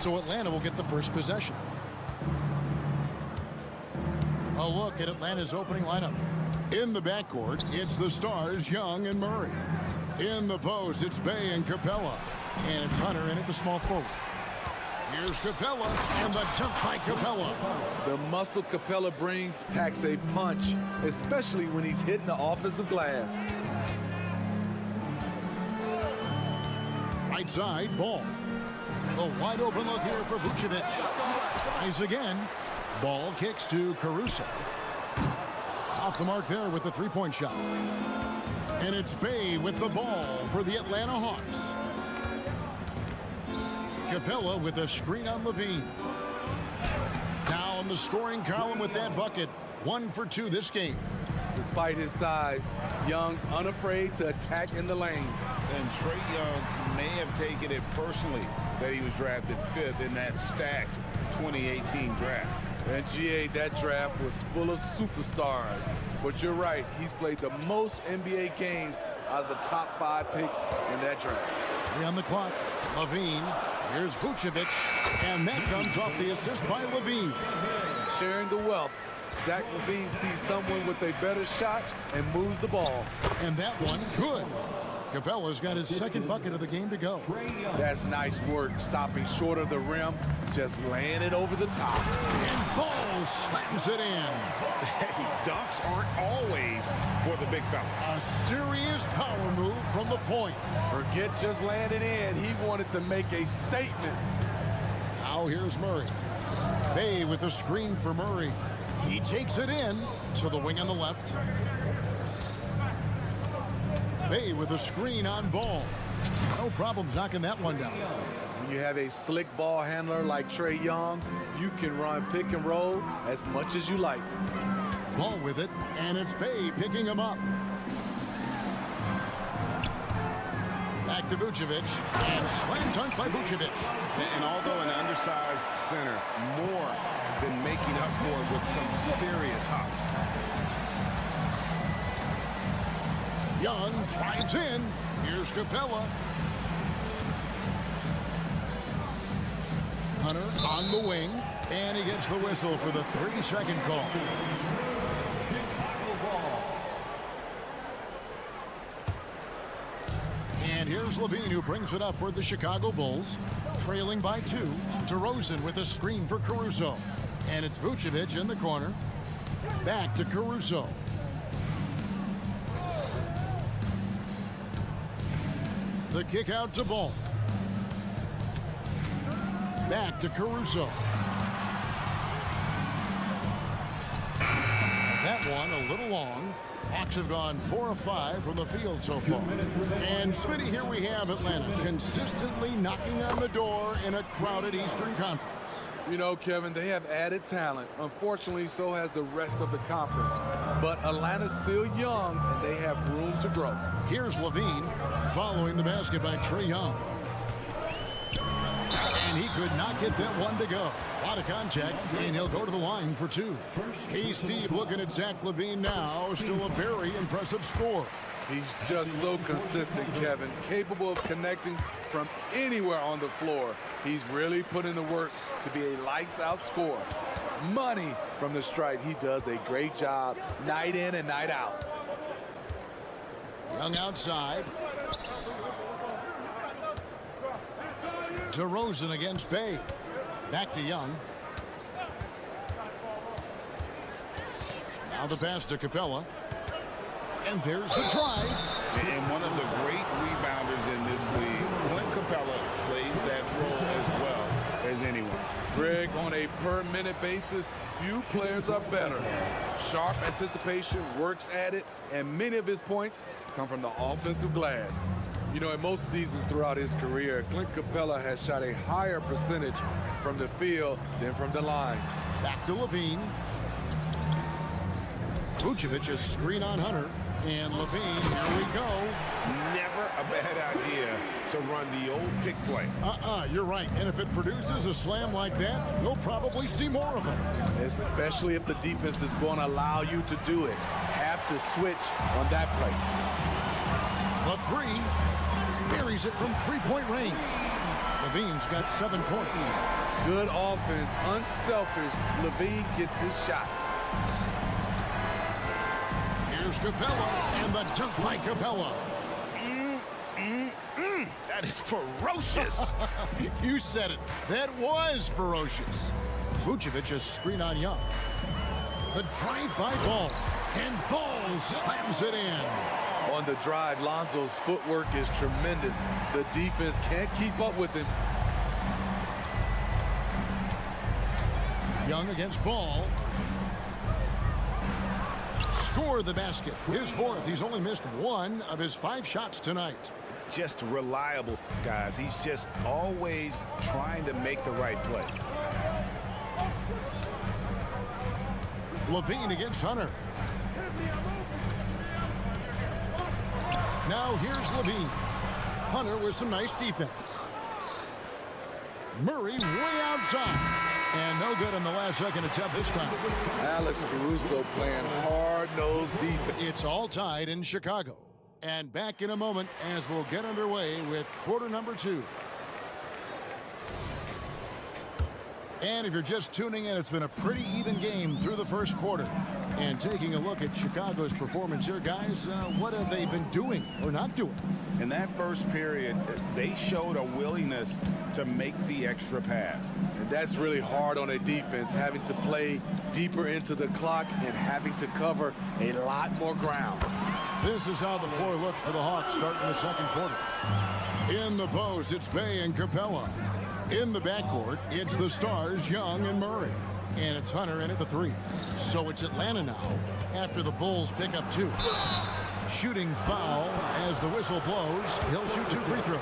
So Atlanta will get the first possession. A look at Atlanta's opening lineup. In the backcourt, it's the stars, Young and Murray. In the post, it's Bay and Capella. And it's Hunter in at the small forward. Here's Capella, and the dunk by Capella. The muscle Capella brings packs a punch, especially when he's hitting the offensive glass. Right side, Ball. The wide open look here for Vucevic. Tries again. Ball kicks to Caruso. Off the mark there with the three-point shot. And it's Bay with the ball for the Atlanta Hawks. Capella with a screen on Levine. Down the scoring column with that bucket. 1 for 2 this game. Despite his size, Young's unafraid to attack in the lane. And Trae Young may have taken it personally that he was drafted 5th in that stacked 2018 draft. And GA, that draft was full of superstars. But you're right, he's played the most NBA games out of the top 5 picks in that draft. 3 on the clock. Levine. Here's Vucevic. And that comes off the assist by Levine. Sharing the wealth. Zach LaVine sees someone with a better shot and moves the ball. And that one, good. Capella's got his second bucket of the game to go. That's nice work, stopping short of the rim, just laying it over the top. And Ball slams it in. Hey, dunks aren't always for the big fella. A serious power move from the point. Forget just laying it in. He wanted to make a statement. Now here's Murray. Bay with a screen for Murray. He takes it in to the wing on the left. Bay with a screen on Ball. No problems knocking that one down. When you have a slick ball handler like Trae Young, you can run pick and roll as much as you like. Ball with it, and it's Bay picking him up. Back to Vucevic, and slam dunk by Vucevic. And although an undersized center, more than making up for it with some serious hops. Young drives in. Here's Capella. Hunter on the wing, and he gets the whistle for the 3-second call. And here's Levine, who brings it up for the Chicago Bulls, trailing by 2. DeRozan with a screen for Caruso. And it's Vucevic in the corner. Back to Caruso. The kick out to Ball. Back to Caruso. That one a little long. Hawks have gone 4 of 5 from the field so far. And Smitty, here we have Atlanta consistently knocking on the door in a crowded Eastern Conference. You know, Kevin, they have added talent. Unfortunately, so has the rest of the conference. But Atlanta's still young, and they have room to grow. Here's Levine following the basket by Trae Young. And he could not get that one to go. A lot of contact, and he'll go to the line for 2. Hey, Steve, looking at Zach LaVine now. Still a very impressive score. He's just so consistent, Kevin. Capable of connecting from anywhere on the floor. He's really put in the work to be a lights-out scorer. Money from the stripe. He does a great job night in and night out. Young outside. DeRozan against Bay. Back to Young. Now the pass to Capella. And there's the drive. And one of the great rebounders in this league, Clint Capella, plays that role as well as anyone. Greg, on a per-minute basis, few players are better. Sharp anticipation, works at it, and many of his points come from the offensive glass. You know, in most seasons throughout his career, Clint Capella has shot a higher percentage from the field than from the line. Back to Levine. Vucevic is screen on Hunter. And Levine, here we go. Never a bad idea to run the old pick play. You're right. And if it produces a slam like that, you'll probably see more of them. Especially if the defense is going to allow you to do it. Have to switch on that play. The 3 buries it from 3-point range. Levine's got 7 points. Good offense, unselfish. Levine gets his shot. Here's Capella, and the dunk by Capella. That is ferocious. You said it. That was ferocious. Vucevic a screen on Young. The drive-by Ball, and Ball slams it in. On the drive, Lonzo's footwork is tremendous. The defense can't keep up with him. Young against Ball. Score the basket. His 4th. He's only missed 1 of his 5 shots tonight. Just reliable, guys. He's just always trying to make the right play. Levine against Hunter. Now here's Levine. Hunter with some nice defense. Murray way outside. And no good in the last second attempt this time. Alex Caruso playing hard-nosed defense. It's all tied in Chicago. And back in a moment as we'll get underway with quarter number 2. And if you're just tuning in, it's been a pretty even game through the first quarter. And taking a look at Chicago's performance here, guys, what have they been doing or not doing? In that first period, they showed a willingness to make the extra pass. And that's really hard on a defense, having to play deeper into the clock and having to cover a lot more ground. This is how the floor looks for the Hawks starting the second quarter. In the post, it's Bay and Capella. In the backcourt, it's the stars, Young and Murray. And it's Hunter in at the 3. So it's Atlanta now after the Bulls pick up 2. Shooting foul as the whistle blows. He'll shoot 2 free throws.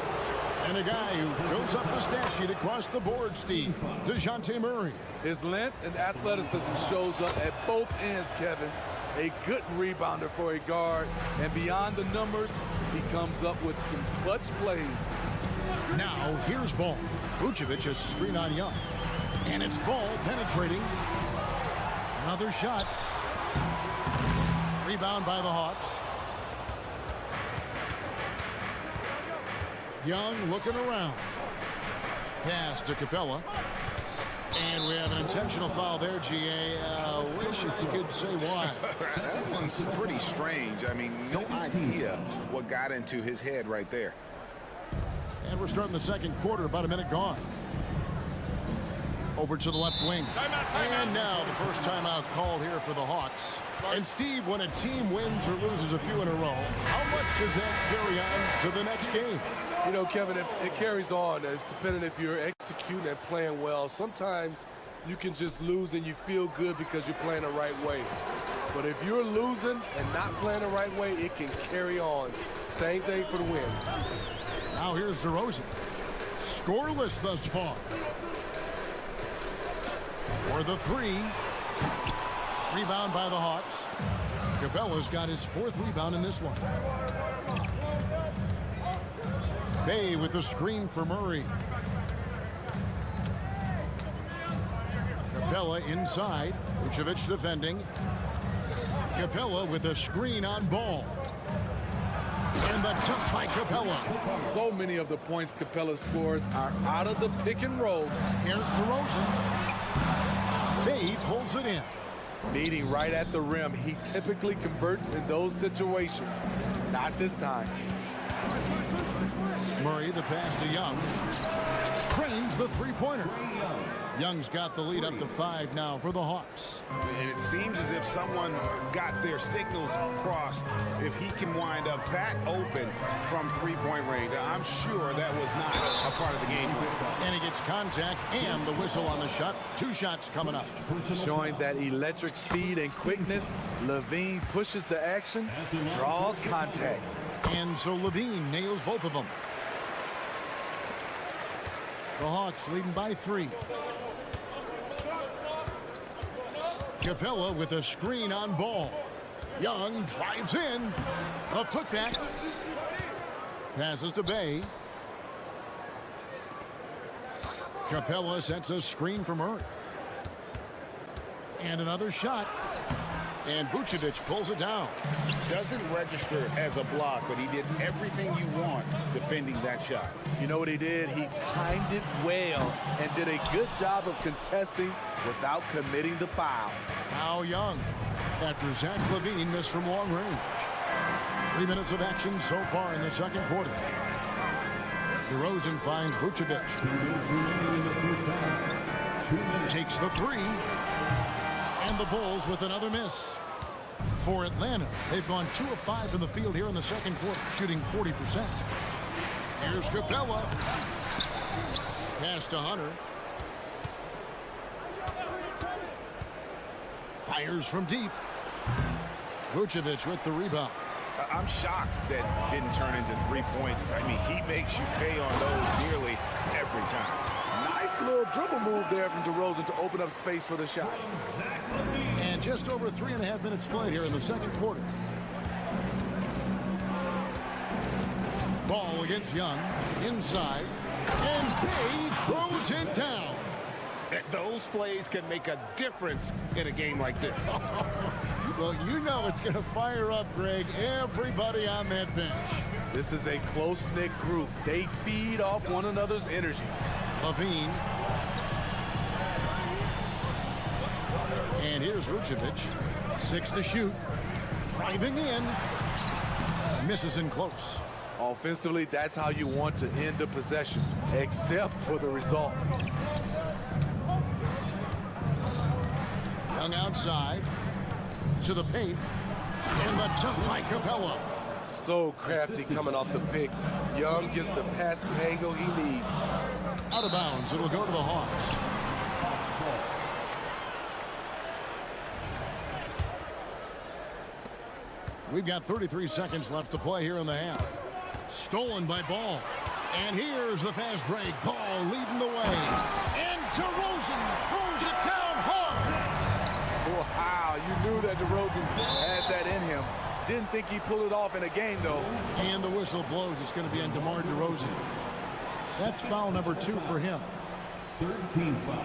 And a guy who fills up the stat sheet across the board, Steve, DeJounte Murray. His length and athleticism shows up at both ends, Kevin. A good rebounder for a guard. And beyond the numbers, he comes up with some clutch plays. Now here's Ball. Vucevic a screen on Young. And it's Ball penetrating. Another shot. Rebound by the Hawks. Young looking around. Pass to Capella. And we have an intentional foul there, GA. Wish you could say why. That one's pretty strange. I mean, no idea what got into his head right there. And we're starting the second quarter, about a minute gone. Over to the left wing. And now the first timeout called here for the Hawks. And Steve, when a team wins or loses a few in a row, how much does that carry on to the next game? You know, Kevin, it carries on. It's dependent if you're executing and playing well. Sometimes you can just lose and you feel good because you're playing the right way. But if you're losing and not playing the right way, it can carry on. Same thing for the wins. Now here's DeRozan. Scoreless thus far. For the 3. Rebound by the Hawks. Capella's got his 4th rebound in this one. Bay with the screen for Murray. Capella inside. Vucevic defending. Capella with a screen on Ball. And the dunk by Capella. So many of the points Capella scores are out of the pick and roll. Here's DeRozan. Bay pulls it in. Meeting right at the rim. He typically converts in those situations. Not this time. Murray, the pass to Young. Cranes the three-pointer. Young's got the lead up to 5 now for the Hawks. And it seems as if someone got their signals crossed. If he can wind up that open from three-point range, I'm sure that was not a part of the game plan. And he gets contact and the whistle on the shot. 2 shots coming up. Showing that electric speed and quickness, Levine pushes the action, draws contact. And so Levine nails both of them. The Hawks leading by 3. Capella with a screen on Ball. Young drives in. A putback. Passes to Bay. Capella sets a screen for Murray. And another shot. And Vucevic pulls it down. Doesn't register as a block, but he did everything you want defending that shot. You know what he did? He timed it well and did a good job of contesting without committing the foul. Now Young, after Zach LaVine missed from long range. 3 minutes of action so far in the second quarter. DeRozan finds Vucevic. Takes the three. And the Bulls with another miss. For Atlanta, they've gone 2 of 5 from the field here in the second quarter, shooting 40%. Here's Capella. Pass to Hunter. Fires from deep. Vucevic with the rebound. I'm shocked that didn't turn into 3 points. I mean, he makes you pay on those nearly every time. Nice little dribble move there from DeRozan to open up space for the shot. And just over 3.5 minutes played here in the second quarter. Ball against Young. Inside. And Bay throws it down. Those plays can make a difference in a game like this. Well, you know it's going to fire up, Greg, everybody on that bench. This is a close-knit group. They feed off one another's energy. LaVine. And here's Vucevic. 6 to shoot. Driving in. Misses in close. Offensively, that's how you want to end the possession, except for the result. Young outside. To the paint. And the dunk by Capella. So crafty coming off the pick. Young gets the passing angle he needs. Out of bounds. It'll go to the Hawks. We've got 33 seconds left to play here in the half. Stolen by Ball. And here's the fast break. Ball leading the way. And DeRozan throws it down hard. Wow, you knew that DeRozan has that in him. Didn't think he'd pull it off in a game, though. And the whistle blows. It's going to be on DeMar DeRozan. That's foul number 2 for him. 13 foul.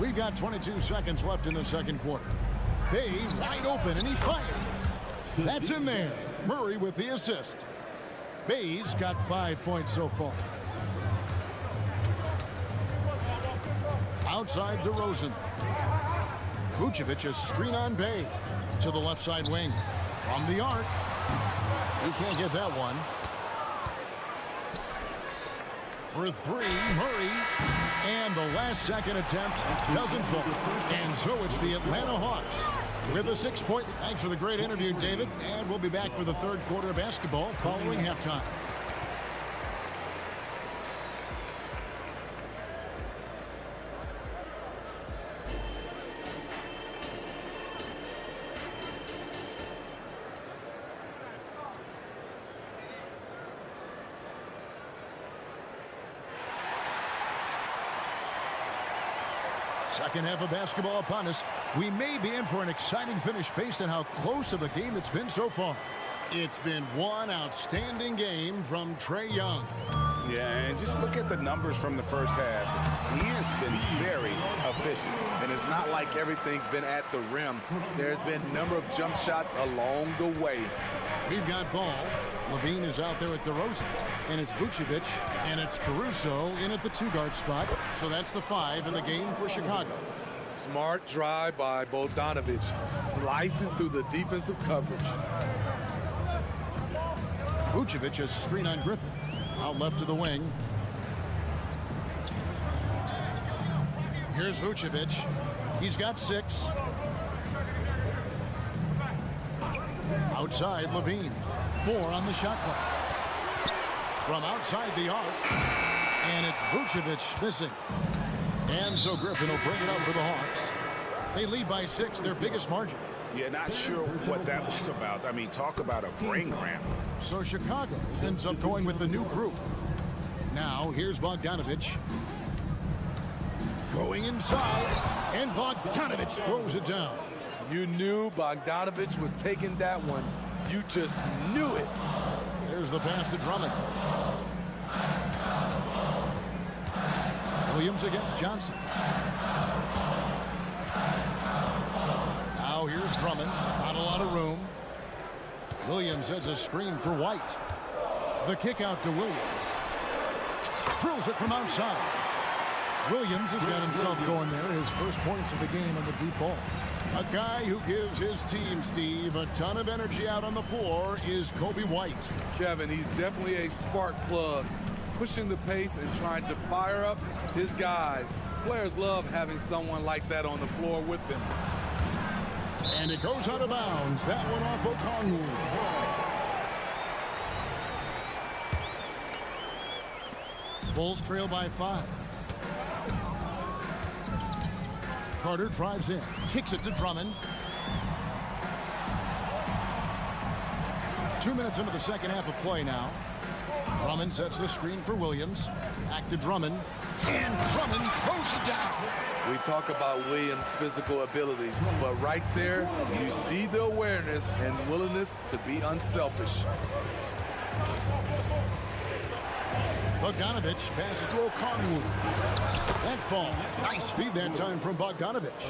We've got 22 seconds left in the second quarter. Bay wide open, and he fires. That's in there. Murray with the assist. Bay's got 5 points so far. Outside DeRozan. Vucevic a screen on Bay. To the left side wing. From the arc. He can't get that one. For 3, Murray. And the last second attempt doesn't fall. And so it's the Atlanta Hawks with a 6-point. Thanks for the great interview, David. And we'll be back for the third quarter of basketball following halftime. Second half of basketball upon us. We may be in for an exciting finish based on how close of a game it's been so far. It's been one outstanding game from Trae Young. Yeah, and just look at the numbers from the first half. He has been very efficient. And it's not like everything's been at the rim. There's been a number of jump shots along the way. We've got Ball. LaVine is out there at DeRozan. And it's Vucevic. And it's Caruso in at the 2-guard spot. So that's the 5 in the game for Chicago. Smart drive by Bogdanovic, slicing through the defensive coverage. Vucevic a screen on Griffin. Out left to the wing. Here's Vucevic. He's got 6. Outside, LaVine. 4 on the shot clock. From outside the arc. And it's Vucevic missing. And so Griffin will bring it up for the Hawks. They lead by 6, their biggest margin. Yeah, not sure what that was about. I mean, talk about a brain cramp. So Chicago ends up going with the new group. Now, here's Bogdanovic. Going inside, and Bogdanovic throws it down. You knew Bogdanovic was taking that one. You just knew it. There's the pass to Drummond. Williams against Johnson. Now here's Drummond. Not a lot of room. Williams sets a screen for White. The kick out to Williams. Drills it from outside. Williams has got himself going there. His first points of the game on the deep ball. A guy who gives his team, Steve, a ton of energy out on the floor is Kobe White. Kevin, he's definitely a spark plug, pushing the pace and trying to fire up his guys. Players love having someone like that on the floor with them. And it goes out of bounds. That one off Okongwu. Bulls trail by 5. Carter drives in, kicks it to Drummond. 2 minutes into the second half of play now. Drummond sets the screen for Williams. Back to Drummond. And Drummond throws it down. We talk about Williams' physical abilities, but right there, you see the awareness and willingness to be unselfish. Bogdanovich passes to Okongwu. That ball. Nice feed that time from Bogdanovich.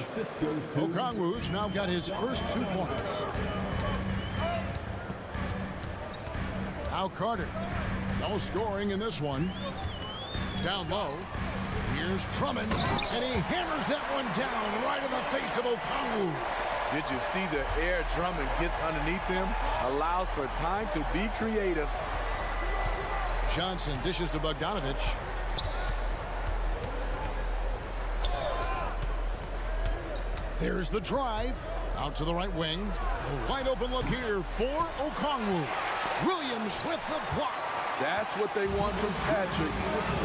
Okongwu's now got his first 2 points. Now Carter. No scoring in this one. Down low. Here's Drummond. And he hammers that one down right in the face of Okongwu. Did you see the air Drummond gets underneath him? Allows for time to be creative. Johnson dishes to Bogdanovich. There's the drive. Out to the right wing. A wide open look here for Okongwu. Williams with the block. That's what they want from Patrick.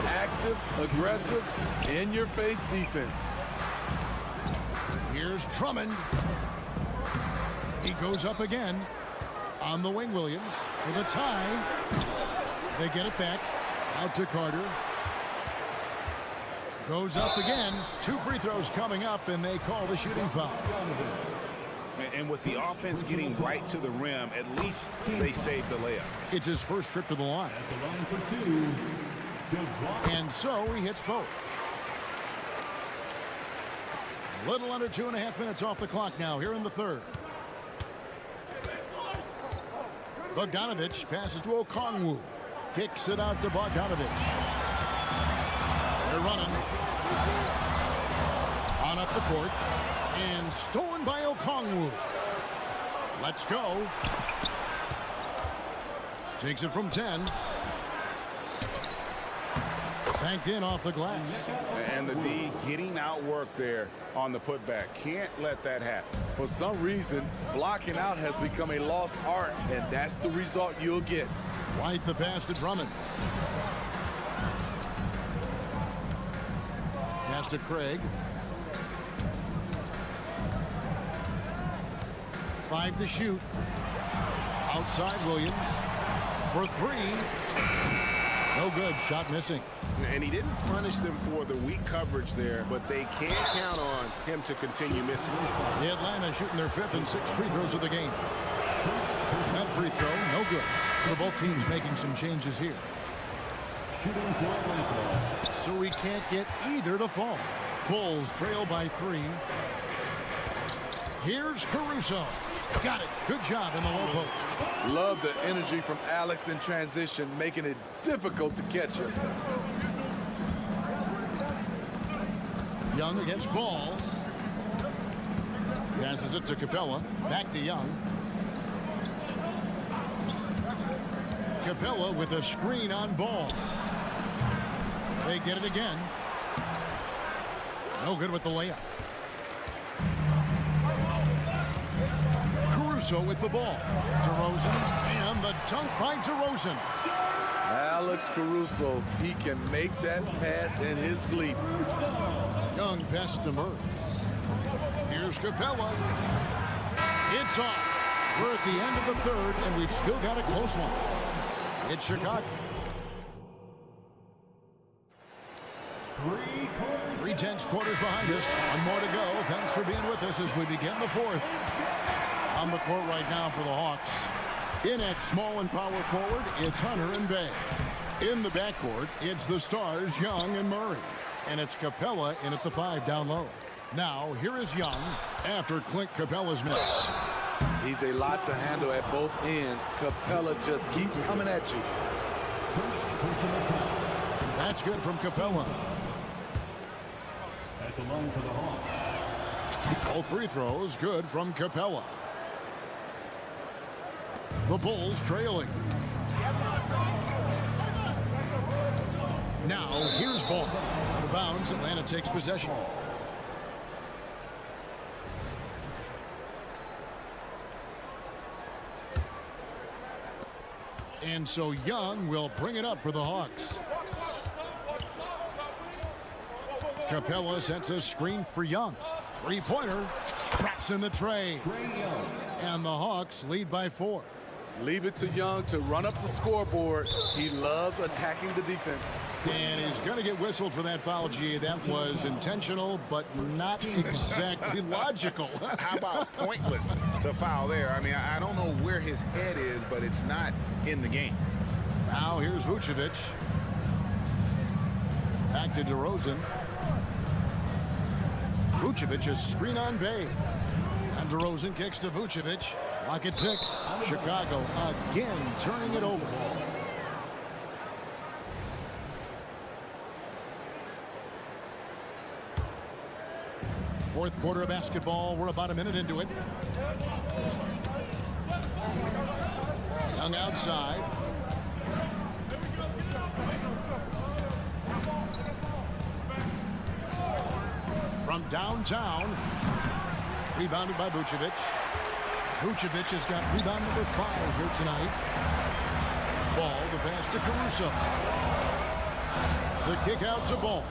Active, aggressive, in-your-face defense. Here's Drummond. He goes up again. On the wing, Williams for the tie. They get it back. Out to Carter. Goes up again. 2 free throws coming up, and they call the shooting foul. And with the offense getting right to the rim, at least they saved the layup. It's his first trip to the line. And so he hits both. A little under 2.5 minutes off the clock now here in the third. Bogdanovich passes to Okongwu. Kicks it out to Bogdanovich. They're running. On up the court. And stolen by Okongwu. Let's go. Takes it from 10. Banked in off the glass. And the D getting outworked there on the putback. Can't let that happen. For some reason, blocking out has become a lost art, and that's the result you'll get. White the pass to Drummond. Pass to Craig. 5 to shoot. Outside Williams for 3. No good. Shot missing. And he didn't punish them for the weak coverage there, but they can't count on him to continue missing. The Atlanta shooting their 5th and 6th free throws of the game. That free throw, no good. So both teams making some changes here. So we can't get either to fall. Bulls trail by 3. Here's Caruso. Got it. Good job in the low post. Love the energy from Alex in transition, making it difficult to catch him. Young against Ball. Passes it to Capella. Back to Young. Capella with a screen on Ball. They get it again. No good with the layup. Caruso with the ball. DeRozan, and the dunk by DeRozan. Alex Caruso, he can make that pass in his sleep. Young pass to Murray. Here's Capella. It's off. We're at the end of the third, and we've still got a close one. It's Chicago. 3/10 quarters behind us. One more to go. Thanks for being with us as we begin the fourth. On the court right now for the Hawks. In at small and power forward, it's Hunter and Bay. In the backcourt, it's the stars, Young and Murray. And it's Capella in at the 5 down low. Now, here is Young after Clint Capella's miss. He's a lot to handle at both ends. Capella just keeps coming at you. First personal foul. That's good from Capella. At the line for the Hawks. All free throws good from Capella. The Bulls trailing. Now, here's ball. Out of bounds, Atlanta takes possession. And so Young will bring it up for the Hawks. Capella sets a screen for Young. Three-pointer. Traps in the tray. And the Hawks lead by 4. Leave it to Young to run up the scoreboard. He loves attacking the defense. And he's going to get whistled for that foul, G. That was intentional, but not exactly logical. How about pointless to foul there? I mean, I don't know where his head is, but it's not in the game. Now here's Vucevic. Back to DeRozan. Vucevic a screen on Bay. And DeRozan kicks to Vucevic. Lock at 6. Chicago again turning it over. Fourth quarter of basketball. We're about a minute into it. Young outside. From downtown. Rebounded by Vucevic. Vucevic has got rebound number 5 here tonight. Ball, the pass to Caruso. The kick out to Ball.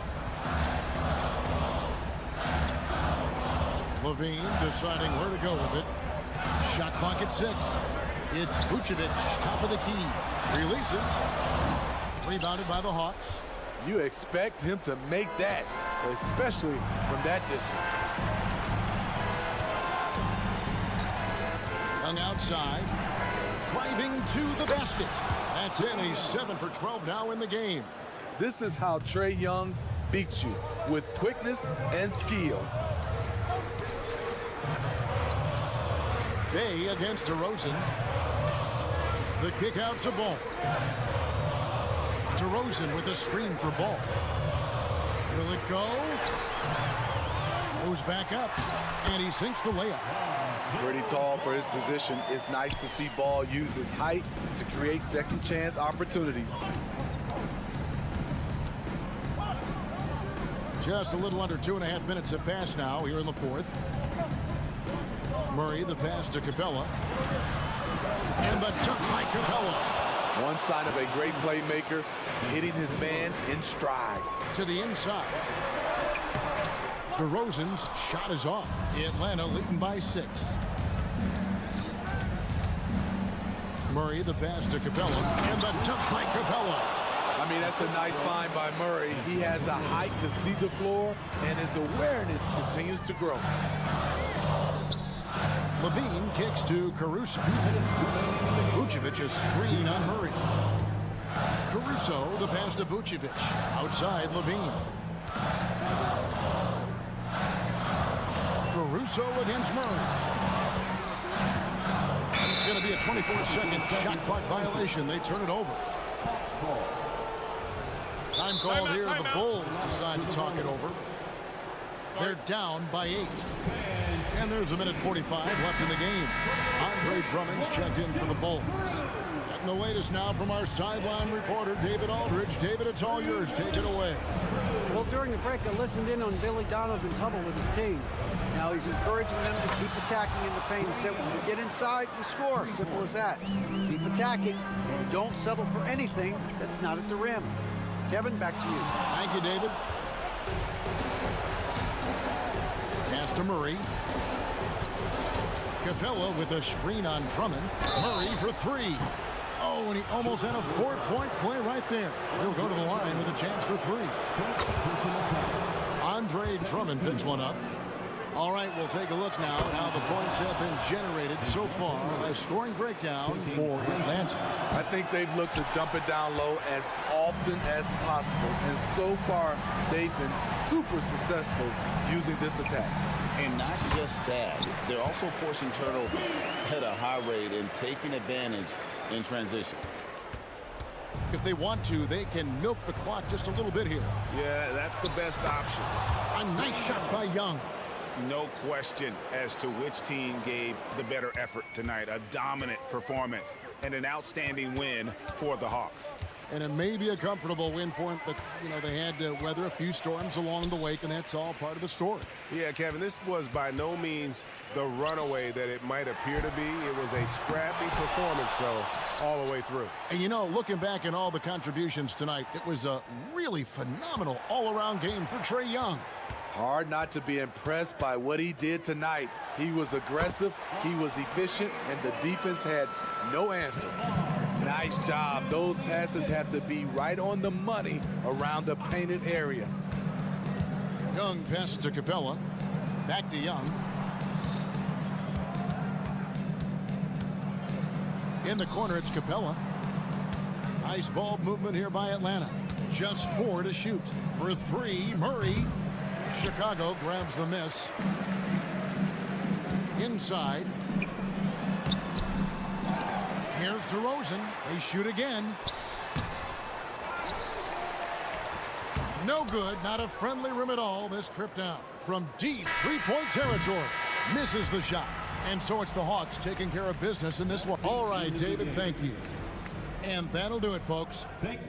Levine deciding where to go with it. Shot clock at 6. It's Vucevic, top of the key. Releases. Rebounded by the Hawks. You expect him to make that, especially from that distance. Young outside. Driving to the basket. That's in. He's 7 for 12 now in the game. This is how Trae Young beats you, with quickness and skill. Bay against DeRozan. The kick out to Ball. DeRozan with a screen for Ball. Will it go? Goes back up, and he sinks the layup. Pretty tall for his position. It's nice to see Ball use his height to create second chance opportunities. Just a little under 2.5 minutes have passed now here in the fourth. Murray, the pass to Capella. And the dunk by Capella. One sign of a great playmaker, hitting his man in stride. To the inside. DeRozan's shot is off. Atlanta leading by 6. Murray, the pass to Capella. And the dunk by Capella. I mean, that's a nice find by Murray. He has the height to see the floor, and his awareness continues to grow. Levine kicks to Caruso. Vucevic a screen on Murray. Caruso, the pass to Vucevic. Outside, Levine. Caruso against Murray. And it's going to be a 24-second shot clock violation. They turn it over. Time called here. The Bulls decide to talk it over. They're down by 8. And there's a minute 45 left in the game. Andre Drummond's checked in for the Bulls. Getting the latest now from our sideline reporter, David Aldridge. David, it's all yours. Take it away. Well, during the break, I listened in on Billy Donovan's huddle with his team. Now he's encouraging them to keep attacking in the paint. He said, when you get inside, you score. Simple as that. Keep attacking and don't settle for anything that's not at the rim. Kevin, back to you. Thank you, David. Pass to Murray. Capella with a screen on Drummond. Murray for 3. Oh, and he almost had a 4-point play right there. He'll go to the line with a chance for 3. Andre Drummond picks one up. All right, we'll take a look now at how the points have been generated so far. A scoring breakdown for Atlanta. I think they've looked to dump it down low as often as possible. And so far, they've been super successful using this attack. And not just that, they're also forcing turnovers at a high rate and taking advantage in transition. If they want to, they can milk the clock just a little bit here. Yeah, that's the best option. A nice shot by Young. No question as to which team gave the better effort tonight. A dominant performance and an outstanding win for the Hawks. And it may be a comfortable win for them, but, you know, they had to weather a few storms along the way, and that's all part of the story. Yeah, Kevin, this was by no means the runaway that it might appear to be. It was a scrappy performance, though, all the way through. And, you know, looking back at all the contributions tonight, it was a really phenomenal all-around game for Trae Young. Hard not to be impressed by what he did tonight. He was aggressive, he was efficient, and the defense had no answer. Nice job. Those passes have to be right on the money around the painted area. Young passes to Capella. Back to Young. In the corner, it's Capella. Nice ball movement here by Atlanta. Just 4 to shoot. For 3, Murray. Chicago grabs the miss. Inside. Here's DeRozan. They shoot again. No good. Not a friendly rim at all this trip down. From deep three-point territory. Misses the shot. And so it's the Hawks taking care of business in this one. All right, David, thank you. And that'll do it, folks. Thank you.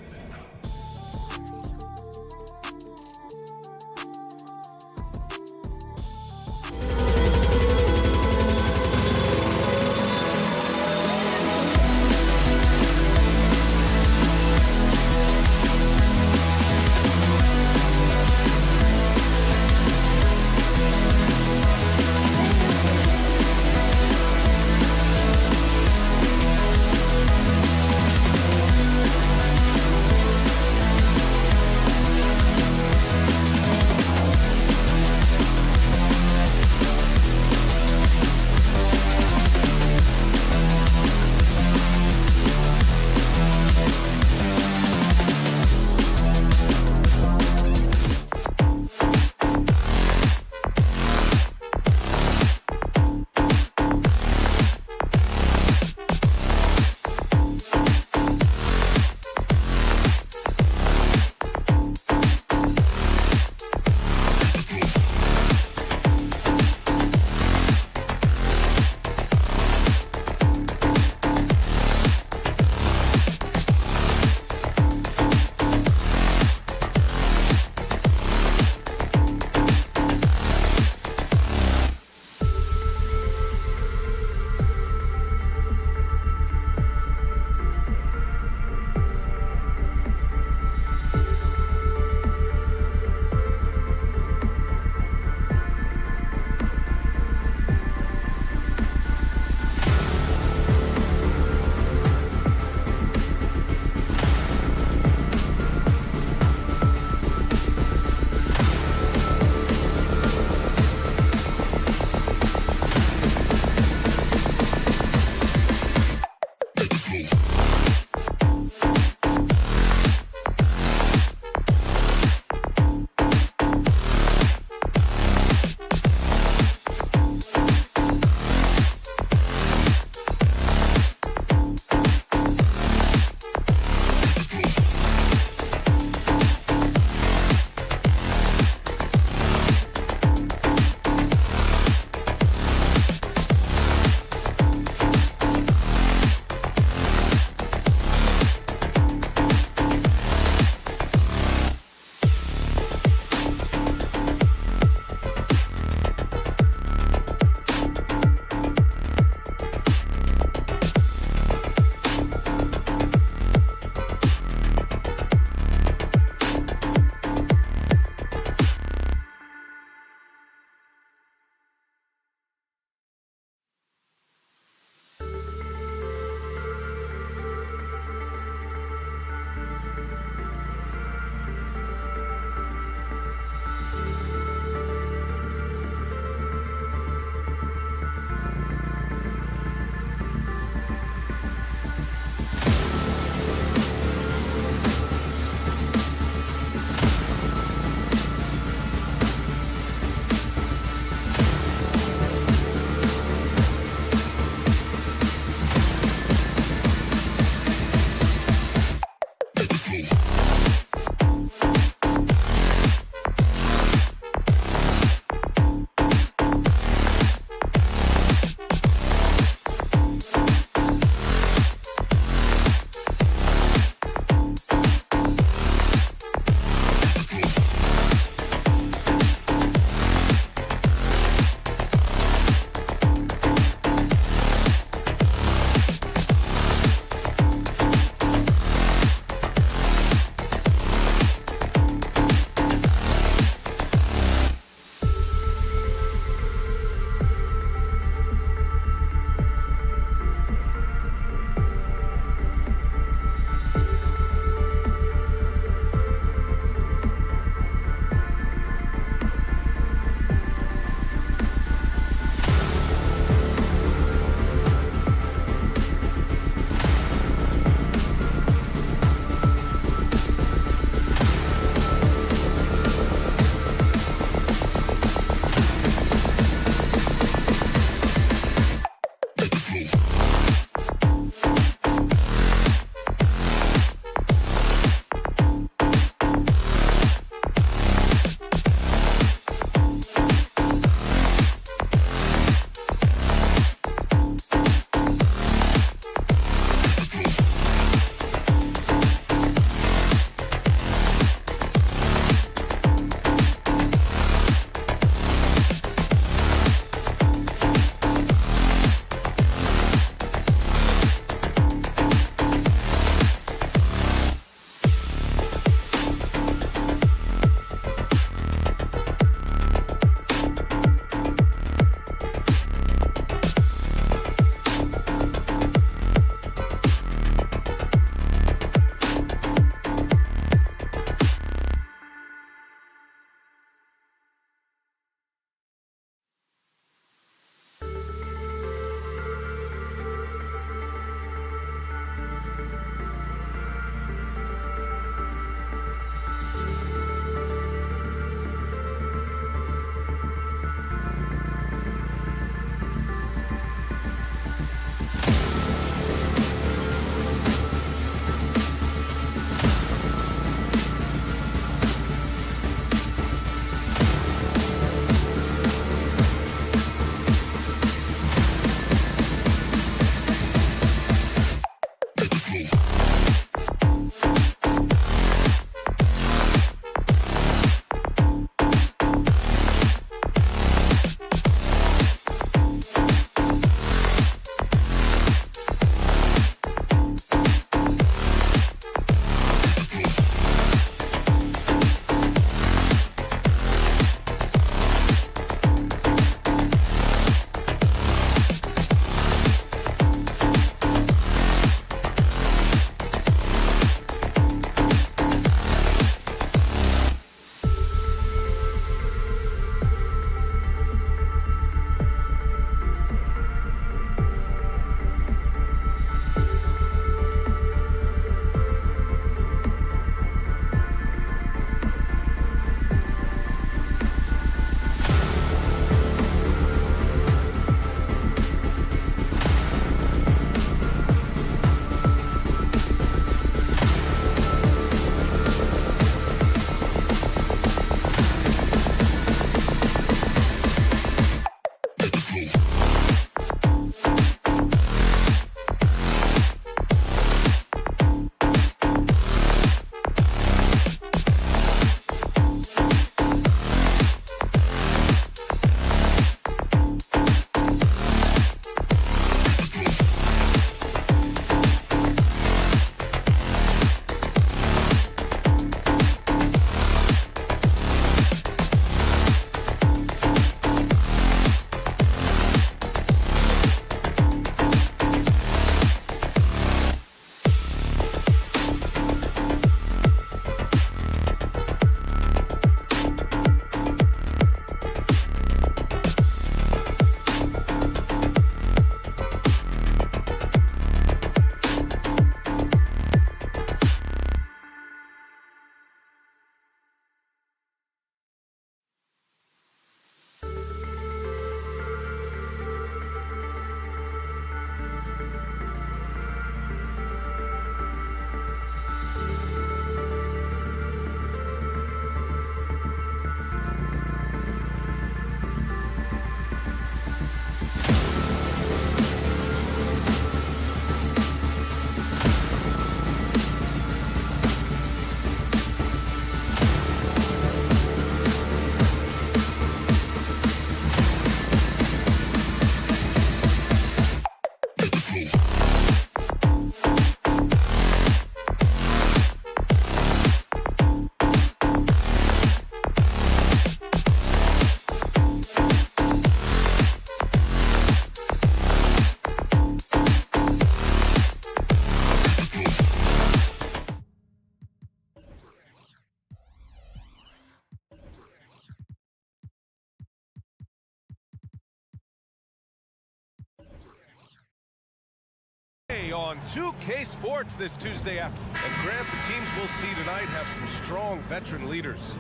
on 2K Sports this Tuesday afternoon. And Grant, the teams we'll see tonight have some strong veteran leaders.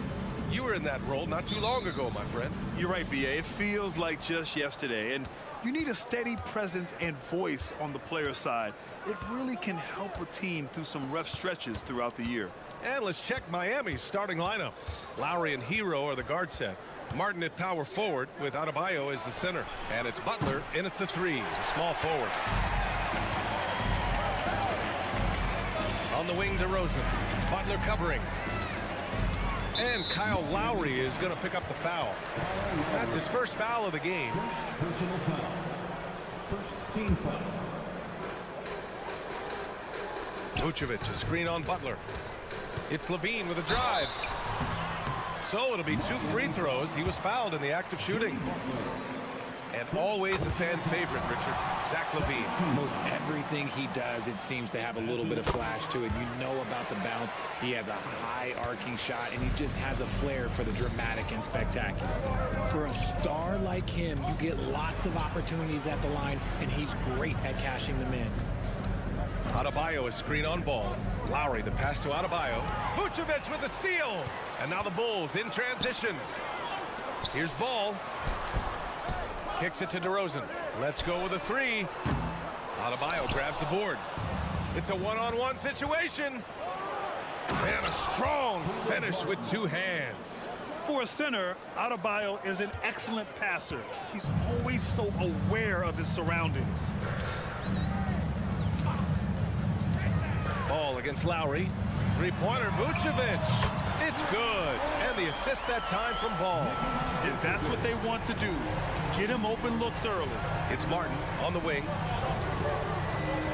You were in that role not too long ago, my friend. You're right, B.A. It feels like just yesterday. And you need a steady presence and voice on the player side. It really can help a team through some rough stretches throughout the year. And let's check Miami's starting lineup. Lowry and Hero are the guard set. Martin at power forward with Adebayo as the center. And it's Butler in at the 3, the small forward. On the wing, DeRozan. Butler covering. And Kyle Lowry is going to pick up the foul. That's his first foul of the game. First personal foul. First team foul. Vucevic, a screen on Butler. It's Levine with a drive. So it'll be 2 free throws. He was fouled in the act of shooting. And always a fan favorite, Richard, Zach Levine. Most everything he does, it seems to have a little bit of flash to it. You know about the bounce. He has a high arcing shot, and he just has a flair for the dramatic and spectacular. For a star like him, you get lots of opportunities at the line, and he's great at cashing them in. Adebayo is screen on ball. Lowry, the pass to Adebayo. Vucevic with the steal. And now the Bulls in transition. Here's Ball. Kicks it to DeRozan. Let's go with a 3. Adebayo grabs the board. It's a one-on-one situation. And a strong finish with 2 hands. For a center, Adebayo is an excellent passer. He's always so aware of his surroundings. Ball against Lowry. 3-pointer, Vucevic. It's good. And the assist that time from Ball. If that's what they want to do, get him open looks early. It's Martin on the wing.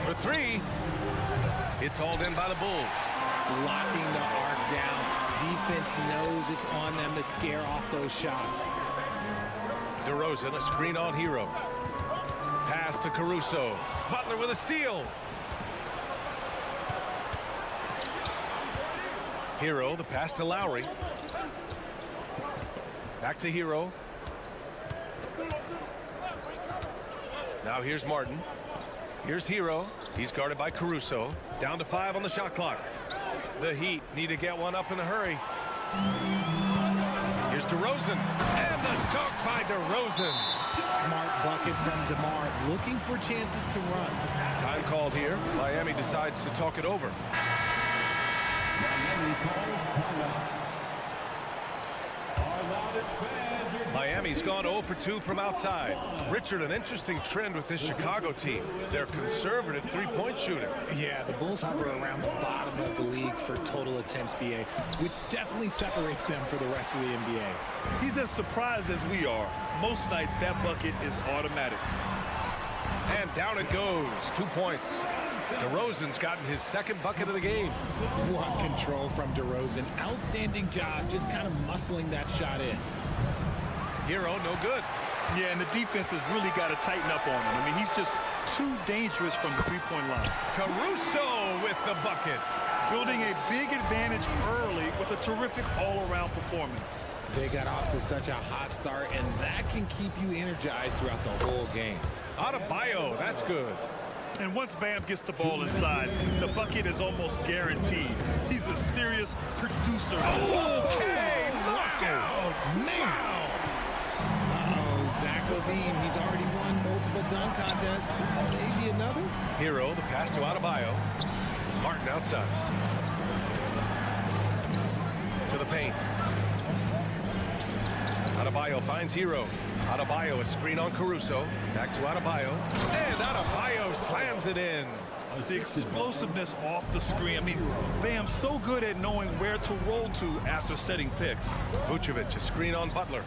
For 3. It's hauled in by the Bulls. Locking the arc down. Defense knows it's on them to scare off those shots. DeRozan, a screen on Hero. Pass to Caruso. Butler with a steal. Hero, the pass to Lowry. Back to Hero. Now here's Martin. Here's Hero. He's guarded by Caruso. Down to 5 on the shot clock. The Heat need to get one up in a hurry. Here's DeRozan. And the dunk by DeRozan. Smart bucket from DeMar, looking for chances to run. Time called here. Miami decides to talk it over. Miami's gone 0 for 2 from outside. Richard, an interesting trend with this Chicago team. They're conservative 3-point shooting. Yeah, the Bulls hover around the bottom of the league for total attempts, BA, which definitely separates them for the rest of the NBA. He's as surprised as we are. Most nights, that bucket is automatic. And down it goes. 2 points. DeRozan's gotten his 2nd bucket of the game. What control from DeRozan. Outstanding job just kind of muscling that shot in. Hero, no good. Yeah, and the defense has really got to tighten up on him. I mean, he's just too dangerous from the 3-point line. Caruso with the bucket. Building a big advantage early with a terrific all-around performance. They got off to such a hot start, and that can keep you energized throughout the whole game. Adebayo, that's good. And once Bam gets the ball inside, the bucket is almost guaranteed. He's a serious producer. Okay, knockout. Now. Uh-oh, Zach Levine, he's already won multiple dunk contests. Maybe another? Hero, the pass to Adebayo. Martin outside. To the paint. Adebayo finds Hero. Adebayo, a screen on Caruso. Back to Adebayo. And Adebayo slams it in. The explosiveness off the screen. I mean, Bam's so good at knowing where to roll to after setting picks. Vucevic, a screen on Butler.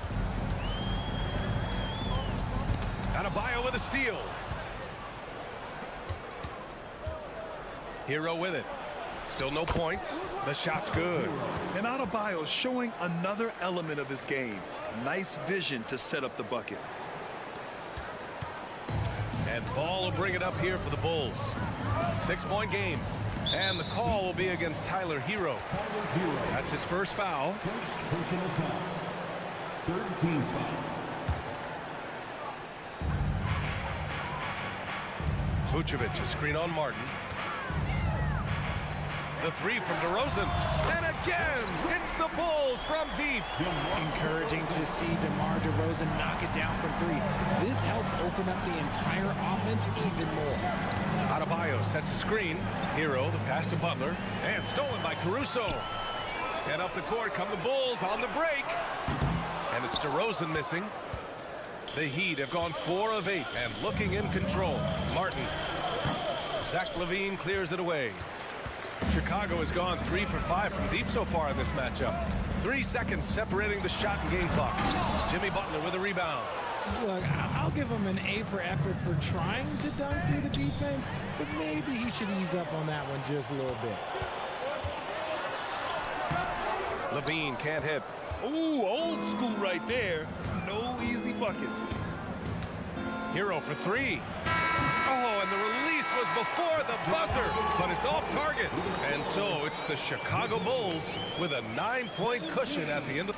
Adebayo with a steal. Hero with it. Still no points. The shot's good. And Adebayo showing another element of his game. Nice vision to set up the bucket. And Ball will bring it up here for the Bulls. 6-point game. And the call will be against Tyler Hero. That's his first foul. First personal foul. 13 foul. Vucevic, a screen on Martin. The three from DeRozan. And again, hits the Bulls from deep. Encouraging to see DeMar DeRozan knock it down from three. This helps open up the entire offense even more. Adebayo sets a screen. Hero, the pass to Butler. And stolen by Caruso. And up the court come the Bulls on the break. And it's DeRozan missing. The Heat have gone 4 of 8 and looking in control. Martin. Zach LaVine clears it away. Chicago has gone 3 for 5 from deep so far in this matchup. 3 seconds separating the shot and game clock. Jimmy Butler with a rebound. Look, I'll give him an A for effort for trying to dunk through the defense, but maybe he should ease up on that one just a little bit. LaVine can't hit. Ooh, old school right there. No easy buckets. Hero for 3. Oh, and the release was before the buzzer, but it's off target. And so it's the Chicago Bulls with a 9-point cushion at the end of.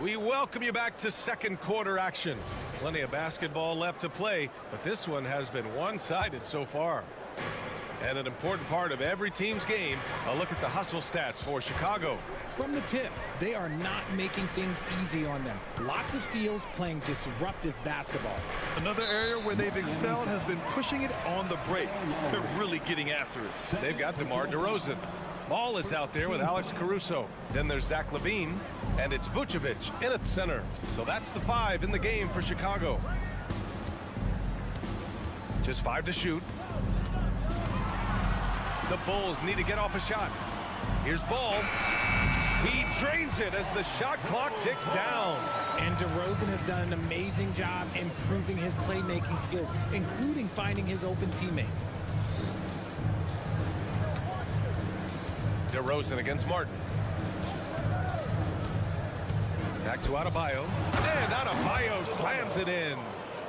We welcome you back to second quarter action. Plenty of basketball left to play, but this one has been one-sided so far. And an important part of every team's game, a look at the hustle stats for Chicago. From the tip, they are not making things easy on them. Lots of steals, playing disruptive basketball. Another area where they've excelled has been pushing it on the break. They're really getting after it. They've got DeMar DeRozan. Ball is out there with Alex Caruso. Then there's Zach LaVine, and it's Vucevic in at center. So that's the 5 in the game for Chicago. Just 5 to shoot. The Bulls need to get off a shot. Here's Ball. He drains it as the shot clock ticks down. And DeRozan has done an amazing job improving his playmaking skills, including finding his open teammates. DeRozan against Martin. Back to Adebayo. And Adebayo slams it in.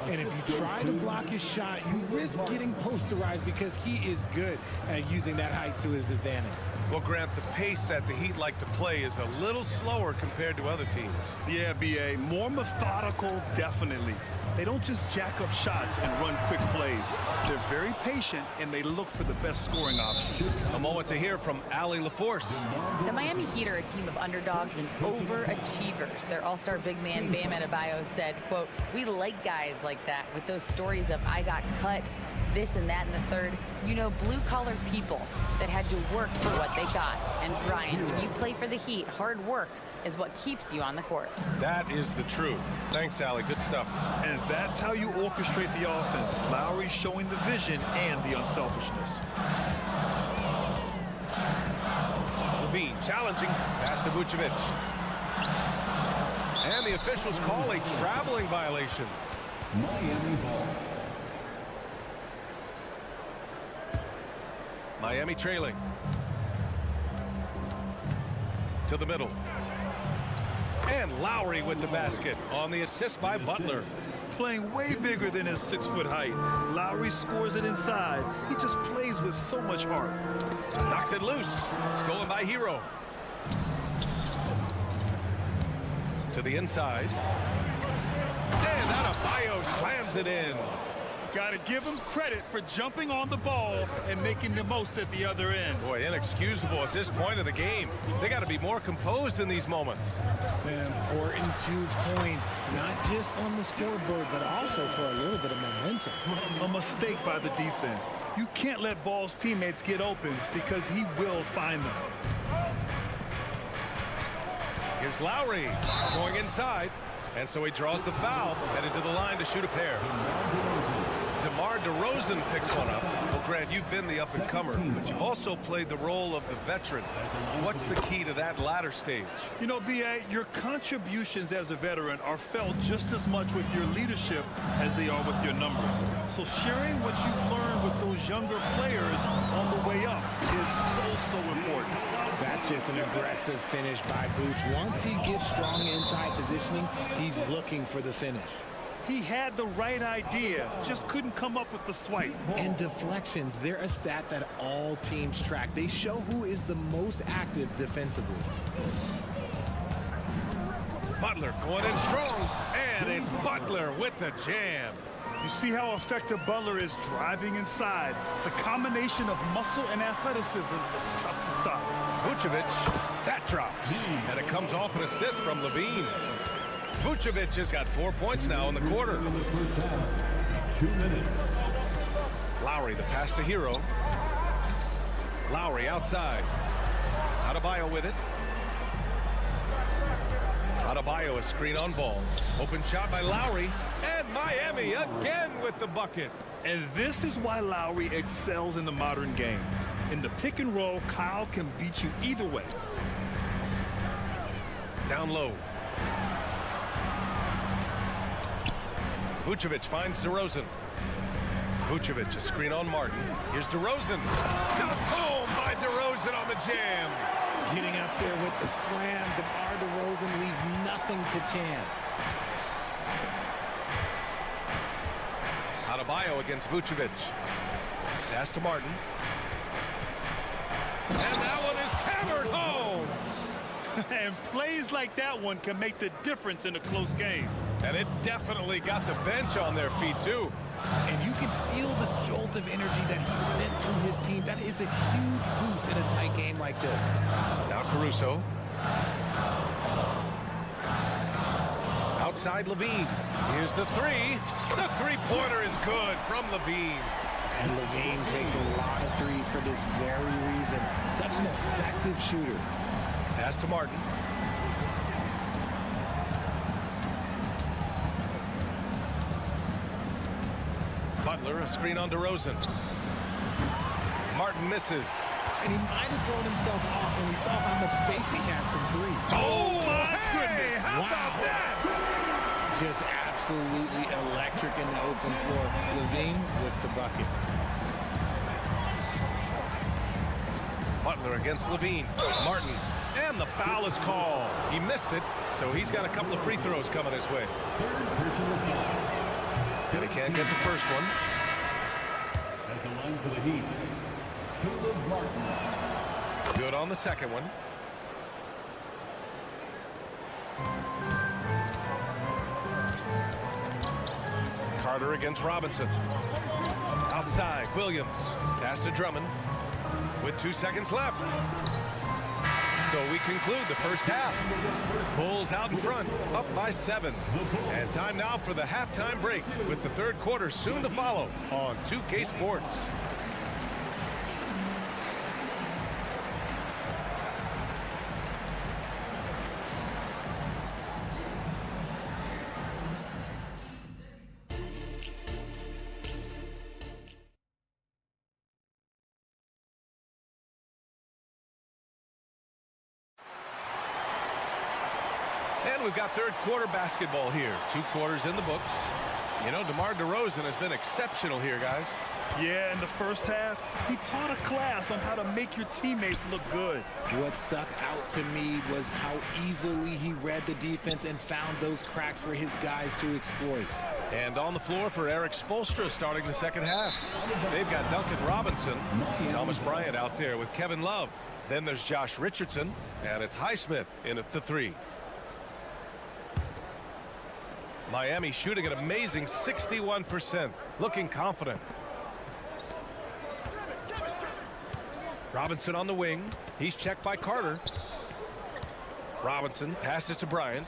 And if you try to block his shot, you risk getting posterized because he is good at using that height to his advantage. Well, Grant, the pace that the Heat like to play is a little slower compared to other teams. Yeah, B.A. More methodical, definitely. They don't just jack up shots and run quick plays. They're very patient, and they look for the best scoring option. A moment to hear from Allie LaForce. The Miami Heat are a team of underdogs and overachievers. Their all-star big man, Bam Adebayo, said, quote, "We like guys like that with those stories of I got cut, this and that and the third. You know, blue-collar people that had to work for what they got. And Brian, when you play for the Heat, hard work is what keeps you on the court." That is the truth. Thanks, Allie. Good stuff. And that's how you orchestrate the offense. Lowry showing the vision and the unselfishness. LaVine challenging. Pass to Vucevic. And the officials call a traveling violation. Miami ball. Miami trailing. To the middle. And Lowry with the basket on the assist by Butler. Playing way bigger than his 6-foot height. Lowry scores it inside. He just plays with so much heart. Knocks it loose. Stolen by Hero. To the inside. And Adebayo slams it in. Got to give him credit for jumping on the ball and making the most at the other end. Boy, inexcusable at this point of the game. They got to be more composed in these moments. An important 2 points, not just on the scoreboard, but also for a little bit of momentum. A mistake by the defense. You can't let Ball's teammates get open because he will find them. Here's Lowry going inside. And so he draws the foul, headed to the line to shoot a pair. DeMar DeRozan picks one up. Well, Grant, you've been the up-and-comer, but you've also played the role of the veteran. What's the key to that latter stage? You know, B.A., your contributions as a veteran are felt just as much with your leadership as they are with your numbers. So sharing what you've learned with those younger players on the way up is so important. That's just an aggressive finish by Vooch. Once he gets strong inside positioning, he's looking for the finish. He had the right idea, just couldn't come up with the swipe. And deflections, they're a stat that all teams track. They show who is the most active defensively. Butler going in strong, and it's Butler with the jam. You see how effective Butler is driving inside. The combination of muscle and athleticism is tough to stop. Vucevic, that drops. And it comes off an assist from Levine. Vucevic has got 4 points now in the quarter. 2 minutes. Lowry, the pass to Hero. Lowry outside. Adebayo with it. Adebayo, a screen on ball. Open shot by Lowry. And Miami again with the bucket. And this is why Lowry excels in the modern game. In the pick and roll, Kyle can beat you either way. Down low. Vucevic finds DeRozan. Vucevic, a screen on Martin. Here's DeRozan. Stuffed home by DeRozan on the jam. Getting up there with the slam, DeMar DeRozan leaves nothing to chance. Adebayo against Vucevic. Pass to Martin. And that one is hammered home. And plays like that one can make the difference in a close game. And it definitely got the bench on their feet, too. And you can feel the jolt of energy that he sent through his team. That is a huge boost in a tight game like this. Now Caruso. Outside Levine. Here's the three. The three-pointer is good from Levine. And Levine takes a lot of threes for this very reason. Such an effective shooter. Pass to Martin. Butler, a screen on DeRozan. Martin misses. And he might have thrown himself off when he saw how much space he had from three. Oh, my goodness. How about that? Just absolutely electric in the open floor. Levine with the bucket. Butler against Levine. Martin. And the foul is called. He missed it, so he's got a couple of free throws coming his way. And he can't get the first one. At the line for the Heat, Caleb Martin. Good on the second one. Carter against Robinson. Outside, Williams. Pass to Drummond. With 2 seconds left. So we conclude the first half. Bulls out in front, up by 7. And time now for the halftime break, with the third quarter soon to follow on 2K Sports. And we've got third quarter basketball here. 2 quarters in the books. You know, DeMar DeRozan has been exceptional here, guys. Yeah, in the first half, he taught a class on how to make your teammates look good. What stuck out to me was how easily he read the defense and found those cracks for his guys to exploit. And on the floor for Eric Spoelstra starting the second half. They've got Duncan Robinson, Thomas Bryant out there with Kevin Love. Then there's Josh Richardson, and it's Highsmith in at the 3. Miami shooting an amazing 61%, looking confident. Robinson on the wing. He's checked by Carter. Robinson passes to Bryant.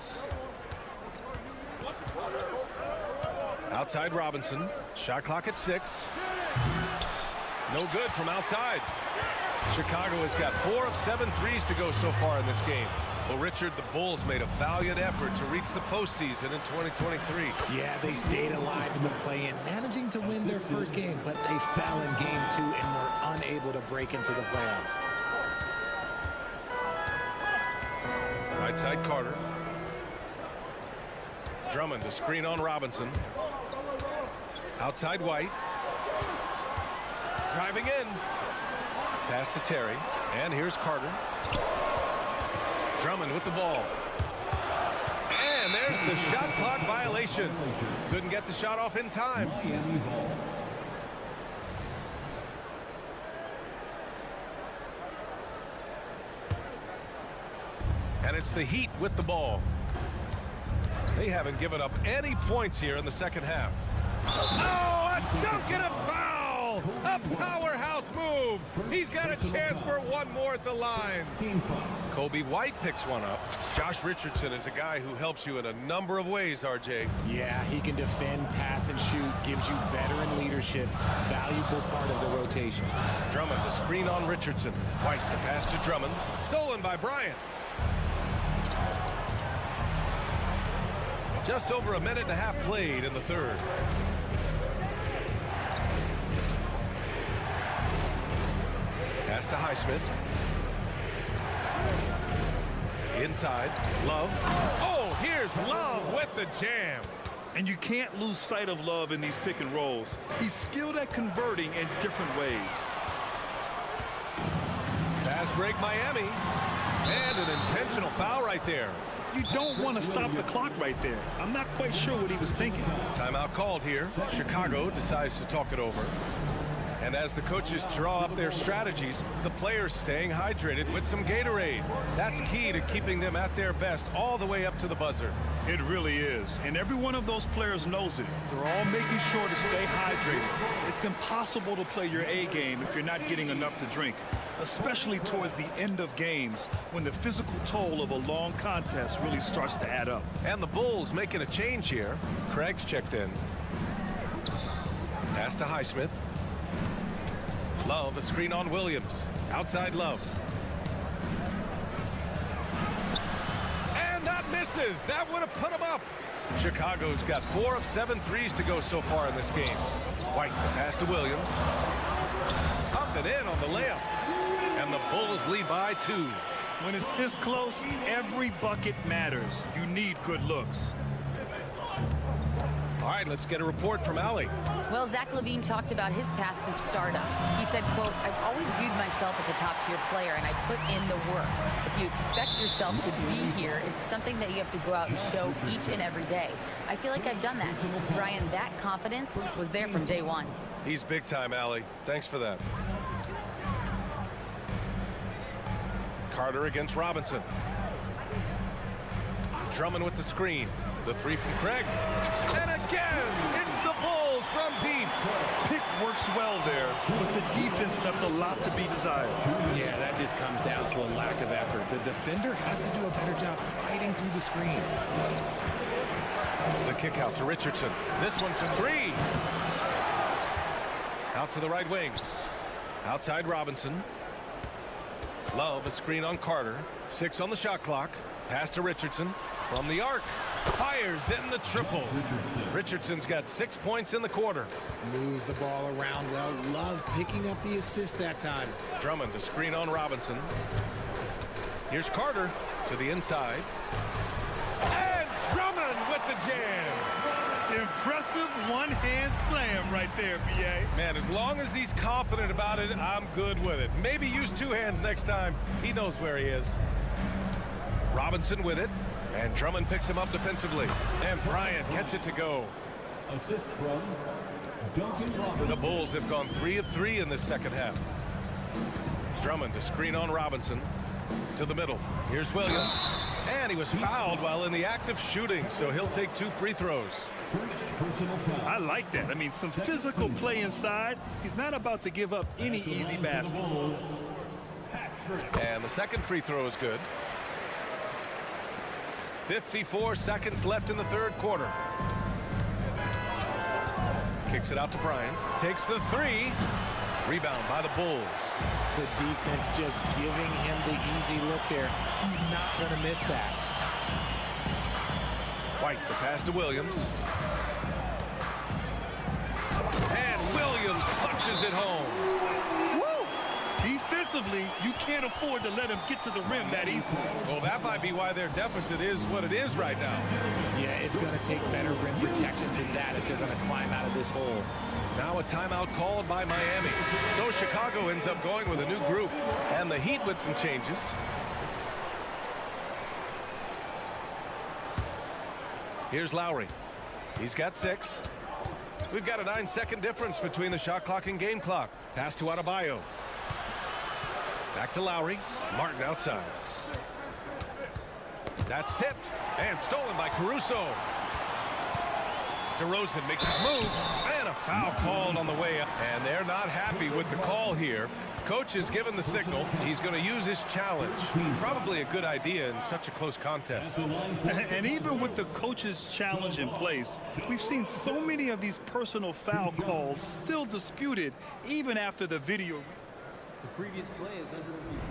Outside Robinson. Shot clock at 6. No good from outside. Chicago has got 4 of 7 threes to go so far in this game. Well, Richard, the Bulls made a valiant effort to reach the postseason in 2023. Yeah, they stayed alive in the play-in, managing to win their first game, but they fell in game 2 and were unable to break into the playoffs. Right side Carter. Drummond, a screen on Robinson. Outside White. Driving in. Pass to Terry. And here's Carter. Drummond with the ball. And there's the shot clock violation. Couldn't get the shot off in time. And it's the Heat with the ball. They haven't given up any points here in the second half. Oh, a dunk and a foul! A powerhouse move! He's got a chance for one more at the line. Kobe White picks one up. Josh Richardson is a guy who helps you in a number of ways, RJ. Yeah, he can defend, pass, and shoot. Gives you veteran leadership. Valuable part of the rotation. Drummond, the screen on Richardson. White, the pass to Drummond. Stolen by Bryant. Just over a minute and a half played in the third. Pass to Highsmith. Inside, Love. Oh, here's Love with the jam. And you can't lose sight of Love in these pick and rolls. He's skilled at converting in different ways. Fast break Miami. And an intentional foul right there. You don't want to stop the clock right there. I'm not quite sure what he was thinking. Timeout called here. Chicago decides to talk it over. And as the coaches draw up their strategies, the players staying hydrated with some Gatorade. That's key to keeping them at their best all the way up to the buzzer. It really is. And every one of those players knows it. They're all making sure to stay hydrated. It's impossible to play your A game if you're not getting enough to drink, especially towards the end of games when the physical toll of a long contest really starts to add up. And the Bulls making a change here. Craig's checked in. Pass to Highsmith. Love, a screen on Williams. Outside Love. And that misses. That would have put him up. Chicago's got 4 of 7 threes to go so far in this game. White, the pass to Williams. Up and in on the layup. And the Bulls lead by 2. When it's this close, every bucket matters. You need good looks. All right, let's get a report from Allie. Well, Zach LaVine talked about his path to stardom. He said, quote, "I've always viewed myself as a top-tier player, and I put in the work. If you expect yourself to be here, it's something that you have to go out and show each and every day. I feel like I've done that." Brian, that confidence was there from day one. He's big time, Allie. Thanks for that. Carter against Robinson. Drummond with the screen. The three from Craig. And again, it's the Bulls from deep. Pick works well there, but the defense left a lot to be desired. Yeah, that just comes down to a lack of effort. The defender has to do a better job fighting through the screen. The kick out to Richardson. This one for 3. Out to the right wing. Outside Robinson. Love, a screen on Carter. 6 on the shot clock. Pass to Richardson. From the arc. Fires in the triple. Richardson's got 6 points in the quarter. Moves the ball around well. Love picking up the assist that time. Drummond, a screen on Robinson. Here's Carter to the inside. And Drummond with the jam. Impressive one-hand slam right there, B.A. Man, as long as he's confident about it, I'm good with it. Maybe use 2 hands next time. He knows where he is. Robinson with it. And Drummond picks him up defensively. And Bryant gets it to go. Assist from Duncan Robinson. The Bulls have gone 3 of 3 in this second half. Drummond, a screen on Robinson. To the middle. Here's Williams. And he was fouled while in the act of shooting, so he'll take 2 free throws. First personal foul. I like that. I mean, some physical play inside. He's not about to give up any easy baskets. And the second free throw is good. 54 seconds left in the third quarter. Kicks it out to Bryant. Takes the 3. Rebound by the Bulls. The defense just giving him the easy look there. He's not going to miss that. White, the pass to Williams. And Williams punches it home. Defensively, you can't afford to let him get to the rim that easily. Well, that might be why their deficit is what it is right now. Yeah, it's going to take better rim protection than that if they're going to climb out of this hole. Now a timeout called by Miami. So Chicago ends up going with a new group. And the Heat with some changes. Here's Lowry. He's got 6. We've got a 9-second difference between the shot clock and game clock. Pass to Adebayo. Back to Lowry. Martin outside. That's tipped and stolen by Caruso. DeRozan makes his move, and a foul called on the way up. And they're not happy with the call here. Coach has given the signal. He's going to use his challenge. Probably a good idea in such a close contest. And even with the coach's challenge in place, we've seen so many of these personal foul calls still disputed even after the video. The previous play is under review.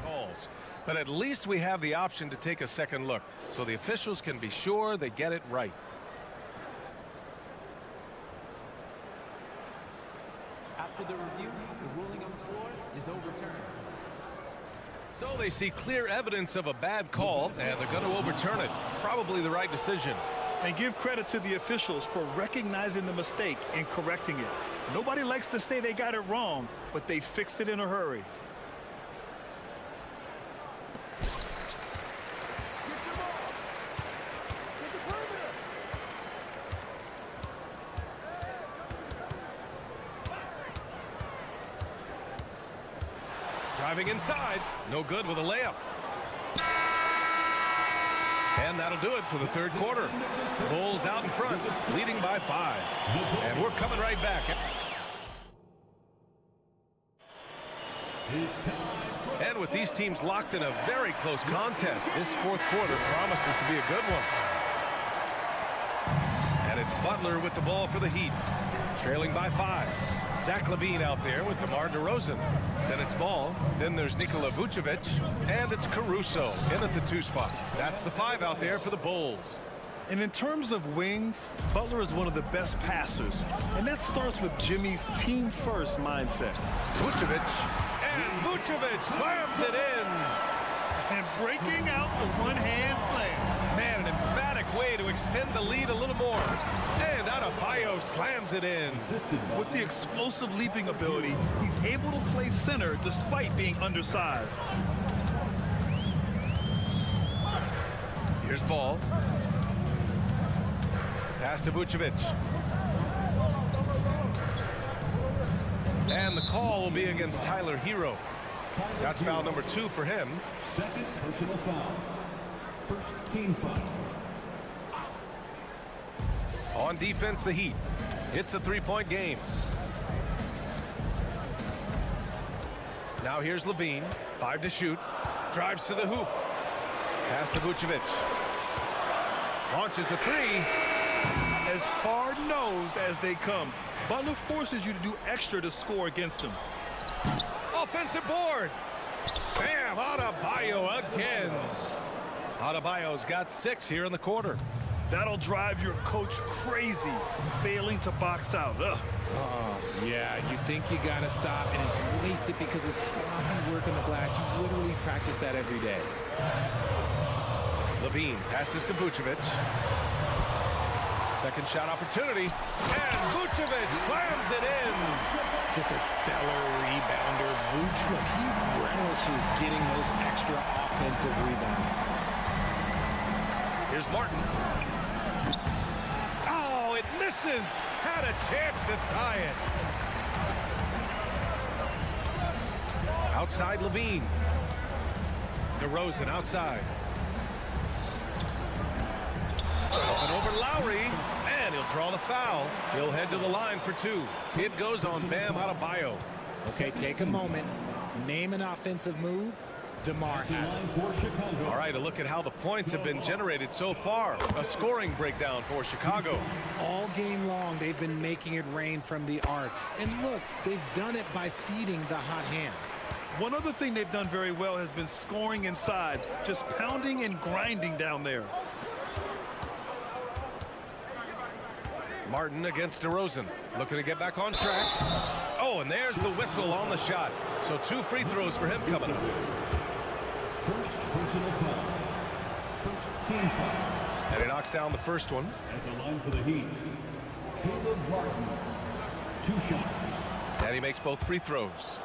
Calls. But at least we have the option to take a second look, so the officials can be sure they get it right. After the review, the ruling on the floor is overturned. So they see clear evidence of a bad call, and they're going to overturn it. Probably the right decision. And give credit to the officials for recognizing the mistake and correcting it. Nobody likes to say they got it wrong, but they fixed it in a hurry. Driving inside, no good with a layup. And that'll do it for the third quarter. Bulls out in front, leading by 5. And we're coming right back. And with these teams locked in a very close contest, this fourth quarter promises to be a good one. And it's Butler with the ball for the Heat, trailing by 5. Zach LaVine out there with DeMar DeRozan. Then it's Ball. Then there's Nikola Vucevic. And it's Caruso in at the 2 spot. That's the 5 out there for the Bulls. And in terms of wings, Butler is one of the best passers. And that starts with Jimmy's team-first mindset. Vucevic. And Vucevic slams it in. And breaking out the one-hand slam. Man, an emphatic way to extend the lead a little more. And Adebayo slams it in. With the explosive leaping ability, he's able to play center despite being undersized. Here's Ball. Pass to Vucevic. And the call will be against Tyler Hero. That's foul number 2 for him. Second personal foul. First team foul. On defense, the Heat. It's a 3-point game. Now here's LaVine. 5 to shoot. Drives to the hoop. Pass to Vucevic. Launches a 3. As hard-nosed as they come, Butler forces you to do extra to score against him. Offensive board. Bam, Adebayo again. Adebayo's got 6 here in the quarter. That'll drive your coach crazy, failing to box out. Ugh. Yeah, you think you got to stop, and it's wasted because of sloppy work on the glass. You literally practice that every day. LaVine passes to Vucevic. Second shot opportunity. And Vucevic slams it in. Just a stellar rebounder. Vucevic, he relishes getting those extra offensive rebounds. Here's Martin. Oh, it misses. Had a chance to tie it. Outside LaVine. DeRozan outside. Up and over Lowry. And he'll draw the foul. He'll head to the line for 2. It goes on Bam Adebayo. Okay, take a moment. Name an offensive move. DeMar has it. All right, a look at how the points have been generated so far. A scoring breakdown for Chicago. All game long, they've been making it rain from the arc. And look, they've done it by feeding the hot hands. One other thing they've done very well has been scoring inside, just pounding and grinding down there. Martin against DeRozan. Looking to get back on track. Oh, and there's the whistle on the shot. So 2 free throws for him coming up. First personal foul. First team foul. And he knocks down the first one. At the line for the Heat, Caleb Martin. 2 shots. And he makes both free throws.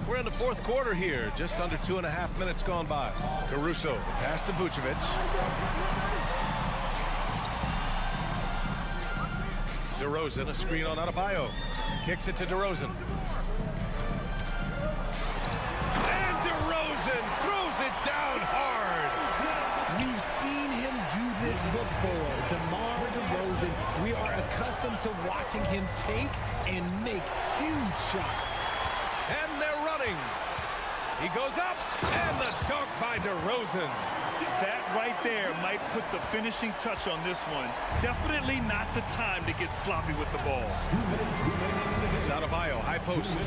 We're in the fourth quarter here. Just under 2.5 minutes gone by. Caruso, pass to Vucevic. DeRozan, a screen on Adebayo. Kicks it to DeRozan. for DeMar DeRozan. We are accustomed to watching him take and make huge shots. And they're running. He goes up, and the dunk by DeRozan. That right there might put the finishing touch on this one. Definitely not the time to get sloppy with the ball. It's Adebayo, high post.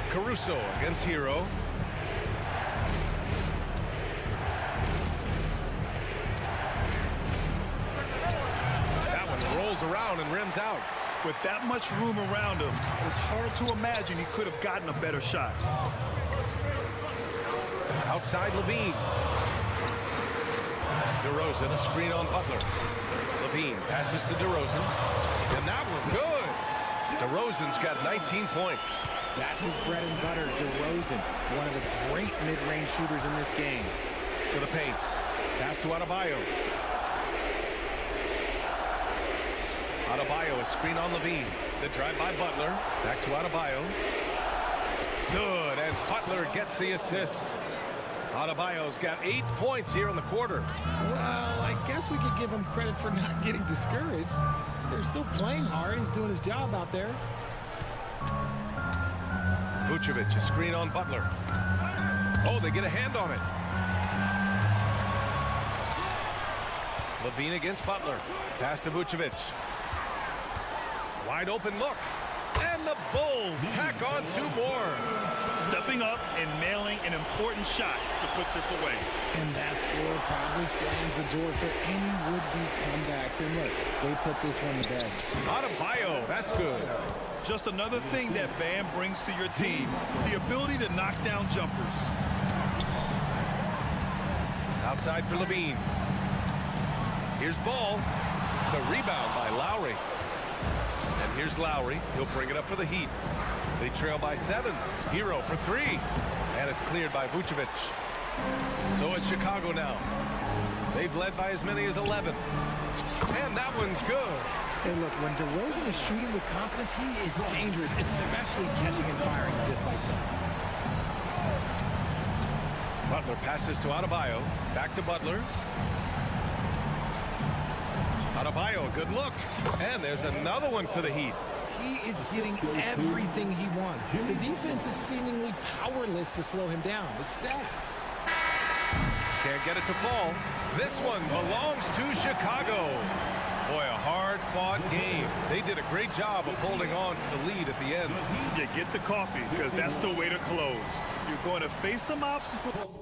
Caruso against Hero. That one rolls around and rims out. With that much room around him, it's hard to imagine he could have gotten a better shot. Outside Levine. DeRozan, a screen on Butler. Levine passes to DeRozan. And that was good. DeRozan's got 19 points. That's his bread and butter, DeRozan, one of the great mid-range shooters in this game. To the paint. Pass to Adebayo. Adebayo, a screen on Levine. The drive by Butler. Back to Adebayo. Good, and Butler gets the assist. Adebayo's got 8 points here in the quarter. Well, I guess we could give him credit for not getting discouraged. They're still playing hard. He's doing his job out there. Vucevic, a screen on Butler. Oh, they get a hand on it. Levine against Butler. Pass to Vucevic. Wide open look. And the Bulls tack on 2 more. Stepping up and nailing an important shot to put this away. And that score probably slams the door for any would-be comebacks. And look, they put this one to bed. Adebayo, that's good. Just another thing that Bam brings to your team, the ability to knock down jumpers. Outside for Levine. Here's Ball. The rebound by Lowry. And here's Lowry. He'll bring it up for the Heat. They trail by 7. Hero for 3. And it's cleared by Vucevic. So it's Chicago now. They've led by as many as 11. And that one's good. Hey, look, when DeRozan is shooting with confidence, he is dangerous, especially catching and firing just like that. Butler passes to Adebayo. Back to Butler. Adebayo, good look. And there's another one for the Heat. He is getting everything he wants. The defense is seemingly powerless to slow him down. It's sad. Can't get it to fall. This one belongs to Chicago. Boy, a hard-fought game. They did a great job of holding on to the lead at the end. You get the coffee, because that's the way to close. You're going to face some obstacles.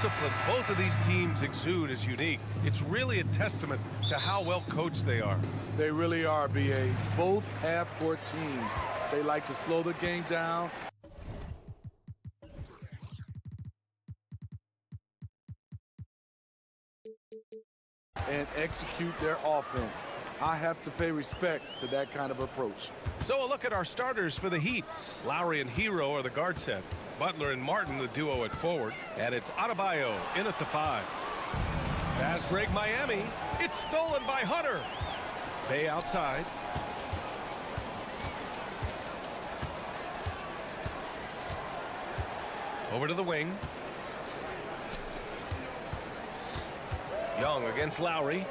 discipline both of these teams exude is unique. It's really a testament to how well coached they are. They really are, BA. Both half-court teams. They like to slow the game down and execute their offense. I have to pay respect to that kind of approach. So a look at our starters for the Heat. Lowry and Hero are the guard set. Butler and Martin the duo at forward. And it's Adebayo in at the 5. Fast break Miami. It's stolen by Hunter. Bay outside. Over to the wing. Young against Lowry.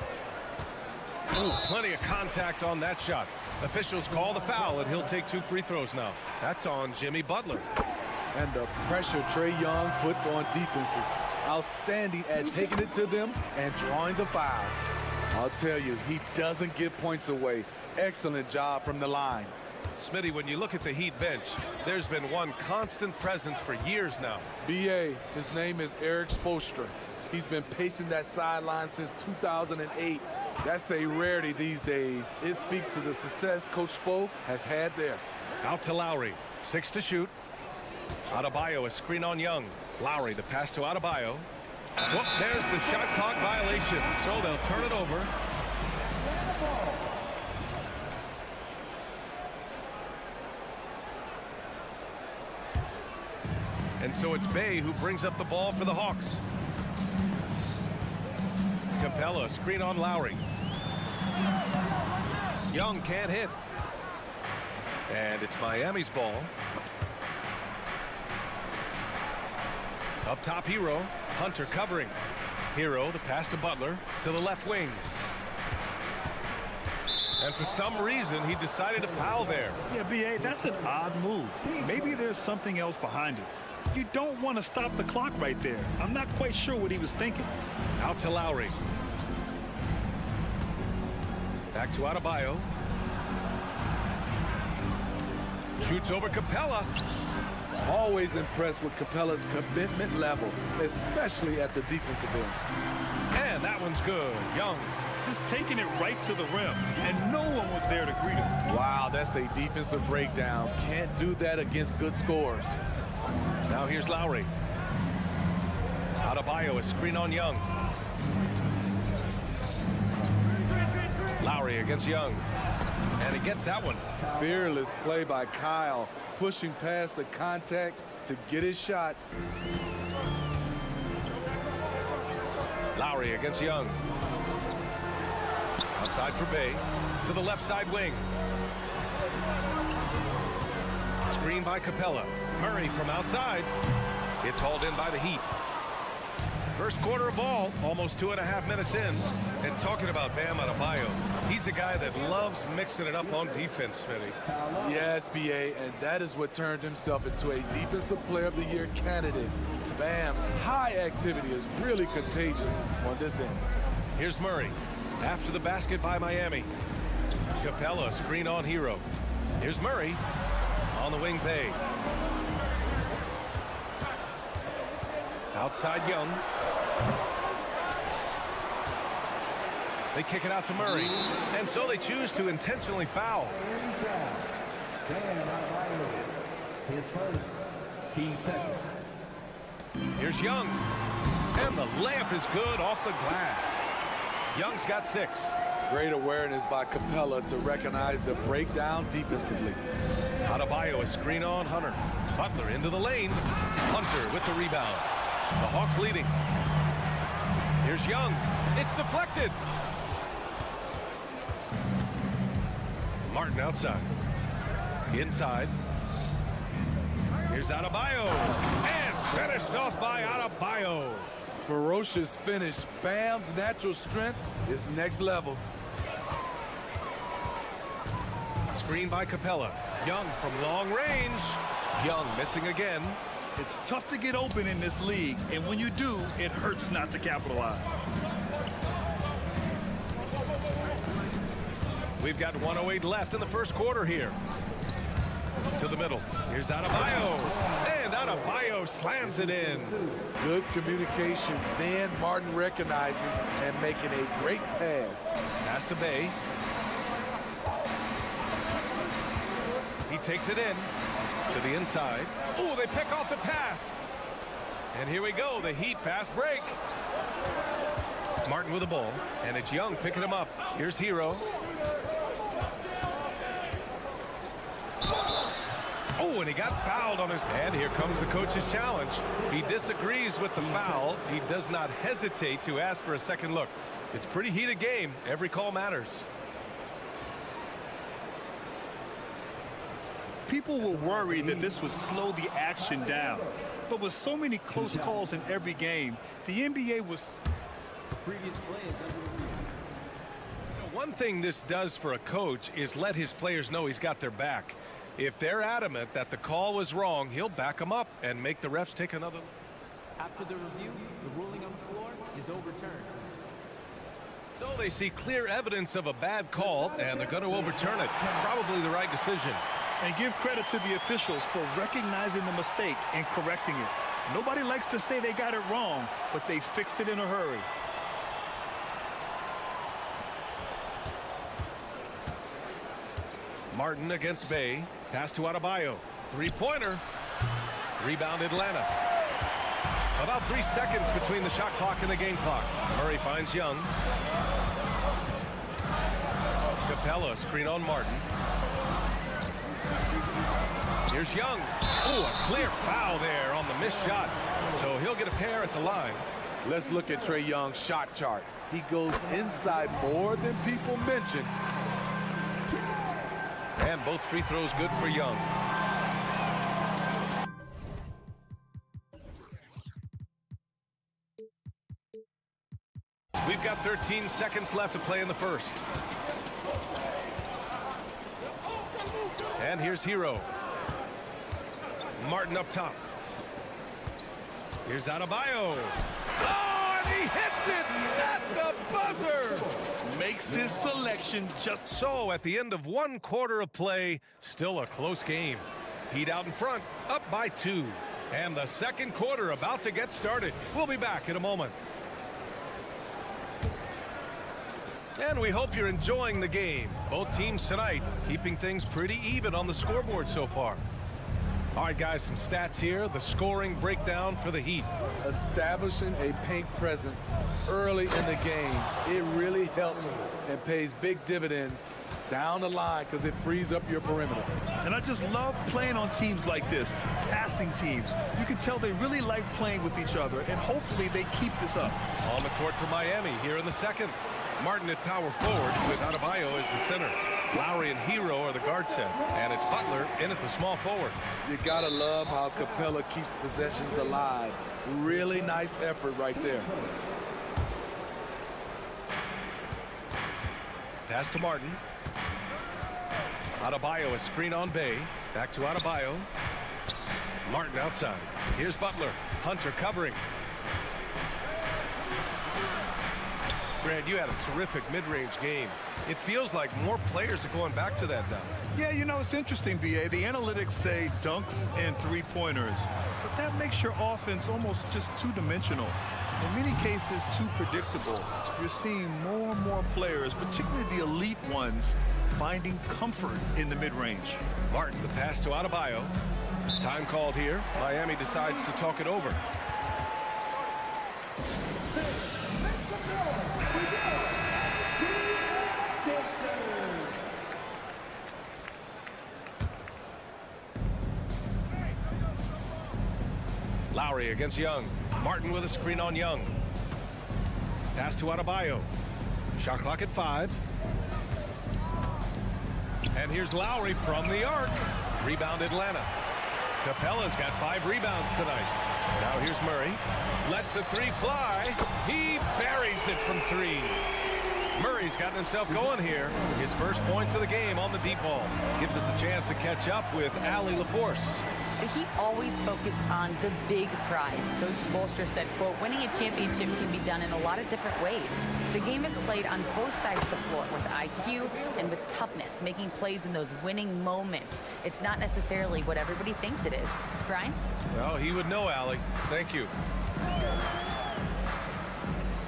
Ooh, plenty of contact on that shot. Officials call the foul, and he'll take 2 free throws now. That's on Jimmy Butler. And the pressure Trae Young puts on defenses. Outstanding at taking it to them and drawing the foul. I'll tell you, he doesn't give points away. Excellent job from the line. Smitty, when you look at the Heat bench, there's been one constant presence for years now. BA, his name is Eric Spoelstra. He's been pacing that sideline since 2008. That's a rarity these days. It speaks to the success Coach Spo has had there. Out to Lowry. 6 to shoot. Adebayo, a screen on Young. Lowry, the pass to Adebayo. Whoop, there's the shot clock violation. So they'll turn it over. And so it's Bay who brings up the ball for the Hawks. Capella, screen on Lowry. Young can't hit. And it's Miami's ball. Up top, Hero. Hunter covering. Hero, the pass to Butler, to the left wing. And for some reason, he decided to foul there. Yeah, BA, that's an odd move. Maybe there's something else behind it. You don't want to stop the clock right there. I'm not quite sure what he was thinking. Out to Lowry. Back to Adebayo. Shoots over Capella. Always impressed with Capella's commitment level, especially at the defensive end. And that one's good. Young. Just taking it right to the rim, and no one was there to greet him. Wow, that's a defensive breakdown. Can't do that against good scores. Now here's Lowry. Adebayo, a screen on Young. Lowry against Young. And he gets that one. Fearless play by Kyle, pushing past the contact to get his shot. Lowry against Young. Outside for Bay. To the left side wing. Screen by Capella. Murray from outside. It's hauled in by the Heat. First quarter of ball, almost 2.5 minutes in. And talking about Bam Adebayo, he's a guy that loves mixing it up on defense, Smitty. Yes, BA, and that is what turned himself into a Defensive Player of the Year candidate. Bam's high activity is really contagious on this end. Here's Murray. After the basket by Miami. Capella, screen on Hero. Here's Murray. On the wing, Bay. Outside Young. They kick it out to Murray. And so they choose to intentionally foul. His first, team second. Here's Young. And the layup is good off the glass. Young's got 6. Great awareness by Capella to recognize the breakdown defensively. Adebayo, a screen on Hunter. Butler into the lane. Hunter with the rebound. The Hawks leading. Here's Young. It's deflected. Martin outside. Inside. Here's Adebayo. And finished off by Adebayo. Ferocious finish. Bam's natural strength is next level. Screen by Capella. Young from long range. Young missing again. It's tough to get open in this league, and when you do, it hurts not to capitalize. We've got 1:08 left in the first quarter here. To the middle. Here's Adebayo. And Adebayo slams it in. Good communication. Then Martin recognizing and making a great pass. Pass to Bay. He takes it in to the inside. Oh, they pick off the pass. And here we go, the Heat fast break. Martin with the ball, and it's Young picking him up. Here's Hero. Oh, and he got fouled on his... And here comes the coach's challenge. He disagrees with the foul. He does not hesitate to ask for a second look. It's a pretty heated game. Every call matters. People were worried that this would slow the action down. But with so many close calls in every game, the NBA was... Previous play is under review. One thing this does for a coach is let his players know he's got their back. If they're adamant that the call was wrong, he'll back them up and make the refs take another look. After the review, the ruling on the floor is overturned. So they see clear evidence of a bad call, and they're going to overturn it. Probably the right decision. And give credit to the officials for recognizing the mistake and correcting it. Nobody likes to say they got it wrong, but they fixed it in a hurry. Martin against Bay. Pass to Adebayo. Three-pointer. Rebound Atlanta. About 3 seconds between the shot clock and the game clock. Murray finds Young. Capella screen on Martin. Here's Young. Oh, a clear foul there on the missed shot. So he'll get a pair at the line. Let's look at Trae Young's shot chart. He goes inside more than people mention. And both free throws good for Young. We've got 13 seconds left to play in the first. And here's Hero. Martin up top. Here's Adebayo. Oh, and he hits it at the buzzer. Makes his selection just so. At the end of 1 quarter of play, still a close game. Heat out in front, up by 2. And the second quarter about to get started. We'll be back in a moment. And we hope you're enjoying the game. Both teams tonight keeping things pretty even on the scoreboard so far. All right, guys, some stats here. The scoring breakdown for the Heat. Establishing a paint presence early in the game, it really helps and pays big dividends down the line because it frees up your perimeter. And I just love playing on teams like this, passing teams. You can tell they really like playing with each other, and hopefully they keep this up. On the court for Miami here in the second. Martin at power forward with Adebayo as the center. Lowry and Hero are the guard set, and it's Butler in at the small forward. You gotta love how Capella keeps possessions alive. Really nice effort right there. Pass to Martin. Adebayo, a screen on Bay. Back to Adebayo. Martin outside. Here's Butler. Hunter covering. Grant, you had a terrific mid-range game. It feels like more players are going back to that now. Yeah, you know, it's interesting, B.A. The analytics say dunks and three-pointers, but that makes your offense almost just two-dimensional. In many cases, too predictable. You're seeing more and more players, particularly the elite ones, finding comfort in the mid-range. Martin, the pass to Adebayo. Time called here. Miami decides to talk it over. Lowry against Young. Martin with a screen on Young. Pass to Adebayo. Shot clock at 5. And here's Lowry from the arc. Rebound Atlanta. Capella's got 5 rebounds tonight. Now here's Murray. Lets the 3 fly. He buries it from 3. Murray's gotten himself going here. His first points of the game on the deep ball. Gives us a chance to catch up with Allie LaForce. The Heat always focus on the big prize. Coach Spoelstra said, quote, winning a championship can be done in a lot of different ways. The game is played on both sides of the floor with IQ and with toughness, making plays in those winning moments. It's not necessarily what everybody thinks it is. Brian? Well, he would know, Allie. Thank you.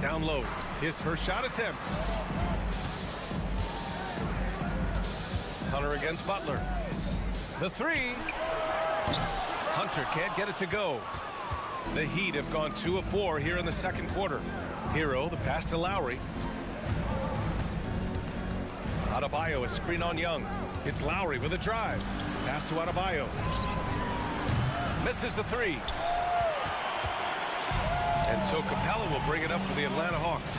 Down low. His first shot attempt. Hunter against Butler. The three. Hunter can't get it to go. The Heat have gone 2 of 4 here in the second quarter. Hero, the pass to Lowry. Adebayo, a screen on Young. It's Lowry with a drive. Pass to Adebayo. Misses the three. And so Capella will bring it up for the Atlanta Hawks.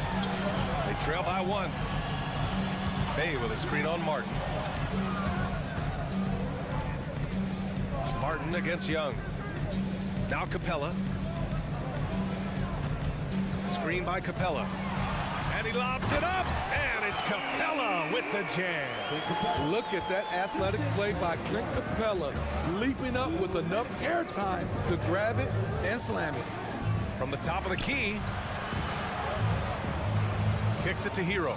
They trail by 1. Bay with a screen on Martin. Martin against Young. Now Capella. Screen by Capella. And he lobs it up. And it's Capella with the jam. Look at that athletic play by Clint Capella, leaping up with enough airtime to grab it and slam it. From the top of the key. Kicks it to Hero.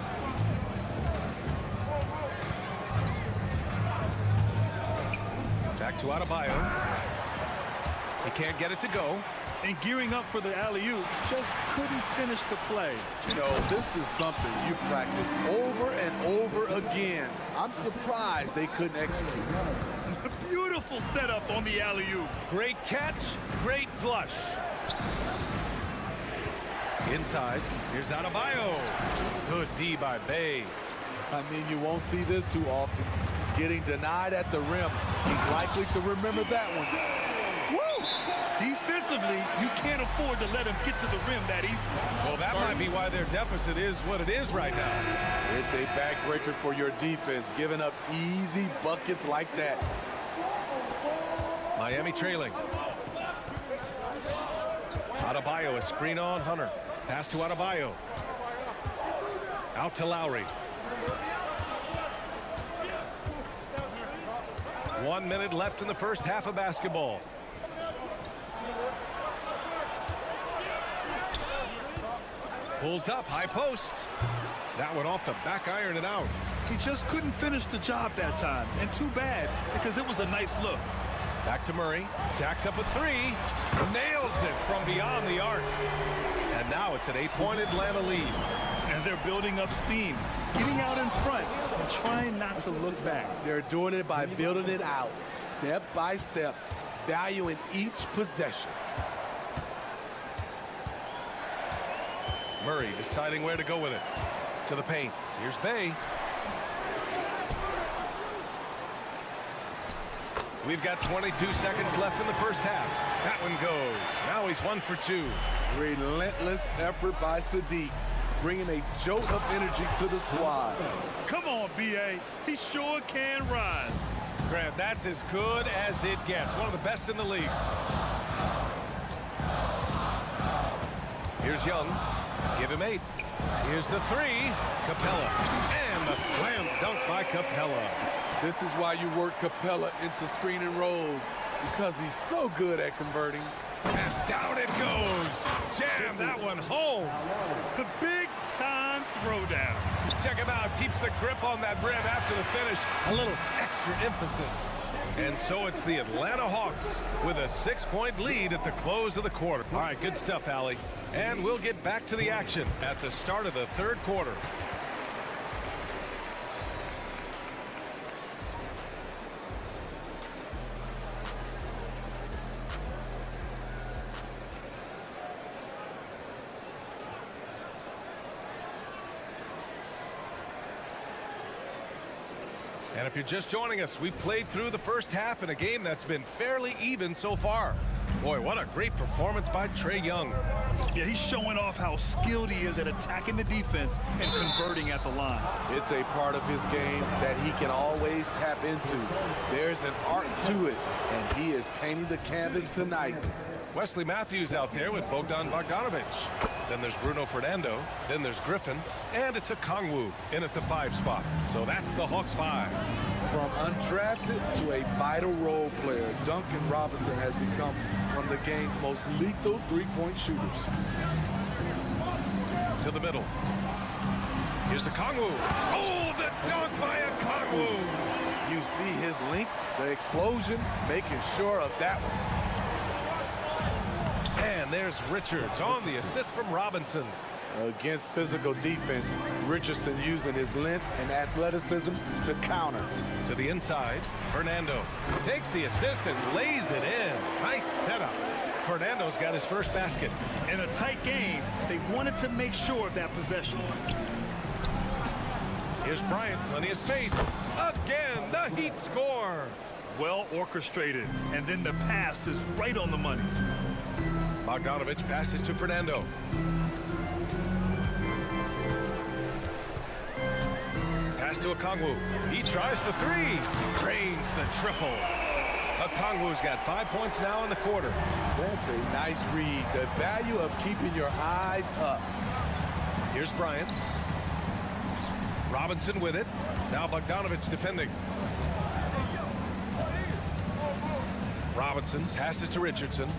Back to Adebayo. He can't get it to go. And gearing up for the alley-oop, just couldn't finish the play. You know, this is something you practice over and over again. I'm surprised they couldn't execute. Beautiful setup on the alley-oop. Great catch, great flush. Inside, here's Adebayo. Good D by Bay. I mean, you won't see this too often. Getting denied at the rim. He's likely to remember that one. Woo! Defensively, you can't afford to let him get to the rim that easy. Well, that might be why their deficit is what it is right now. It's a backbreaker for your defense, giving up easy buckets like that. Miami trailing. Adebayo, a screen on Hunter. Pass to Adebayo. Out to Lowry. 1 minute left in the first half of basketball. Pulls up, high post. That one off the back iron and out. He just couldn't finish the job that time. And too bad, because it was a nice look. Back to Murray. Jacks up a three. Nails it from beyond the arc. And now it's an 8-point Atlanta lead. And they're building up steam, getting out in front and trying not to look back. They're doing it by building it out, step by step, valuing each possession. Murray deciding where to go with it. To the paint. Here's Bay. We've got 22 seconds left in the first half. That one goes. Now he's 1 for 2. Relentless effort by Sadiq, bringing a jolt of energy to the squad. Come on, B.A. He sure can rise. Grant, that's as good as it gets. One of the best in the league. Here's Young. Give him 8. Here's the three. Capella. And the slam dunk by Capella. This is why you work Capella into screen and rolls, because he's so good at converting. And down it goes. Jam that one home. The big-time throwdown. Check him out. Keeps the grip on that rim after the finish. A little extra emphasis. And so it's the Atlanta Hawks with a 6-point lead at the close of the quarter. All right, good stuff, Allie. And we'll get back to the action at the start of the third quarter. And if you're just joining us, we played through the first half in a game that's been fairly even so far. Boy, what a great performance by Trae Young. Yeah, he's showing off how skilled he is at attacking the defense and converting at the line. It's a part of his game that he can always tap into. There's an art to it, and he is painting the canvas tonight. Wesley Matthews out there with Bogdan Bogdanovic. Then there's Bruno Fernando. Then there's Griffin. And it's a Kongwu in at the 5 spot. So that's the Hawks 5. From undrafted to a vital role player, Duncan Robinson has become one of the game's most lethal three-point shooters. To the middle. Here's a Kongwu. Oh, the dunk by a Kongwu. You see his length, the explosion, making sure of that one. And there's Richards on the assist from Robinson. Against physical defense, Richardson using his length and athleticism to counter. To the inside, Fernando takes the assist and lays it in. Nice setup. Fernando's got his first basket. In a tight game, they wanted to make sure of that possession. Here's Bryant, plenty of space. Again, the Heat score. Well orchestrated, and then the pass is right on the money. Bogdanovic passes to Fernando. Pass to Okongwu. He tries for 3. Drains the triple. Okongwu's got 5 points now in the quarter. That's a nice read. The value of keeping your eyes up. Here's Bryant. Robinson with it. Now Bogdanovic defending. Robinson passes to Richardson.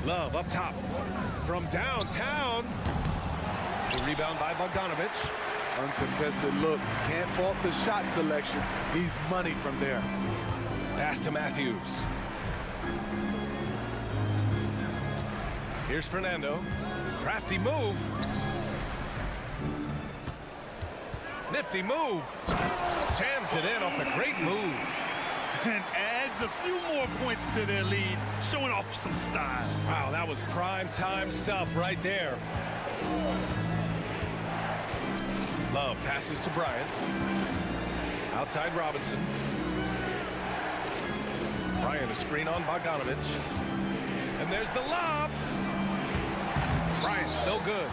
Love up top. From downtown. The rebound by Bogdanovic. Uncontested look. Can't fault the shot selection. He's money from there. Pass to Matthews. Here's Fernando. Crafty move. Nifty move. Jams it in off a great move. And adds a few more points to their lead, showing off some style. Wow, that was prime time stuff right there. Love passes to Bryant. Outside Robinson. Bryant a screen on Bogdanovic. And there's the lob. Bryant, no good.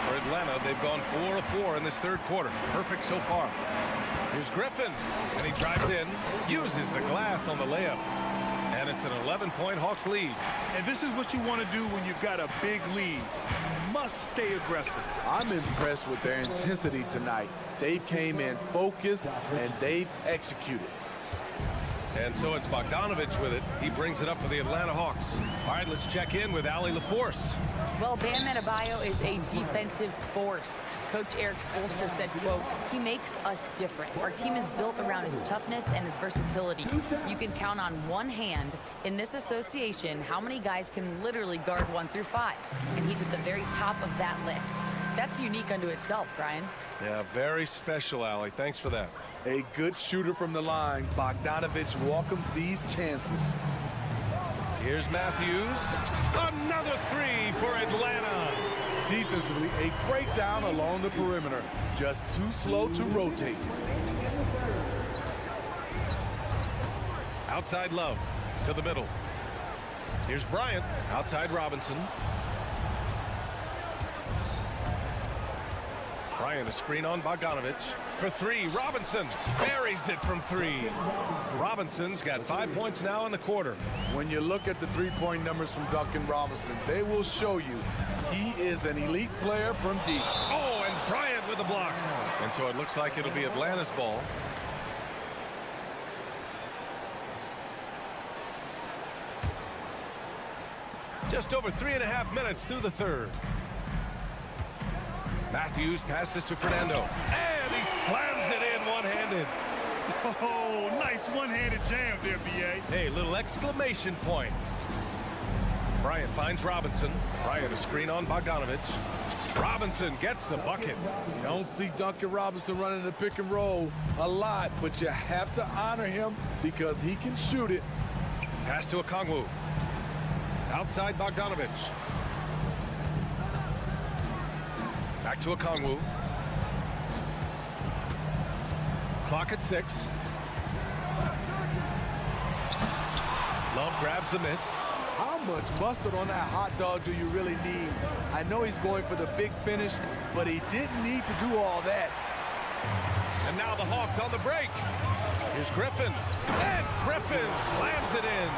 For Atlanta, they've gone 4 of 4 in this third quarter. Perfect so far. Here's Griffin, and he drives in, uses the glass on the layup. And it's an 11-point Hawks lead. And this is what you want to do when you've got a big lead. You must stay aggressive. I'm impressed with their intensity tonight. They came in focused, and they've executed. And so it's Bogdanovic with it. He brings it up for the Atlanta Hawks. All right, let's check in with Allie LaForce. Well, Bam Adebayo is a defensive force. Coach Eric Spoelstra said, quote, he makes us different. Our team is built around his toughness and his versatility. You can count on one hand in this association how many guys can literally guard 1 through 5. And he's at the very top of that list. That's unique unto itself, Brian. Yeah, very special, Allie. Thanks for that. A good shooter from the line. Bogdanovic welcomes these chances. Here's Matthews. Another 3 for Atlanta. Defensively, a breakdown along the perimeter. Just too slow to rotate. Outside Love to the middle. Here's Bryant. Outside Robinson. Bryant a screen on Bogdanovic. For 3, Robinson buries it from 3. Robinson's got 5 points now in the quarter. When you look at the three-point numbers from Duncan Robinson, they will show you he is an elite player from deep. Oh, and Bryant with the block. And so it looks like it'll be Atlanta's ball. Just over 3.5 minutes through the third. Matthews passes to Fernando. And he slams it in one-handed. Oh, nice one-handed jam there, B.A. Hey, little exclamation point. Bryant finds Robinson. Bryant a screen on Bogdanovic. Robinson gets the bucket. You don't see Duncan Robinson running the pick and roll a lot, but you have to honor him because he can shoot it. Pass to Okongwu. Outside Bogdanovic. Back to Okongwu. Clock at 6. Love grabs the miss. How much mustard on that hot dog do you really need? I know he's going for the big finish, but he didn't need to do all that. And now the Hawks on the break. Here's Griffin. And Griffin slams it in.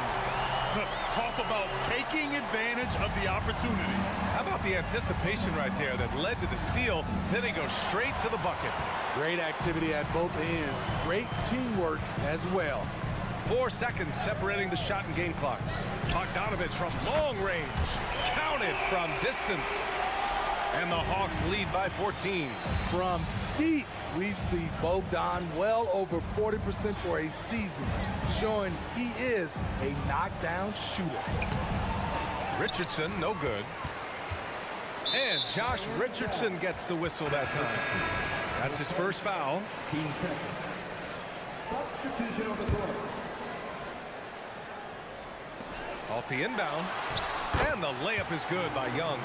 Talk about taking advantage of the opportunity. How about the anticipation right there that led to the steal? Then he goes straight to the bucket. Great activity at both ends. Great teamwork as well. 4 seconds separating the shot and game clocks. Bogdanovich from long range. Counted from distance. And the Hawks lead by 14. From deep, we've seen Bogdan well over 40% for a season, showing he is a knockdown shooter. Richardson, no good. And Josh Richardson gets the whistle that time. That's his first foul. 15 seconds. Substitution on the court. Off the inbound. And the layup is good by Young.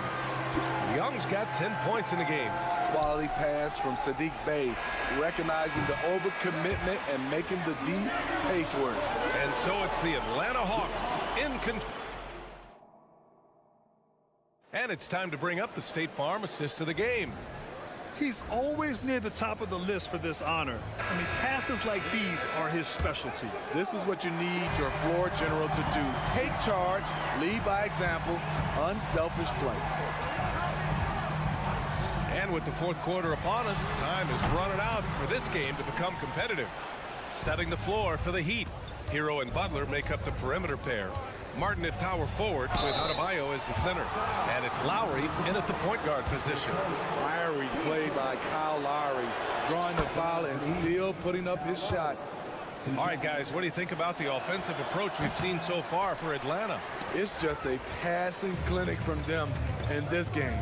Young's got 10 points in the game. Quality pass from Sadiq Bey, recognizing the overcommitment and making the D pay for it. And so it's the Atlanta Hawks in control. And it's time to bring up the State Farm assist of the game. He's always near the top of the list for this honor. I mean, passes like these are his specialty. This is what you need your floor general to do. Take charge, lead by example, unselfish play. And with the fourth quarter upon us, time is running out for this game to become competitive. Setting the floor for the Heat. Hero and Butler make up the perimeter pair. Martin at power forward with Adebayo as the center. And it's Lowry in at the point guard position. Fiery play by Kyle Lowry, drawing the foul and still putting up his shot. All right, guys, what do you think about the offensive approach we've seen so far for Atlanta? It's just a passing clinic from them in this game.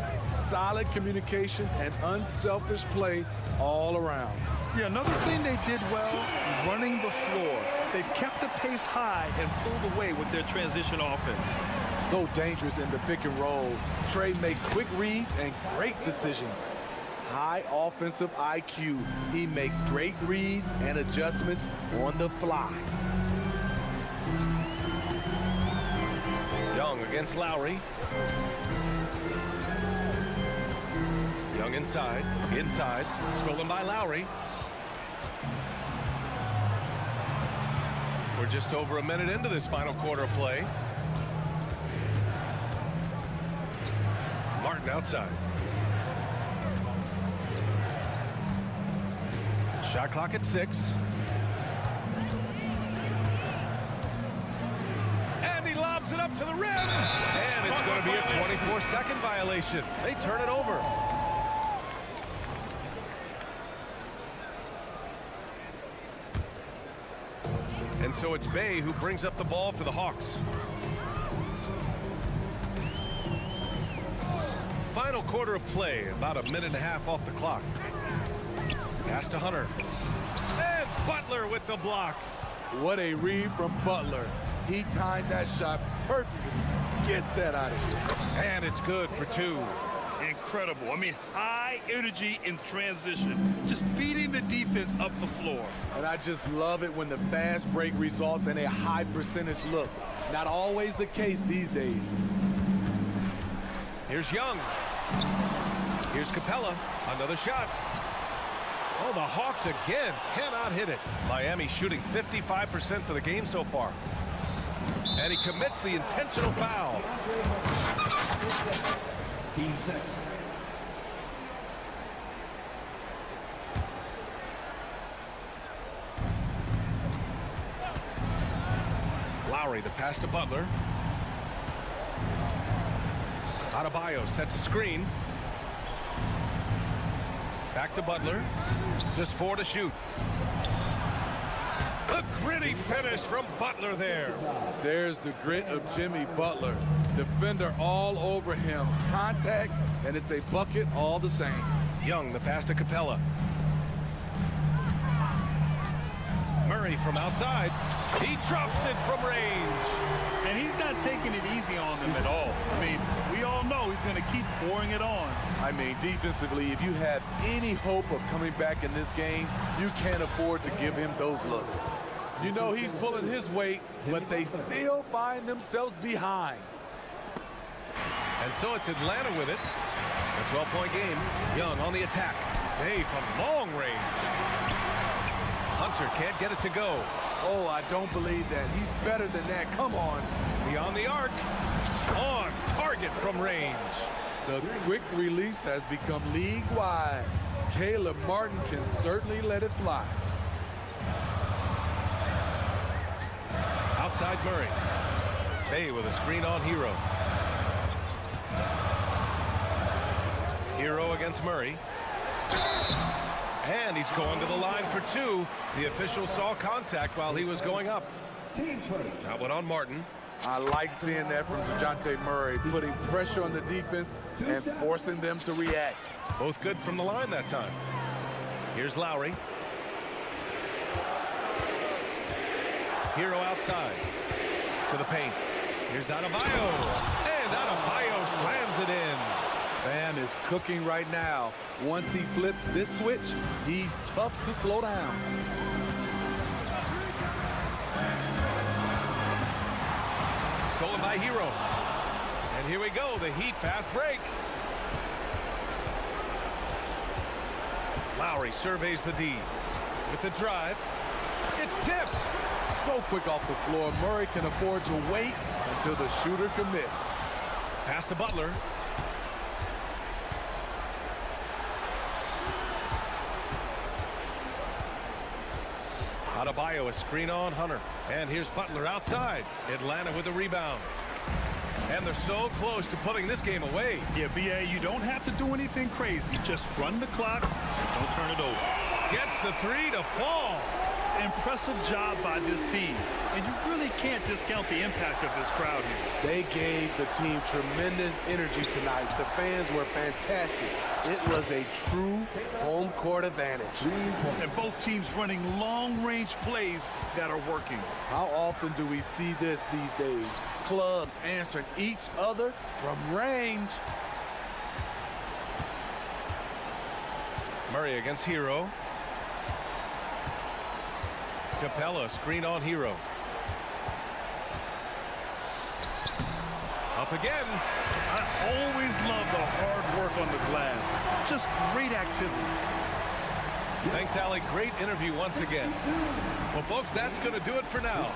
Solid communication and unselfish play all around. Yeah, another thing they did well, running the floor. They've kept the pace high and pulled away with their transition offense. So dangerous in the pick and roll. Trey makes quick reads and great decisions. High offensive IQ. He makes great reads and adjustments on the fly. Young against Lowry. Young inside, stolen by Lowry. We're just over a minute into this final quarter of play. Martin outside. Shot clock at 6. And he lobs it up to the rim. And it's going to be a 24-second violation. They turn it over. And so it's Bey who brings up the ball for the Hawks. Final quarter of play, about a minute and a half off the clock. Pass to Hunter. And Butler with the block. What a read from Butler. He timed that shot perfectly. Get that out of here. And it's good for 2. Incredible. I mean, high energy in transition. Just beating the defense up the floor. And I just love it when the fast break results in a high percentage look. Not always the case these days. Here's Young. Here's Capella. Another shot. Oh, the Hawks again cannot hit it. Miami shooting 55% for the game so far. And he commits the intentional foul. 15 seconds. Lowry, the pass to Butler. Adebayo sets a screen. Back to Butler. Just 4 to shoot. A gritty finish from Butler there. There's the grit of Jimmy Butler. Defender all over him. Contact, and it's a bucket all the same. Young, the pass to Capella. Murray from outside. He drops it from range. And he's not taking it easy on them at all. I mean, we all know he's going to keep pouring it on. I mean, defensively, if you have any hope of coming back in this game, you can't afford to give him those looks. You know he's pulling his weight, but they still find themselves behind. And so it's Atlanta with it. A 12-point game. Young on the attack. Bey from long range. Hunter can't get it to go. Oh, I don't believe that. He's better than that. Come on. Beyond the arc. On target from range. The quick release has become league-wide. Caleb Martin can certainly let it fly. Outside Murray. Bay with a screen on Hero. Hero against Murray. And he's going to the line for two. The official saw contact while he was going up. That one on Martin. I like seeing that from DeJounte Murray, putting pressure on the defense and forcing them to react. Both good from the line that time. Here's Lowry. Hero outside. To the paint. Here's Adebayo. And Adebayo slams it in. Bam is cooking right now. Once he flips this switch, he's tough to slow down. Stolen by Hero. And here we go, the Heat fast break. Lowry surveys the D. With the drive. It's tipped. So quick off the floor, Murray can afford to wait until the shooter commits. Pass to Butler. Adebayo, a screen on Hunter. And here's Butler outside. Atlanta with a rebound. And they're so close to putting this game away. Yeah, BA, you don't have to do anything crazy. Just run the clock and don't turn it over. Gets the three to fall. Impressive job by this team. And you really can't discount the impact of this crowd here. They gave the team tremendous energy tonight. The fans were fantastic. It was a true home court advantage. And both teams running long-range plays that are working. How often do we see this these days? Clubs answering each other from range. Murray against Hero. Capella, screen on Hero. Up again. I always love the hard work on the glass. Just great activity. Thanks, Allie. Great interview once again. Well, folks, that's going to do it for now.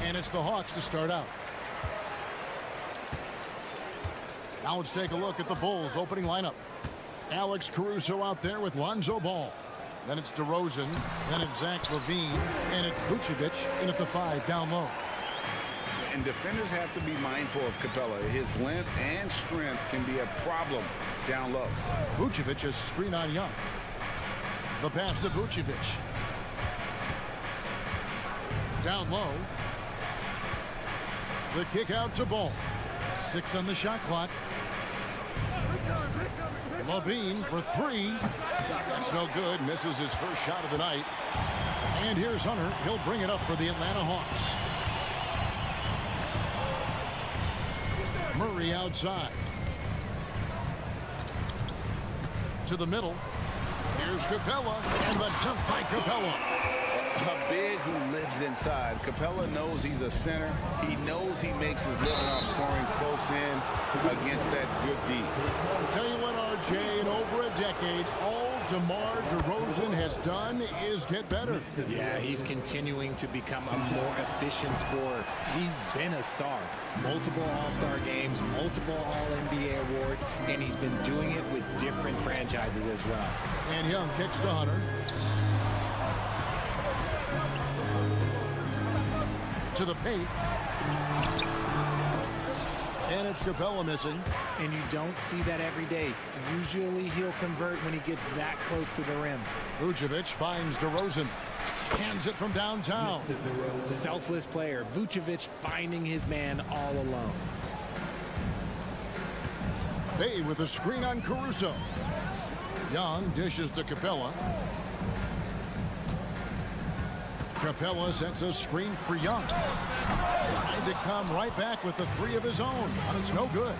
And it's the Hawks to start out. Now let's take a look at the Bulls' opening lineup. Alex Caruso out there with Lonzo Ball. Then it's DeRozan. Then it's Zach LaVine. And it's Vucevic in at the 5 down low. And defenders have to be mindful of Capella. His length and strength can be a problem down low. Vucevic is screen on Young. The pass to Vucevic. Down low. The kick out to Ball. 6 on the shot clock. LaVine for 3. That's no good. Misses his first shot of the night. And here's Hunter. He'll bring it up for the Atlanta Hawks. Murray outside. To the middle. Here's Capella. And the dunk by Capella. A big who lives inside. Capella knows he's a center. He knows he makes his living off scoring close in against that good D. Tell you what, RJ, in over a decade, all DeMar DeRozan has done is get better. Yeah, he's continuing to become a more efficient scorer. He's been a star. Multiple All-Star games, multiple All-NBA awards, and he's been doing it with different franchises as well. And Young kicks to Hunter. To the paint. And it's Capella missing. And you don't see that every day. Usually he'll convert when he gets that close to the rim. Vucevic finds DeRozan. Hands it from downtown. Selfless player. Vucevic finding his man all alone. Bay with a screen on Caruso. Young dishes to Capella. Capella sets a screen for Young. Trying to come right back with the 3 of his own, but it's no good.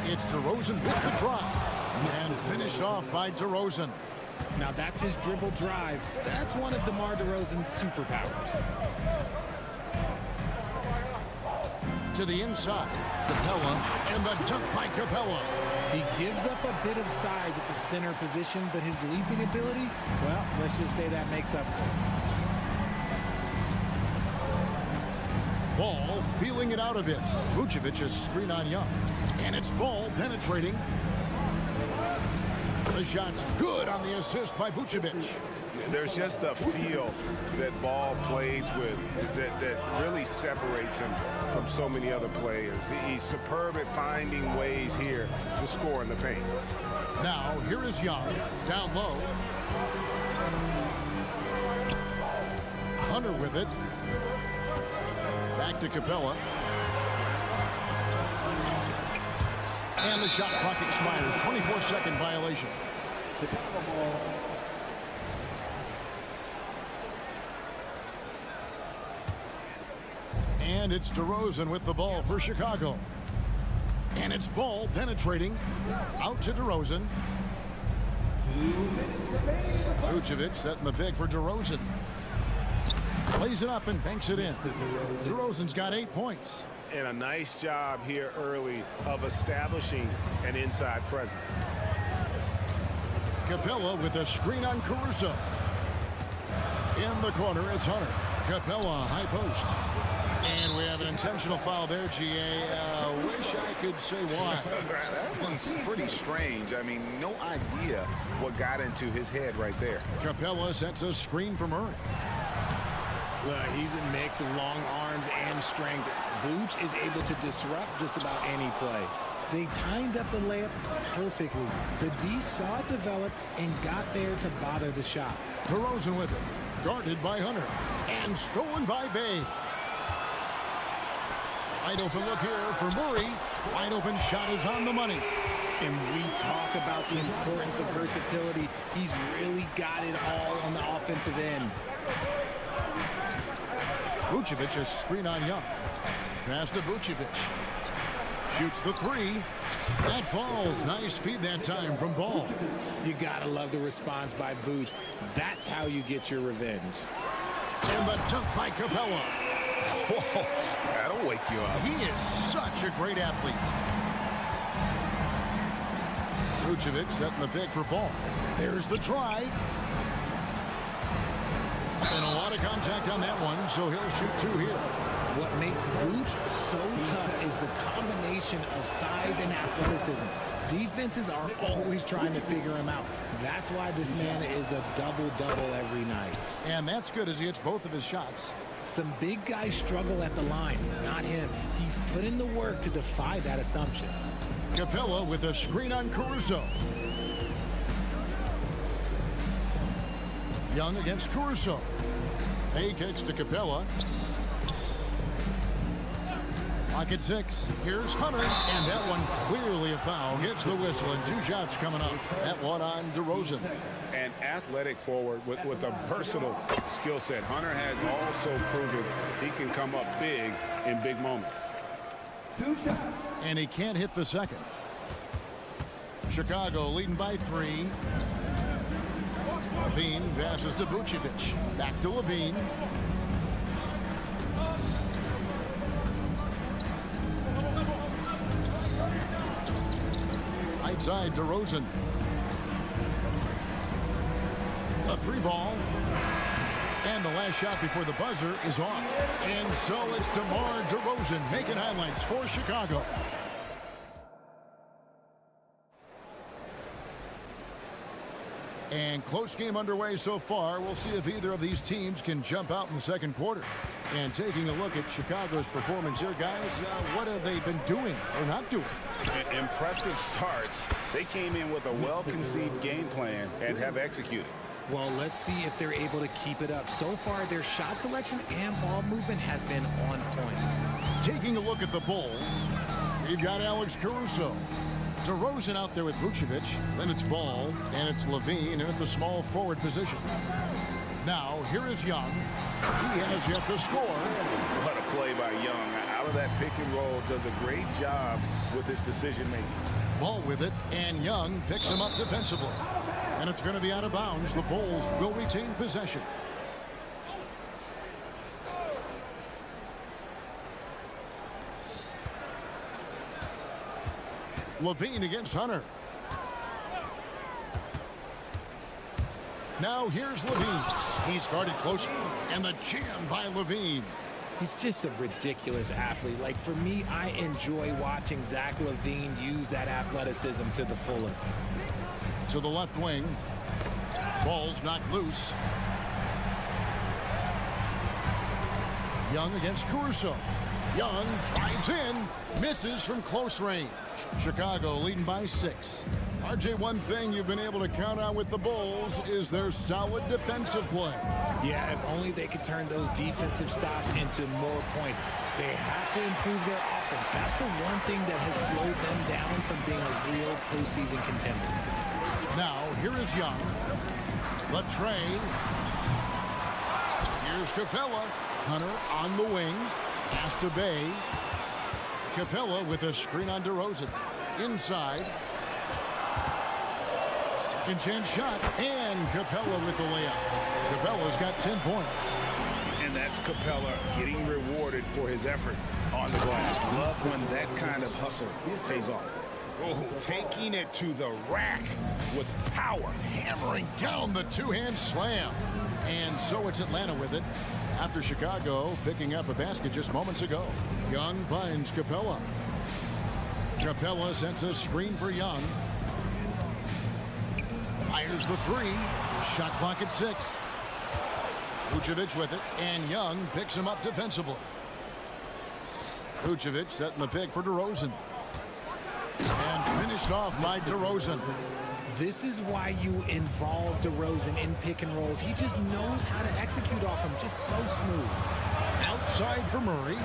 It's DeRozan with the drop. And finished off by DeRozan. Now that's his dribble drive. That's one of DeMar DeRozan's superpowers. To the inside. Capella and the dunk by Capella. He gives up a bit of size at the center position, but his leaping ability, well, let's just say that makes up for it. Ball feeling it out a bit. Vucevic is screen on Young. And it's Ball penetrating. The shot's good on the assist by Vucevic. There's just a feel that Ball plays with that really separates him from so many other players. He's superb at finding ways here to score in the paint. Now, here is Young, down low. Hunter with it. Back to Capella. And the shot clock expires. 24-second violation. And it's DeRozan with the ball for Chicago. And it's Ball penetrating. Out to DeRozan. Vucevic setting the pick for DeRozan. Plays it up and banks it in. DeRozan's got 8 points. And a nice job here early of establishing an inside presence. Capella with a screen on Caruso. In the corner, it's Hunter. Capella, high post. And we have an intentional foul there, GA. Wish I could say why. That one's pretty strange. I mean, no idea what got into his head right there. Capella sets a screen for Murray. He's a mix of long arms and strength. Vooch is able to disrupt just about any play. They timed up the layup perfectly. The D saw it develop and got there to bother the shot. DeRozan with it. Guarded by Hunter. And stolen by Bay. Wide open look here for Murray. Wide open shot is on the money. And we talk about the importance of versatility. He's really got it all on the offensive end. Vucevic, a screen on Young. Pass to Vucevic. Shoots the three. That falls. Nice feed that time from Ball. You gotta love the response by Vooch. That's how you get your revenge. And the dunk by Capella. Whoa, that'll wake you up. He is such a great athlete. Vucevic setting the pick for Ball. There's the drive. And a lot of contact on that one, so he'll shoot two here. What makes Vooch so tough is the combination of size and athleticism. Defenses are always trying to figure him out. That's why this man is a double-double every night. And that's good as he hits both of his shots. Some big guys struggle at the line, not him. He's put in the work to defy that assumption. Capella with a screen on Caruso. Young against Caruso. Hay kicks to Capella. Clock at 6. Here's Hunter, and that one clearly a foul. Gets the whistle, and 2 shots coming up. That one on DeRozan. An athletic forward with a versatile skill set. Hunter has also proven he can come up big in big moments. 2 shots. And he can't hit the second. Chicago leading by 3. Levine passes to Vucevic. Back to Levine. Right side, DeRozan. A 3-ball. And the last shot before the buzzer is off. And so it's DeMar DeRozan making highlights for Chicago. And close game underway so far. We'll see if either of these teams can jump out in the second quarter. And taking a look at Chicago's performance here, guys, what have they been doing or not doing? Impressive start. They came in with a well-conceived game plan and have executed. Well, let's see if they're able to keep it up. So far, their shot selection and ball movement has been on point. Taking a look at the Bulls, we've got Alex Caruso. DeRozan out there with Vucevic. Then it's Ball, and it's Levine at the small forward position. Now, here is Young. He has yet to score. What a play by Young. Out of that pick and roll, does a great job with his decision-making. Ball with it, and Young picks him up defensively. And it's going to be out of bounds. The Bulls will retain possession. Levine against Hunter. Now here's Levine. He's guarded close, and the jam by Levine. He's just a ridiculous athlete. Like, for me, I enjoy watching Zach LaVine use that athleticism to the fullest. To the left wing. Ball's knocked loose. Young against Caruso. Young drives in, misses from close range. Chicago leading by 6. RJ, one thing you've been able to count on with the Bulls is their solid defensive play. Yeah, if only they could turn those defensive stops into more points. They have to improve their offense. That's the one thing that has slowed them down from being a real postseason contender. Now, here is Young. Latre. Here's Capella. Hunter on the wing. Pass to Bay. Capella with a screen on DeRozan. Inside. Second chance shot. And Capella with the layup. Capella's got 10 points. And that's Capella getting rewarded for his effort on the glass. Love when that kind of hustle pays off. Oh, taking it to the rack with power. Hammering down the two-hand slam. And so it's Atlanta with it. After Chicago picking up a basket just moments ago. Young finds Capella. Capella sends a screen for Young. Fires the 3. Shot clock at 6. Vucevic with it, and Young picks him up defensively. Vucevic setting the pick for DeRozan. And finished off by DeRozan. This is why you involve DeRozan in pick and rolls. He just knows how to execute off him, just so smooth. Out Outside for Murray.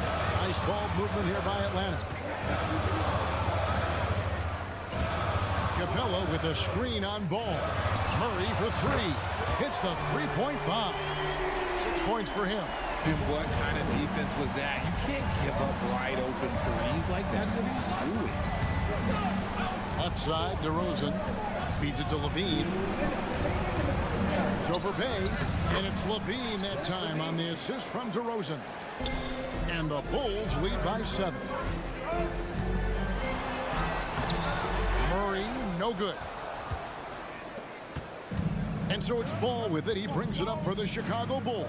Nice ball movement here by Atlanta. Capella with a screen on ball. Murray for three. Hits the three-point bomb. 6 points for him. And what kind of defense was that? You can't give up wide open threes like that. What are you doing? Left side, DeRozan. Feeds it to Levine. It's over Bay. And it's Levine that time on the assist from DeRozan. And the Bulls lead by 7. Murray, no good. And so it's Ball with it. He brings it up for the Chicago Bulls.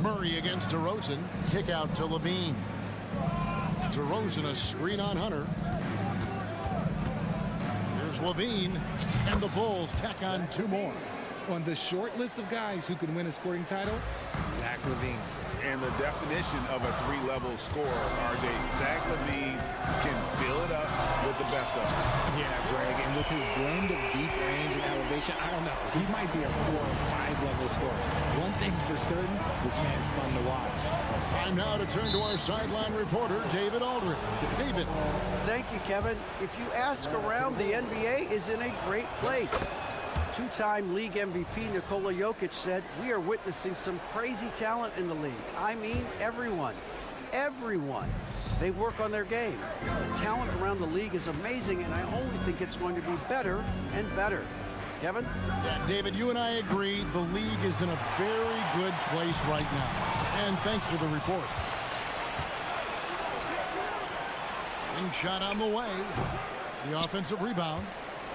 Murray against DeRozan. Kick out to Levine. DeRozan a screen on Hunter. Here's Levine. And the Bulls tack on 2 more. On the short list of guys who could win a scoring title, Zach LaVine. And the definition of a 3-level scorer, RJ, Zach LaVine can fill it up with the best of them. Yeah, Greg, and with his blend of deep range and elevation, I don't know. He might be a 4 or 5 level scorer. One thing's for certain, this man's fun to watch. Time now to turn to our sideline reporter, David Aldridge. David. Thank you, Kevin. If you ask around, the NBA is in a great place. 2-time league MVP Nikola Jokic said, "We are witnessing some crazy talent in the league. I mean, everyone. Everyone. They work on their game. The talent around the league is amazing, and I only think it's going to be better and better." Kevin? Yeah, David, you and I agree the league is in a very good place right now. And thanks for the report. Wing shot on the way. The offensive rebound.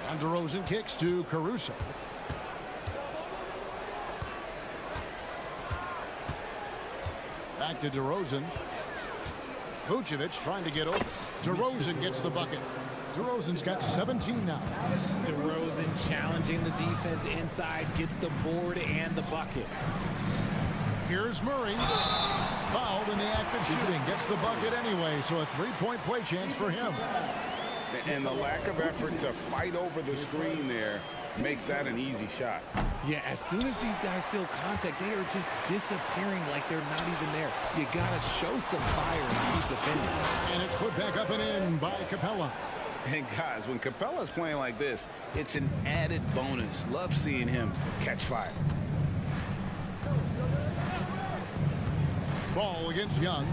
And DeRozan kicks to Caruso. Back to DeRozan. Vucevic trying to get open. DeRozan gets the bucket. DeRozan's got 17 now. DeRozan challenging the defense inside, gets the board and the bucket. Here's Murray. Fouled in the act of shooting. Gets the bucket anyway, so a 3-point play chance for him. And the lack of effort to fight over the screen there makes that an easy shot. Yeah, as soon as these guys feel contact, they are just disappearing like they're not even there. You gotta show some fire and keep defending. And it's put back up and in by Capella. And guys, when Capella's playing like this, it's an added bonus. Love seeing him catch fire. Ball against Young.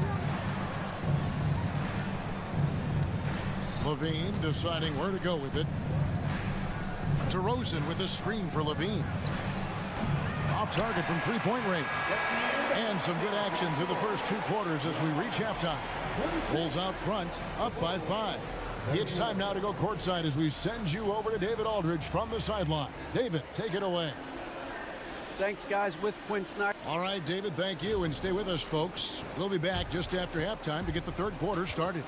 Levine deciding where to go with it. DeRozan with a screen for Levine. Off target from 3-point range. And some good action through the first 2 quarters as we reach halftime. Bulls out front, up by 5. It's time now to go courtside as we send you over to David Aldridge from the sideline. David, take it away. Thanks, guys, with Quinn Snyder. All right, David, thank you. And stay with us, folks. We'll be back just after halftime to get the 3rd quarter started.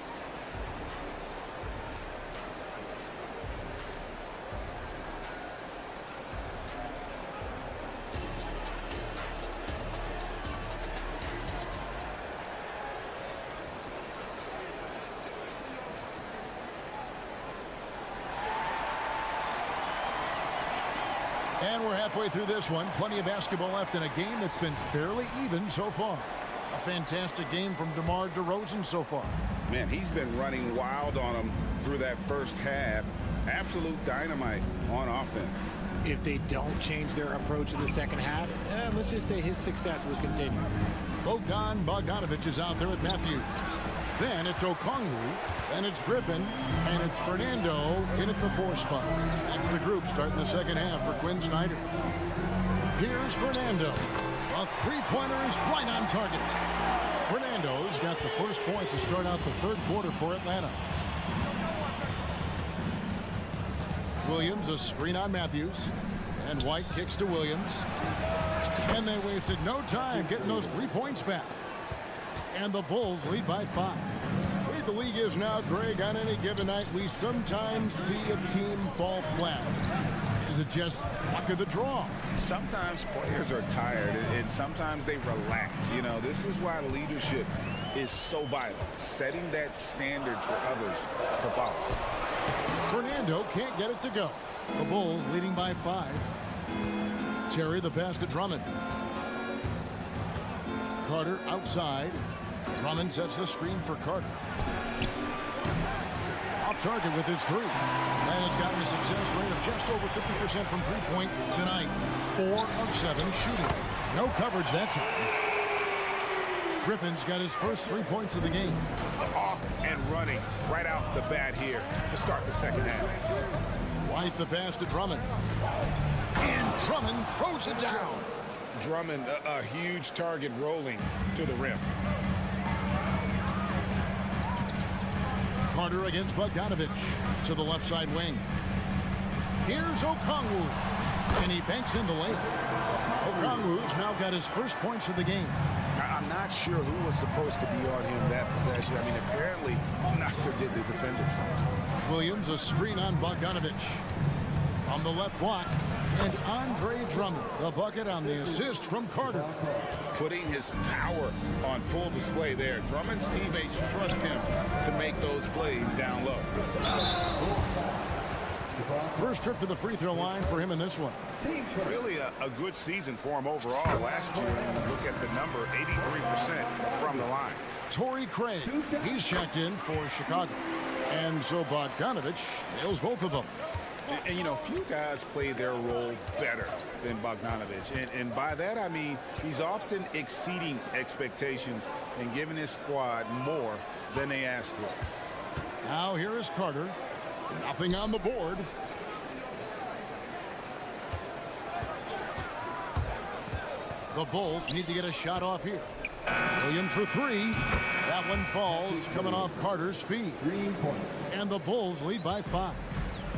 And we're halfway through this one. Plenty of basketball left in a game that's been fairly even so far. A fantastic game from DeMar DeRozan so far. Man, he's been running wild on him through that first half. Absolute dynamite on offense. If they don't change their approach in the second half, let's just say his success will continue. Bogdan Bogdanovic is out there with Matthews. Then it's Okongwu, then it's Griffin, and it's Fernando in at the 4 spot. That's the group starting the second half for Quinn Snyder. Here's Fernando. A 3-pointer is right on target. Fernando's got the first points to start out the 3rd quarter for Atlanta. Williams a screen on Matthews. And White kicks to Williams. And they wasted no time getting those 3 points back. And the Bulls lead by 5. The way the league is now, Greg, on any given night, we sometimes see a team fall flat. Is it just luck of the draw? Sometimes players are tired, and sometimes they relax. You know, this is why leadership is so vital. Setting that standard for others to follow. Fernando can't get it to go. The Bulls leading by 5. Terry the pass to Drummond. Carter outside. Drummond sets the screen for Carter. Off target with his three. That has gotten a success rate of just over 50% from three-point tonight. 4 of 7 shooting. No coverage that time. Griffin's got his first 3 points of the game. Off and running right out the bat here to start the second half. White the pass to Drummond. And Drummond throws it down. Drummond, a huge target rolling to the rim. Carter against Bogdanovich to the left side wing. Here's Okongwu. And he banks in the layup. Okongwu's now got his first points of the game. I'm not sure who was supposed to be on him that possession. I mean, apparently neither did the defenders. Williams, a screen on Bogdanovich. From the left block. And Andre Drummond, the bucket on the assist from Carter. Putting his power on full display there. Drummond's teammates trust him to make those plays down low. First trip to the free throw line for him in this one. Really a good season for him overall. Last year, when you look at the number, 83% from the line. Torrey Craig, he's checked in for Chicago. And so Bogdanovich nails both of them. And you know, few guys play their role better than Bogdanovich. And by that, I mean, he's often exceeding expectations and giving his squad more than they asked for. Now here is Carter. Nothing on the board. The Bulls need to get a shot off here. Williams for three. That one falls, coming off Carter's feet. 3 points. And the Bulls lead by 5.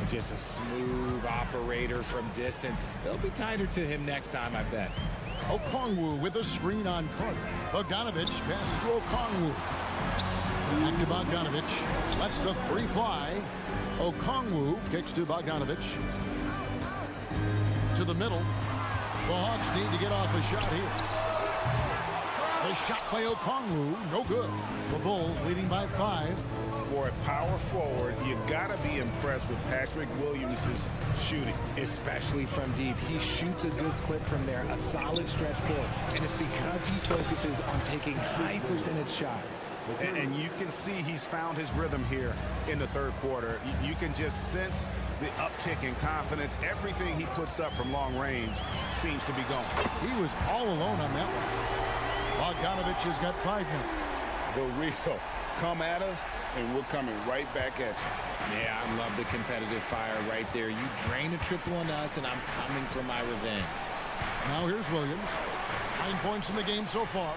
Just a smooth operator from distance. They'll be tighter to him next time, I bet. Okongwu with a screen on Carter. Bogdanovich passes to Okongwu. Back to Bogdanovich. Lets the free fly. Okongwu kicks to Bogdanovich. To the middle. The Hawks need to get off a shot here. The shot by Okongwu, no good. The Bulls leading by 5. For a power forward, you gotta be impressed with Patrick Williams' shooting. Especially from deep. He shoots a good clip from there, a solid stretch pull. And it's because he focuses on taking high percentage shots. And you can see he's found his rhythm here in the third quarter. You can just sense the uptick in confidence. Everything he puts up from long range seems to be going. He was all alone on that one. Bogdanovich has got 5 now. The real come at us, and we're coming right back at you. Yeah, I love the competitive fire right there. You drain a triple on us, and I'm coming for my revenge. Now here's Williams. 9 points in the game so far.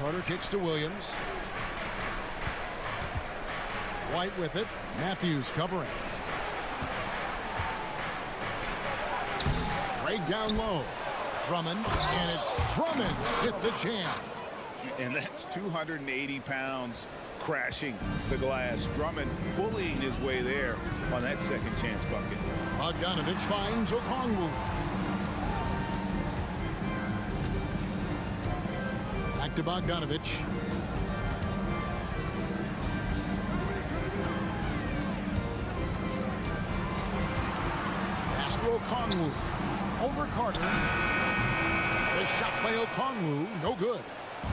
Carter kicks to Williams. White with it. Matthews covering. Craig down low. Drummond, and it's Drummond with the jam. And that's 280 pounds crashing the glass. Drummond bullying his way there on that second chance bucket. Bogdanovich finds Okongwu. Back to Bogdanovich. Pass to Okongwu. Over Carter. The shot by Okongwu, no good.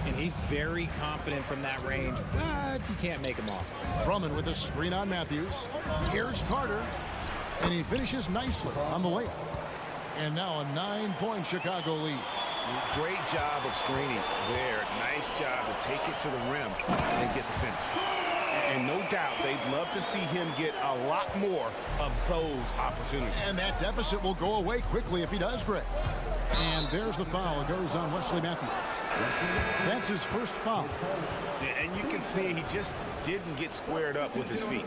And he's very confident from that range, but you can't make him off. Drummond with a screen on Matthews. Here's Carter. And he finishes nicely on the layup. And now a 9-point Chicago lead. Great job of screening there. Nice job to take it to the rim and get the finish. And no doubt they'd love to see him get a lot more of those opportunities. And that deficit will go away quickly if he does, Greg. And there's the foul. It goes on Wesley Matthews. That's his first foul. And you can see he just didn't get squared up with his feet.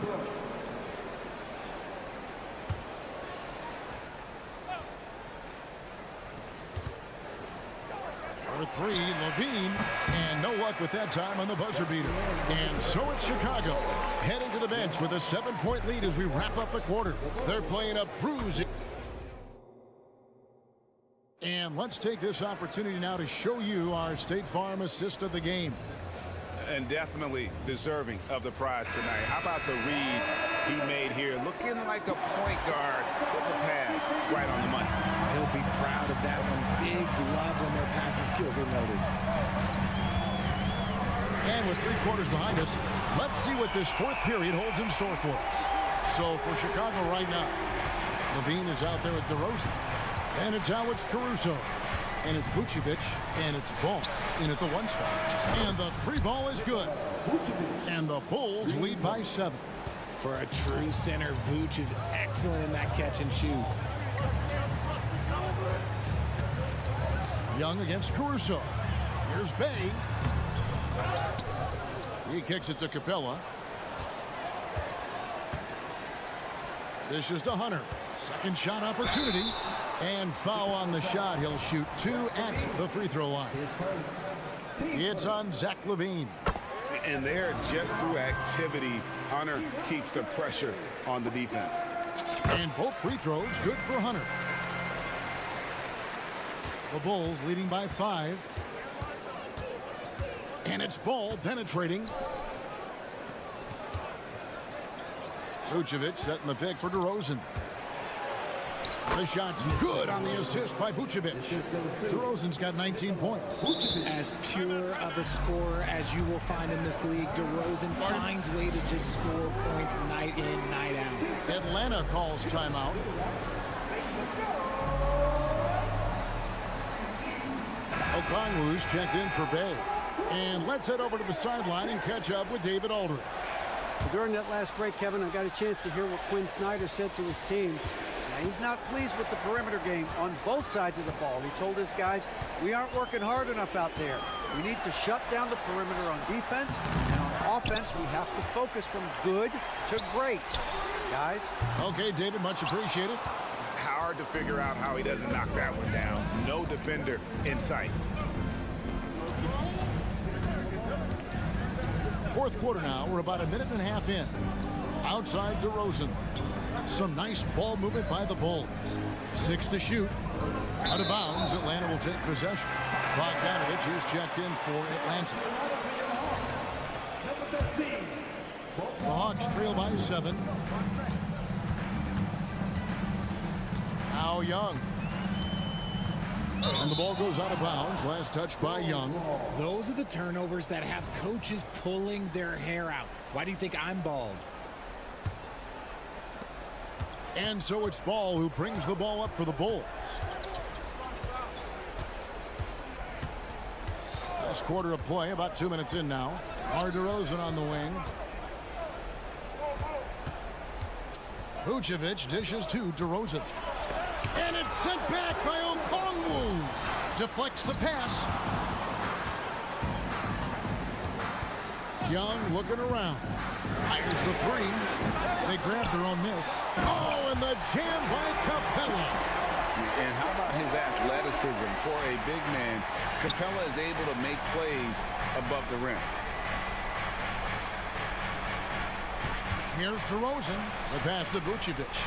For three, Levine, and no luck with that time on the buzzer beater. And so it's Chicago heading to the bench with a 7-point lead as we wrap up the quarter. They're playing a bruising. And let's take this opportunity now to show you our State Farm assist of the game. And definitely deserving of the prize tonight. How about the read he made here, looking like a point guard with the pass right on the money. He'll be proud of that one. Bigs love when their passing skills are noticed. And with 3 quarters behind us, let's see what this 4th period holds in store for us. So for Chicago right now, Levine is out there with DeRozan. And it's Alex Caruso. And it's Vucevic. And it's Ball in at the 1 spot. And the 3 ball is good. And the Bulls lead by 7. For a true center, Vooch is excellent in that catch and shoot. Young against Caruso. Here's Bay. He kicks it to Capella. Dishes to Hunter. Second shot opportunity. And foul on the shot. He'll shoot 2 at the free throw line. It's on Zach LaVine. And there, just through activity, Hunter keeps the pressure on the defense. And both free throws good for Hunter. The Bulls leading by 5. And it's Ball penetrating. Vucevic setting the pick for DeRozan. The shot's good on the assist by Vucevic. DeRozan's got 19 points. As pure of a scorer as you will find in this league, DeRozan finds way to just score points night in, night out. Atlanta calls timeout. Okongwu's checked in for Bay. And let's head over to the sideline and catch up with David Aldridge. During that last break, Kevin, I got a chance to hear what Quinn Snyder said to his team. Now, he's not pleased with the perimeter game on both sides of the ball. He told his guys, we aren't working hard enough out there. We need to shut down the perimeter on defense, and on offense, we have to focus from good to great. Guys? Okay, David, much appreciated. Hard to figure out how he doesn't knock that one down. No defender in sight. 4th quarter now. We're about a minute and a half in. Outside DeRozan. Some nice ball movement by the Bulls. 6 to shoot. Out of bounds. Atlanta will take possession. Bogdanovich is checked in for Atlanta. The Hawks trail by 7. Now Young. And the ball goes out of bounds. Last touch by Young. Those are the turnovers that have coaches pulling their hair out. Why do you think I'm bald? And so it's Ball who brings the ball up for the Bulls. Last quarter of play, about 2 minutes in now. DeRozan on the wing. Vucevic dishes to DeRozan. And it's sent back by Okongwu. Deflects the pass. Young looking around. Fires the 3. They grab their own miss. Oh, and the jam by Capella. And how about his athleticism for a big man? Capella is able to make plays above the rim. Here's DeRozan. The pass to Vucevic.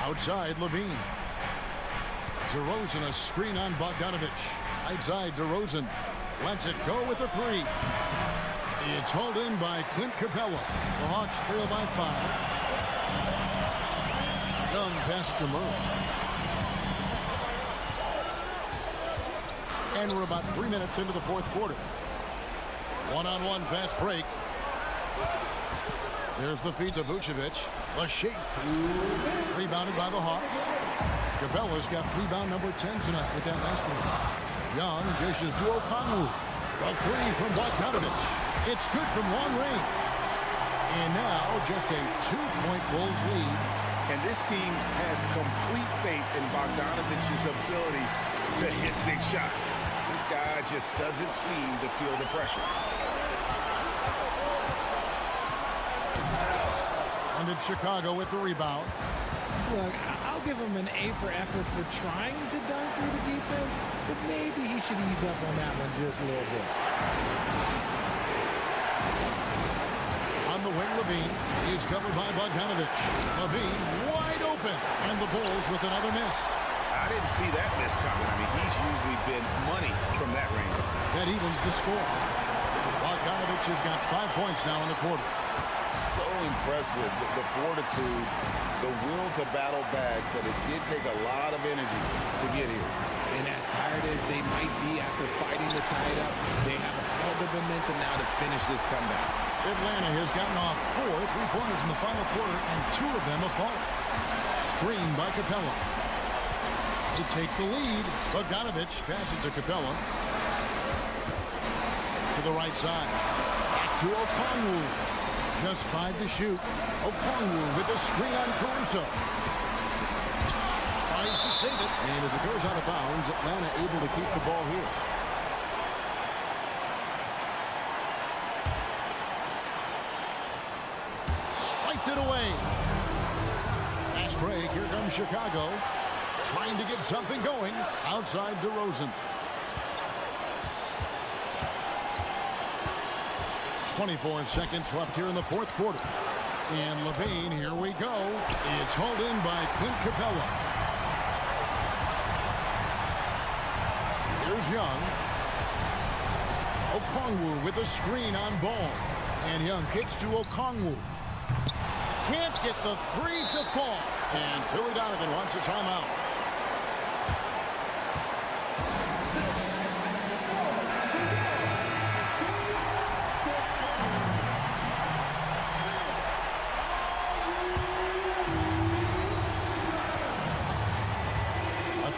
Outside Levine. DeRozan a screen on Bogdanovich. Outside DeRozan. Lets it go with a 3. It's hauled in by Clint Capella. The Hawks trail by 5. Young pass to Murray. And we're about 3 minutes into the 4th quarter. One-on-one fast break. There's the feed to Vucevic. A shake. Rebounded by the Hawks. Capella's got rebound number 10 tonight with that last one. Young dishes to Okongwu. A 3 from Bogdanovich. It's good from long range. And now just a 2-point Bulls lead. And this team has complete faith in Bogdanovich's ability to hit big shots. This guy just doesn't seem to feel the pressure. And it's Chicago with the rebound. Look, I'll give him an A for effort for trying to dunk through the defense, but maybe he should ease up on that one just a little bit. On the wing, Levine. He's covered by Bogdanovich. Levine wide open. And the Bulls with another miss. I didn't see that miss coming. I mean, he's usually been money from that range. That evens the score. Bogdanovich has got 5 points now in the quarter. So impressive, the fortitude, the will to battle back, but it did take a lot of energy to get here. And as tired as they might be after fighting to tie it up, they have all the momentum now to finish this comeback. Atlanta has gotten off 4 3-pointers in the final quarter, and 2 of them have fallen. Screen by Capella. To take the lead, Bogdanovich passes to Capella. To the right side. Back to Okongwu. Just 5 to shoot. Okongwu with a screen on Caruso. Tries to save it, and as it goes out of bounds, Atlanta able to keep the ball here. Swiped it away. Fast break. Here comes Chicago. Trying to get something going outside DeRozan. 24 seconds left here in the fourth quarter. And Levine, here we go. It's hauled in by Clint Capella. Here's Young. Okongwu with a screen on Ball. And Young kicks to Okongwu. Can't get the 3 to fall. And Billy Donovan wants a timeout.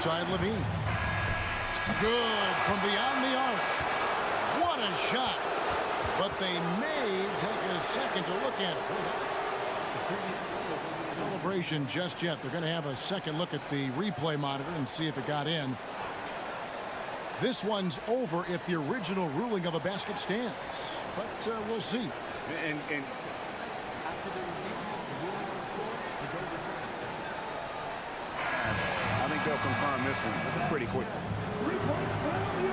Side Levine. Good from beyond the arc. What a shot. But they may take a second to look at it. Celebration just yet. They're going to have a second look at the replay monitor and see if it got in. This one's over if the original ruling of a basket stands. But we'll see. And After the review, the ruling on the floor is overturned. I think they'll confirm this one pretty quickly.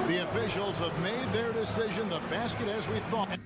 The officials have made their decision. The basket, as we thought.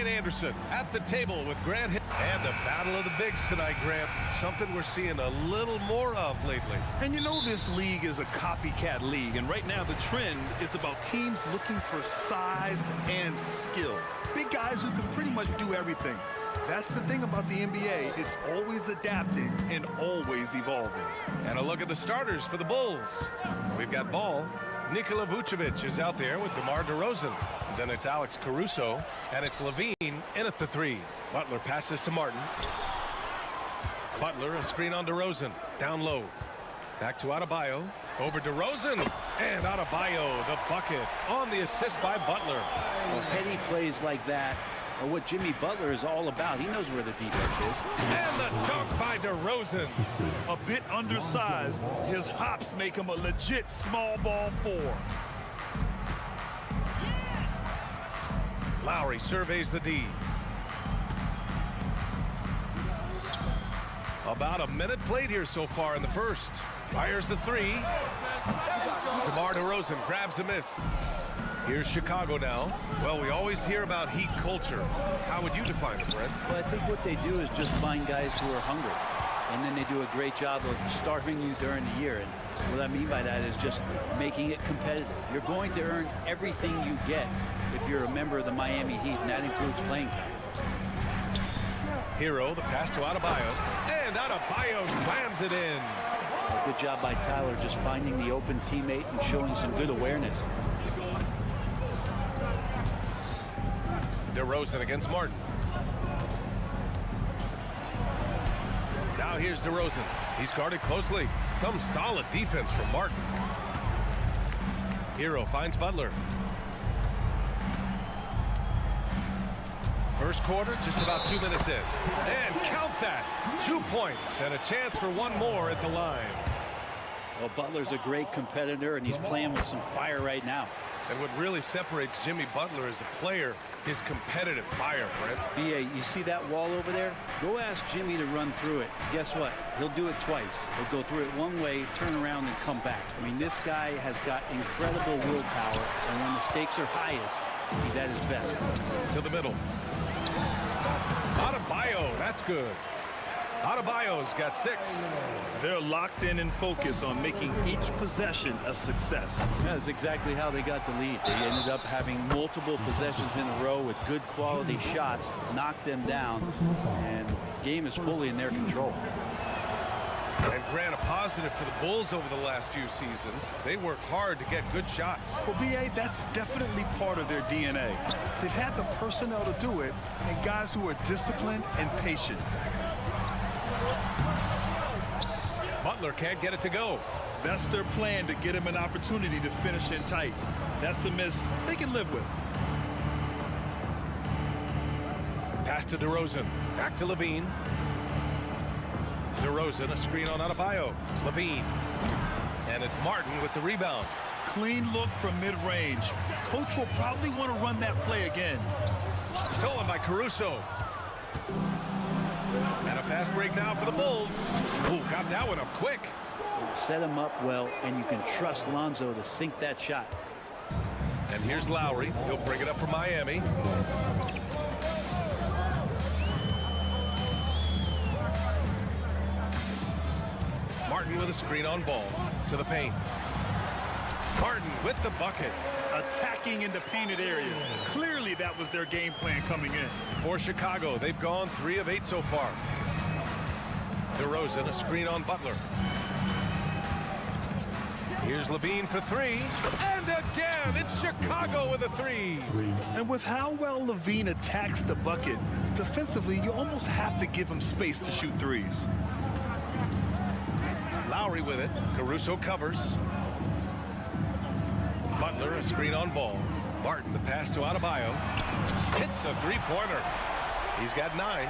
Ryan Anderson at the table with Grant. And the battle of the bigs tonight, Grant. Something we're seeing a little more of lately. And you know this league is a copycat league, and right now the trend is about teams looking for size and skill. Big guys who can pretty much do everything. That's the thing about the NBA. It's always adapting and always evolving. And a look at the starters for the Bulls. We've got ball. Nikola Vucevic is out there with DeMar DeRozan. Then it's Alex Caruso, and it's Levine in at the 3. Butler passes to Martin. Butler, a screen on DeRozan. Down low. Back to Adebayo. Over DeRozan. And Adebayo, the bucket on the assist by Butler. Well, heady plays like that are what Jimmy Butler is all about. He knows where the defense is. And the dunk by DeRozan. A bit undersized. His hops make him a legit small ball 4. Lowry surveys the D. About a minute played here so far in the first. Fires the 3. DeMar DeRozan grabs a miss. Here's Chicago now. Well, we always hear about heat culture. How would you define it, Brent? Well, I think what they do is just find guys who are hungry. And then they do a great job of starving you during the year. And what I mean by that is just making it competitive. You're going to earn everything you get if you're a member of the Miami Heat, and that includes playing time. Hero, the pass to Adebayo. And Adebayo slams it in. A good job by Tyler just finding the open teammate and showing some good awareness. DeRozan against Martin. Now here's DeRozan. He's guarded closely. Some solid defense from Martin. Hero finds Butler. First quarter, just about 2 minutes in. And count that. 2 points and a chance for one more at the line. Well, Butler's a great competitor, and he's playing with some fire right now. And what really separates Jimmy Butler as a player, his competitive fire, Brent. B.A., you see that wall over there? Go ask Jimmy to run through it. Guess what? He'll do it twice. He'll go through it one way, turn around, and come back. I mean, this guy has got incredible willpower, and when the stakes are highest, he's at his best. To the middle. Adebayo, that's good. Adebayo's got 6. They're locked in and focused on making each possession a success. That's exactly how they got the lead. They ended up having multiple possessions in a row with good quality shots, knocked them down, and the game is fully in their control. And Grant, a positive for the Bulls over the last few seasons. They work hard to get good shots. Well, B.A., that's definitely part of their DNA. They've had the personnel to do it, and guys who are disciplined and patient. Butler can't get it to go. That's their plan, to get him an opportunity to finish in tight. That's a miss they can live with. Pass to DeRozan. Back to Levine. DeRozan, a screen on Adebayo. Levine. And it's Martin with the rebound. Clean look from mid-range. Coach will probably want to run that play again. Stolen by Caruso. And a fast break now for the Bulls. Ooh, got that one up quick. Set him up well, and you can trust Lonzo to sink that shot. And here's Lowry. He'll bring it up for Miami. Martin with a screen on ball. To the paint. Martin with the bucket. Attacking in the painted area. Clearly that was their game plan coming in. For Chicago, they've gone 3 of 8 so far. DeRozan, a screen on Butler. Here's Levine for 3. And again, it's Chicago with a 3. And with how well Levine attacks the bucket, defensively, you almost have to give him space to shoot threes. Lowry with it. Caruso covers. Butler, a screen on ball. Martin, the pass to Adebayo. Hits the three-pointer. He's got 9.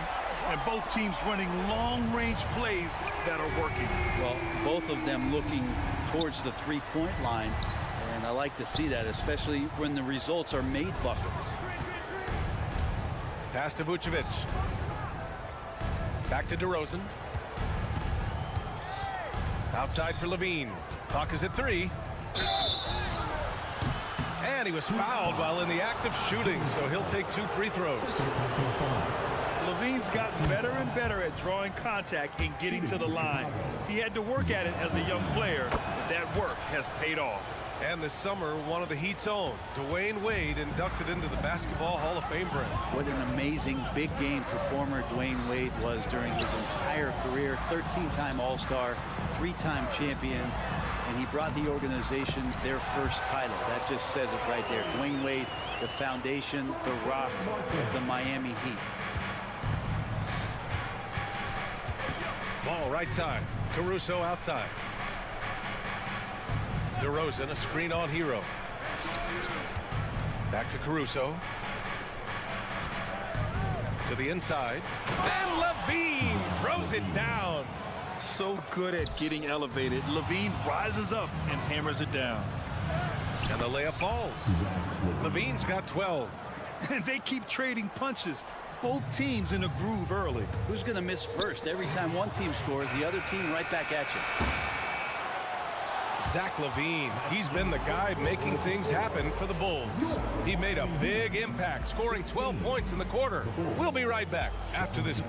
And both teams running long-range plays that are working. Well, both of them looking towards the three-point line. And I like to see that, especially when the results are made buckets. Pass to Vucevic. Back to DeRozan. Outside for Levine. Clock is at 3. And And he was fouled while in the act of shooting, so he'll take 2 free throws. Levine's gotten better and better at drawing contact and getting to the line. He had to work at it as a young player, but that work has paid off. And this summer, one of the Heat's own, Dwayne Wade, inducted into the Basketball Hall of Fame, Brent. What an amazing big game performer Dwayne Wade was during his entire career. 13-time All-Star, 3-time champion, and he brought the organization their first title. That just says it right there. Dwayne Wade, the foundation, the rock of the Miami Heat. Ball right side. Caruso outside. DeRozan, a screen on Hero. Back to Caruso. To the inside. And Levine throws it down. So good at getting elevated. Levine rises up and hammers it down. And the layup falls. Levine's got 12. And they keep trading punches. Both teams in a groove early. Who's going to miss first? Every time one team scores, the other team right back at you. Zach LaVine, he's been the guy making things happen for the Bulls. He made a big impact, scoring 12 points in the quarter. We'll be right back after this.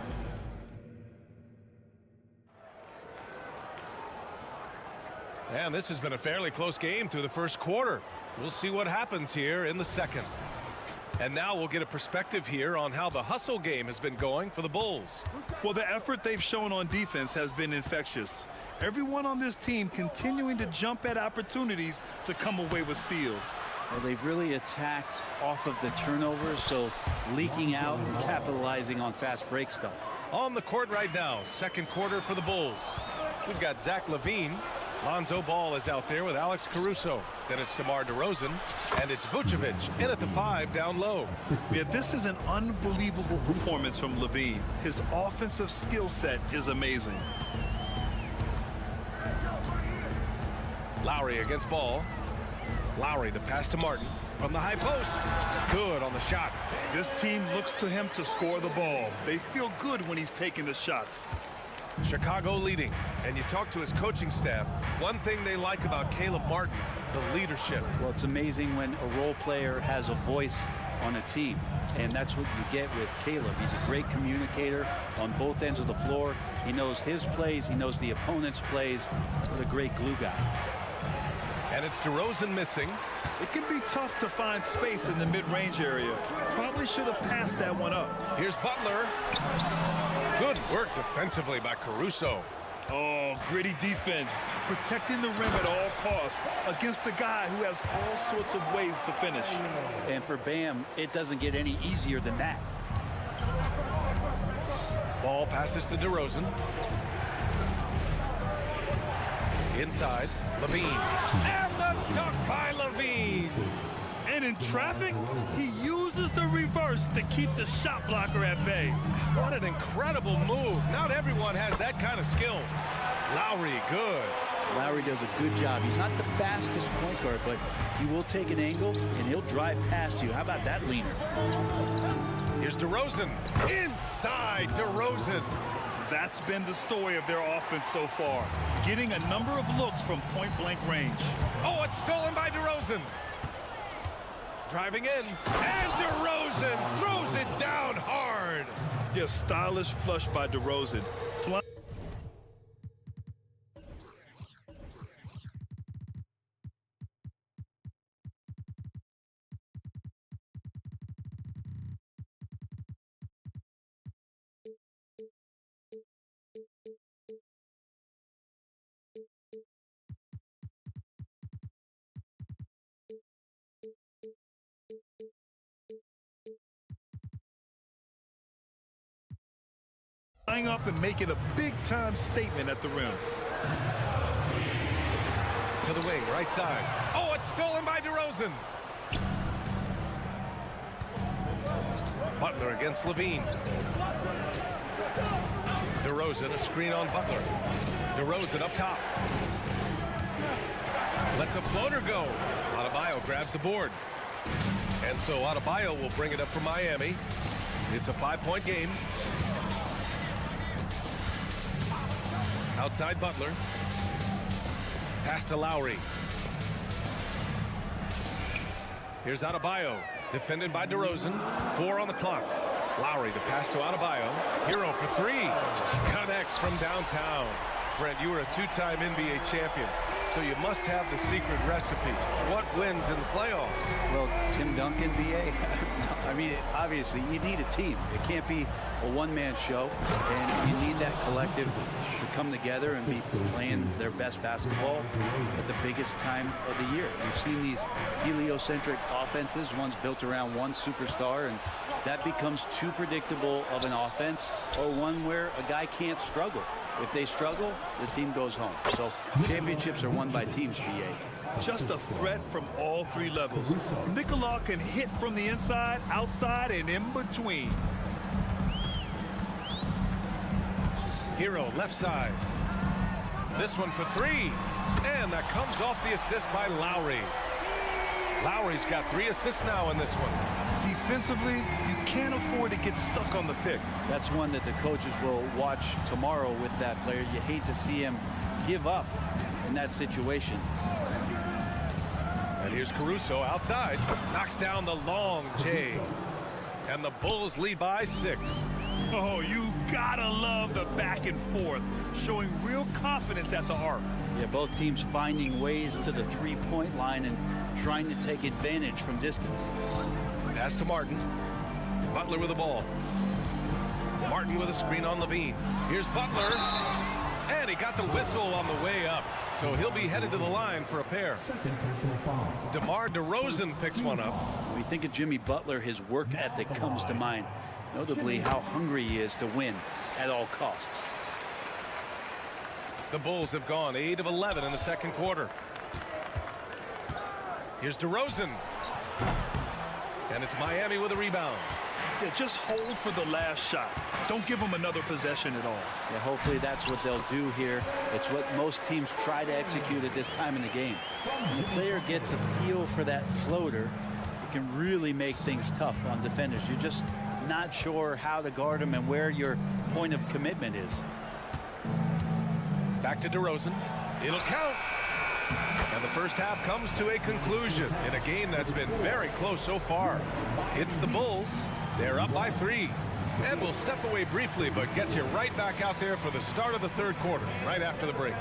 And this has been a fairly close game through the first quarter. We'll see what happens here in the second. And now we'll get a perspective here on how the hustle game has been going for the Bulls. Well, the effort they've shown on defense has been infectious. Everyone on this team continuing to jump at opportunities to come away with steals. Well, they've really attacked off of the turnovers, so leaking out and capitalizing on fast break stuff. On the court right now, second quarter for the Bulls. We've got Zach LaVine. Lonzo Ball is out there with Alex Caruso. Then it's DeMar DeRozan, and it's Vucevic in at the 5 down low. Yeah, this is an unbelievable performance from LaVine. His offensive skill set is amazing. Lowry against Ball. Lowry, the pass to Martin from the high post. Good on the shot. This team looks to him to score the ball. They feel good when he's taking the shots. Chicago leading, and you talk to his coaching staff. One thing they like about Caleb Martin, the leadership. Well, it's amazing when a role player has a voice on a team, and that's what you get with Caleb. He's a great communicator on both ends of the floor. He knows his plays, he knows the opponent's plays. What a great glue guy. And it's DeRozan missing. It can be tough to find space in the mid-range area. Probably should have passed that one up. Here's Butler. Good work defensively by Caruso. Oh, gritty defense, protecting the rim at all costs against a guy who has all sorts of ways to finish. And for Bam, it doesn't get any easier than that. Ball passes to DeRozan. Inside, LaVine. And the dunk by LaVine. And in traffic, he uses the reverse to keep the shot blocker at bay. What an incredible move. Not everyone has that kind of skill. Lowry, good. Lowry does a good job. He's not the fastest point guard, but he will take an angle, and he'll drive past you. How about that leaner? Here's DeRozan. Inside DeRozan. That's been the story of their offense so far. Getting a number of looks from point-blank range. Oh, it's stolen by DeRozan. Driving in, and DeRozan throws it down hard. Yeah, stylish flush by DeRozan. Flying up and making a big-time statement at the rim. To the wing, right side. Oh, it's stolen by DeRozan. Butler against LaVine. DeRozan, a screen on Butler. DeRozan up top. Lets a floater go. Adebayo grabs the board. And so Adebayo will bring it up for Miami. It's a 5-point game. Outside Butler. Pass to Lowry. Here's Adebayo, defended by DeRozan. 4 on the clock. Lowry, the pass to Adebayo. Hero for 3. Connects from downtown. Brent, you were a 2-time NBA champion, so you must have the secret recipe. What wins in the playoffs? Well, Tim Duncan, BA, I mean, obviously, you need a team. It can't be a one-man show, and you need that collective to come together and be playing their best basketball at the biggest time of the year. We've seen these heliocentric offenses, one's built around one superstar, and that becomes too predictable of an offense, or one where a guy can't struggle. If they struggle, the team goes home. So championships are won by teams, BA. Just a threat from all 3 levels. Nicola can hit from the inside, outside, and in between. Hero left side. This one for 3. And that comes off the assist by Lowry. Lowry's got 3 assists now in this one. Defensively, you can't afford to get stuck on the pick. That's one that the coaches will watch tomorrow with that player. You hate to see him give up in that situation. And here's Caruso outside. Knocks down the long J. And the Bulls lead by 6. Oh, you gotta love the back and forth, showing real confidence at the arc. Yeah, both teams finding ways to the three-point line and trying to take advantage from distance. Pass to Martin. Butler with the ball. Martin with a screen on Levine. Here's Butler. And he got the whistle on the way up. So he'll be headed to the line for a pair. DeMar DeRozan picks one up. When you think of Jimmy Butler, his work ethic comes to mind. Notably how hungry he is to win at all costs. The Bulls have gone 8 of 11 in the second quarter. Here's DeRozan. And it's Miami with a rebound. Yeah, just hold for the last shot. Don't give them another possession at all. Yeah, hopefully that's what they'll do here. It's what most teams try to execute at this time in the game. When the player gets a feel for that floater, it can really make things tough on defenders. You're just not sure how to guard them and where your point of commitment is. Back to DeRozan. It'll count. And the first half comes to a conclusion in a game that's been very close so far. It's the Bulls. They're up by 3. And we'll step away briefly, but get you right back out there for the start of the third quarter, right after the break.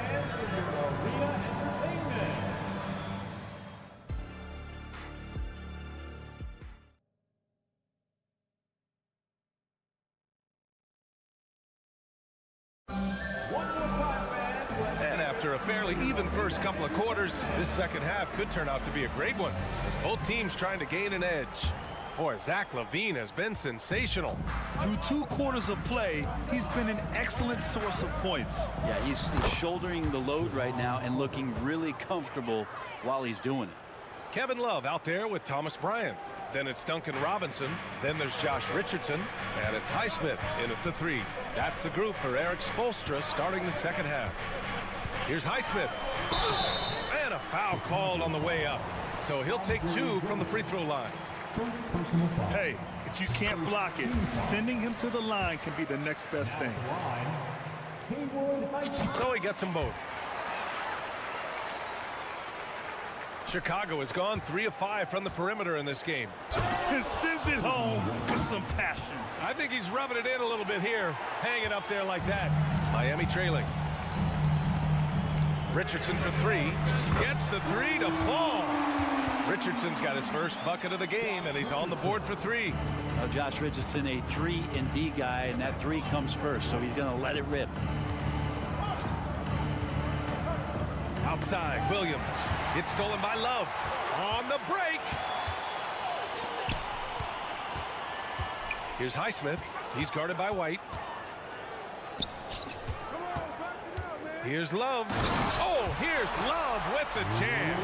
And after a fairly even first couple of quarters, this second half could turn out to be a great one, as both teams trying to gain an edge. Boy, Zach LaVine has been sensational. Through 2 quarters of play, he's been an excellent source of points. Yeah, he's shouldering the load right now and looking really comfortable while he's doing it. Kevin Love out there with Thomas Bryant. Then it's Duncan Robinson. Then there's Josh Richardson. And it's Highsmith in at the 3. That's the group for Eric Spoelstra starting the second half. Here's Highsmith. And a foul called on the way up. So he'll take 2 from the free throw line. Hey, if you can't block it, sending him to the line can be the next best thing. So he gets them both. Chicago has gone 3 of 5 from the perimeter in this game. And sends it home with some passion. I think he's rubbing it in a little bit here, hanging up there like that. Miami trailing. Richardson for 3. Gets the 3 to fall. Richardson's got his first bucket of the game, and he's on the board for 3. Well, Josh Richardson, a 3-and-D guy, and that 3 comes first, so he's going to let it rip. Outside, Williams. It's stolen by Love. On the break. Here's Highsmith. He's guarded by White. Here's Love. Oh, here's Love with the jam.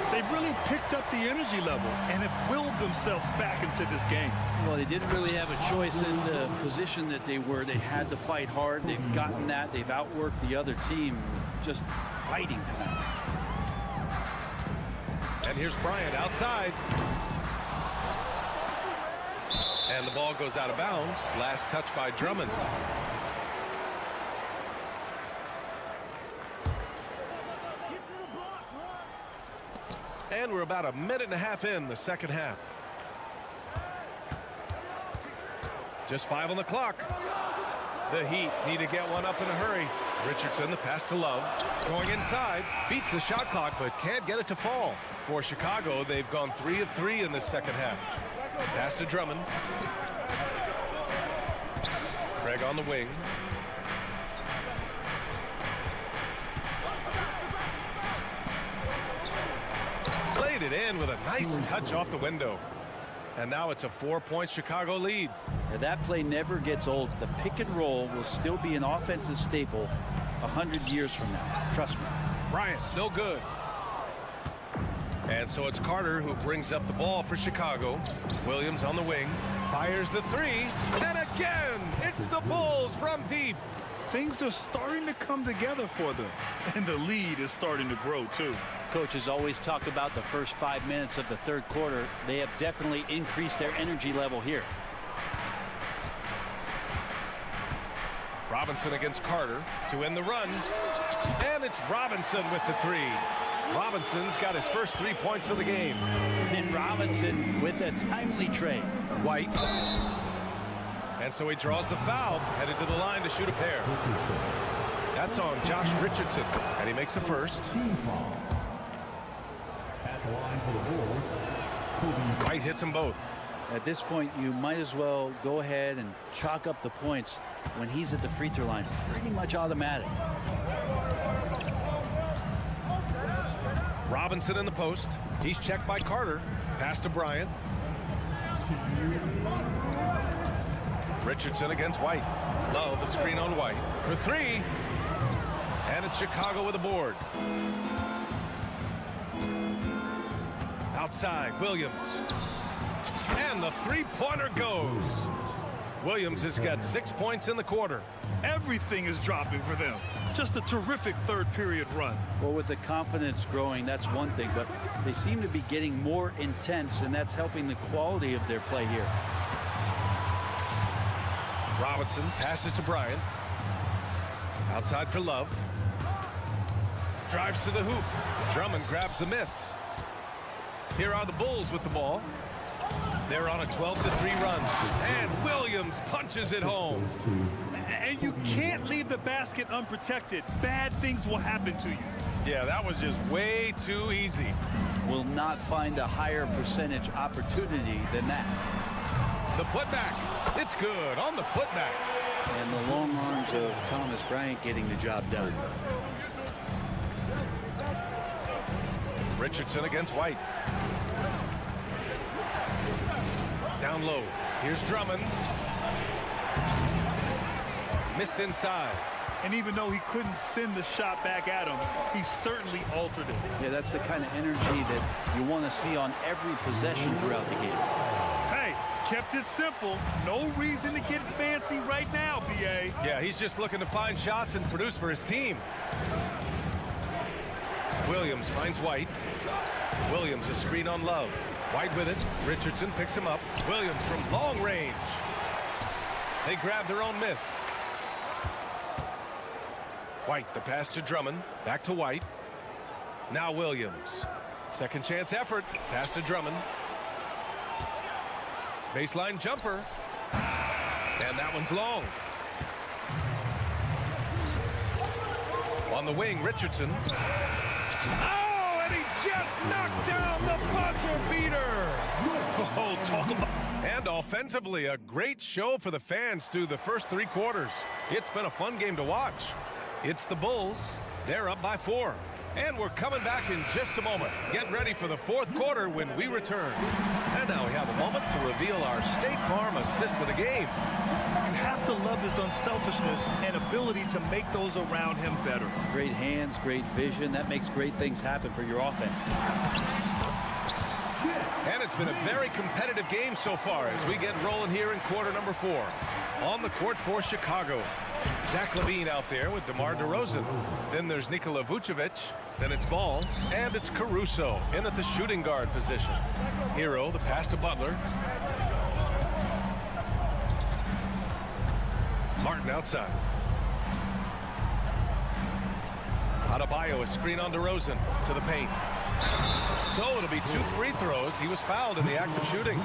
They've really picked up the energy level and have willed themselves back into this game. Well, they didn't really have a choice in the position that they were. They had to fight hard. They've gotten that. They've outworked the other team, just fighting tonight. And here's Bryant outside. And the ball goes out of bounds. Last touch by Drummond. And we're about a minute and a half in the second half. Just 5 on the clock. The Heat need to get one up in a hurry. Richardson, the pass to Love. Going inside, beats the shot clock, but can't get it to fall. For Chicago, they've gone 3 of 3 in the second half. Pass to Drummond. Craig on the wing. Played it in with a nice touch off the window. And now it's a 4-point Chicago lead. And that play never gets old. The pick and roll will still be an offensive staple 100 years from now. Trust me. Bryant, no good. And so it's Carter who brings up the ball for Chicago. Williams on the wing. Fires the 3. And again, it's the Bulls from deep. Things are starting to come together for them. And the lead is starting to grow, too. Coaches always talk about the first 5 minutes of the third quarter. They have definitely increased their energy level here. Robinson against Carter to end the run. And it's Robinson with the 3. Robinson's got his first 3 points of the game. And Robinson with a timely trade. White. And so he draws the foul, headed to the line to shoot a pair. That's on Josh Richardson, and he makes the first. At the line for the Bulls, White hits them both. At this point, you might as well go ahead and chalk up the points when he's at the free throw line. Pretty much automatic. Robinson in the post. He's checked by Carter. Pass to Bryant. Richardson against White. Love a screen on White for 3. And it's Chicago with a board. Outside, Williams. And the 3-pointer goes. Williams has got 6 points in the quarter. Everything is dropping for them. Just a terrific third period run. Well, with the confidence growing, that's one thing, but they seem to be getting more intense, and that's helping the quality of their play here. Robinson passes to Bryant. Outside for Love. Drives to the hoop. Drummond grabs the miss. Here are the Bulls with the ball. They're on a 12-3 run. And Williams punches it home. And you can't leave the basket unprotected. Bad things will happen to you. Yeah, that was just way too easy. Will not find a higher percentage opportunity than that. The putback. It's good on the putback. And the long arms of Thomas Bryant getting the job done. Richardson against White. Down low. Here's Drummond. Missed inside. And even though he couldn't send the shot back at him, he certainly altered it. Yeah, that's the kind of energy that you want to see on every possession throughout the game. Hey, kept it simple. No reason to get fancy right now, B.A. Yeah, he's just looking to find shots and produce for his team. Williams finds White. Williams a screen on Love. White with it. Richardson picks him up. Williams from long range. They grab their own miss. White, the pass to Drummond. Back to White. Now Williams. Second chance effort. Pass to Drummond. Baseline jumper. And that one's long. On the wing, Richardson. Oh, and he just knocked down the buzzer beater. Oh, talk about... And offensively, a great show for the fans through the first 3 quarters. It's been a fun game to watch. It's the Bulls. They're up by 4. And we're coming back in just a moment. Get ready for the 4th quarter when we return. And now we have a moment to reveal our State Farm assist of the game. You have to love his unselfishness and ability to make those around him better. Great hands, great vision. That makes great things happen for your offense. And it's been a very competitive game so far as we get rolling here in quarter number 4. On the court for Chicago, Zach LaVine out there with DeMar DeRozan. Then there's Nikola Vucevic. Then it's Ball. And it's Caruso in at the shooting guard position. Hero, the pass to Butler. Martin outside. Adebayo, a screen on DeRozan to the paint. So it'll be 2 free throws. He was fouled in the act of shooting.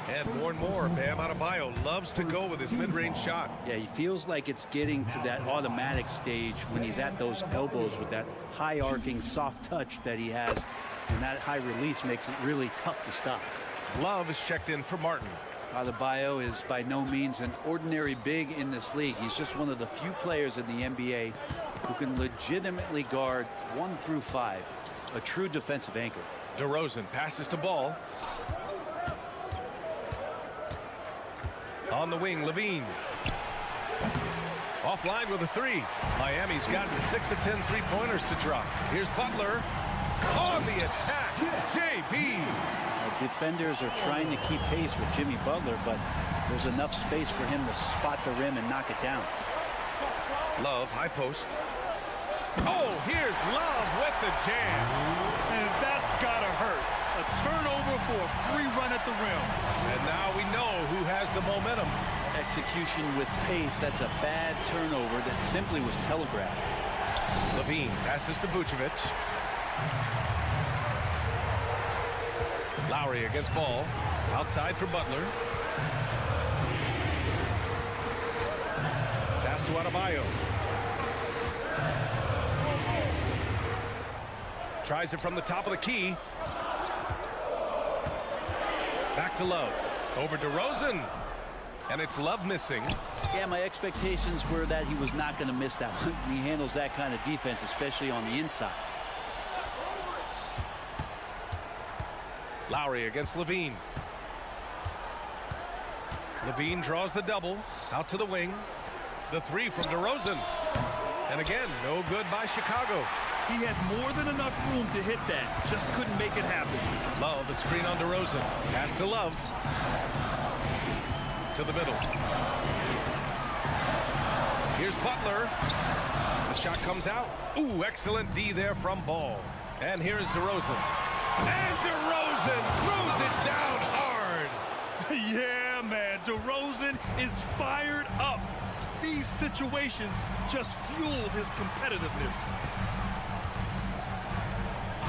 And more, Bam Adebayo loves to go with his mid-range shot. Yeah, he feels like it's getting to that automatic stage when he's at those elbows with that high arcing soft touch that he has, and that high release makes it really tough to stop. Love is checked in for Martin. Adebayo is by no means an ordinary big in this league. He's just one of the few players in the NBA who can legitimately guard 1 through 5, a true defensive anchor. DeRozan passes to Ball. On the wing, Levine. Offline with a 3. Miami's gotten 6 of 10 3-pointers to drop. Here's Butler. On the attack, JB. Defenders are trying to keep pace with Jimmy Butler, but there's enough space for him to spot the rim and knock it down. Love, high post. Oh, here's Love with the jam. And that's gotta hurt. A turnover for a free run at the rim. And now we know who has the momentum. Execution with pace, that's a bad turnover that simply was telegraphed. Levine passes to Vucevic. Lowry against Ball. Outside for Butler. Pass to Adebayo. Tries it from the top of the key. Back to Love. Over to DeRozan. And it's Love missing. Yeah, my expectations were that he was not going to miss that one. He handles that kind of defense, especially on the inside. Lowry against Levine. Levine draws the double. Out to the wing. The 3 from DeRozan. And again, no good by Chicago. He had more than enough room to hit that. Just couldn't make it happen. Love, a screen on DeRozan. Pass to Love. To the middle. Here's Butler. The shot comes out. Ooh, excellent D there from Ball. And here's DeRozan. And DeRozan throws it down hard. Yeah, man. DeRozan is fired up. These situations just fuel his competitiveness.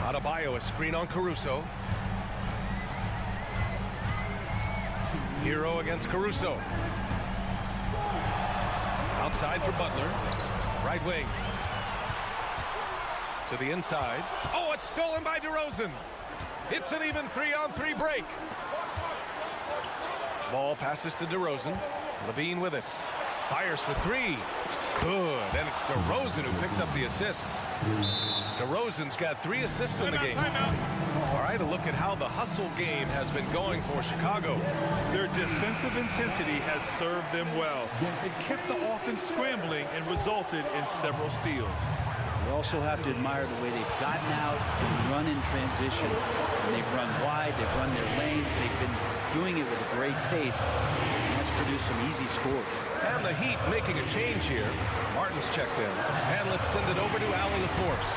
Adebayo, a screen on Caruso. Hero against Caruso. Outside for Butler. Right wing. To the inside. Oh, it's stolen by DeRozan. It's an even 3-on-3 break. Ball passes to DeRozan. Levine with it. Fires for 3. Good. And it's DeRozan who picks up the assist. DeRozan's got 3 assists in the game. All right, a look at how the hustle game has been going for Chicago. Their defensive intensity has served them well. It kept the offense scrambling and resulted in several steals. You also have to admire the way they've gotten out and run in transition. And they've run wide, they've run their lanes, they've been doing it with a great pace. And that's produced some easy scores. And the Heat making a change here. Martin's checked in. And let's send it over to Allie LaForce.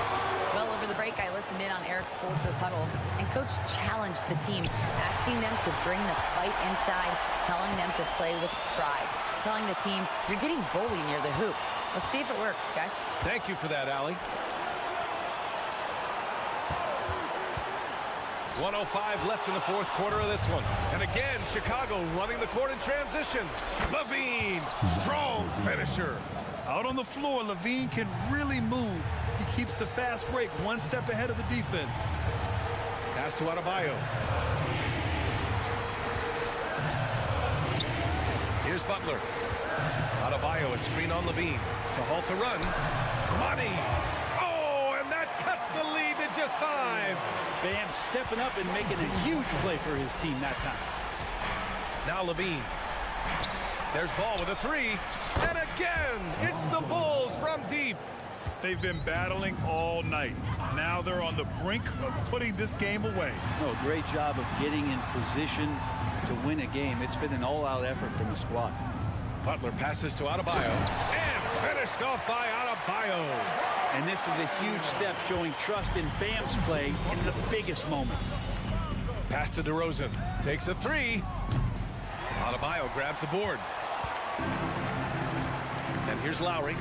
Well, over the break, I listened in on Eric Spoelstra's huddle, and Coach challenged the team, asking them to bring the fight inside, telling them to play with pride, telling the team, you're getting bullied near the hoop. Let's see if it works, guys. Thank you for that, Allie. 1:05 left in the 4th quarter of this one. And again, Chicago running the court in transition. Levine, strong finisher. Out on the floor, Levine can really move. He keeps the fast break one step ahead of the defense. Pass to Adebayo. Here's Butler. Adebayo, a screen on Levine to halt the run. Money. Oh, and that cuts the lead to just 5. Bam stepping up and making a huge play for his team that time. Now Levine. There's Ball with a 3. And again, it's the Bulls from deep. They've been battling all night. Now they're on the brink of putting this game away. Oh, great job of getting in position to win a game. It's been an all-out effort from the squad. Butler passes to Adebayo. And finished off by Adebayo. And this is a huge step showing trust in Bam's play in the biggest moments. Pass to DeRozan. Takes a 3. Adebayo grabs the board. And here's Lowry.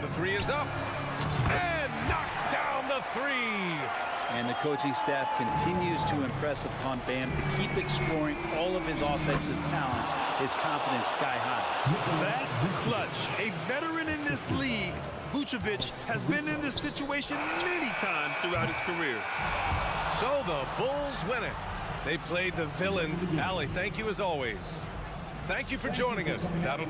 The 3 is up. And knocks three. And the coaching staff continues to impress upon Bam to keep exploring all of his offensive talents, his confidence sky high. That's clutch. A veteran in this league, Vucevic has been in this situation many times throughout his career. So the Bulls win it. They played the villains. Allie, thank you as always. Thank you for joining us. That'll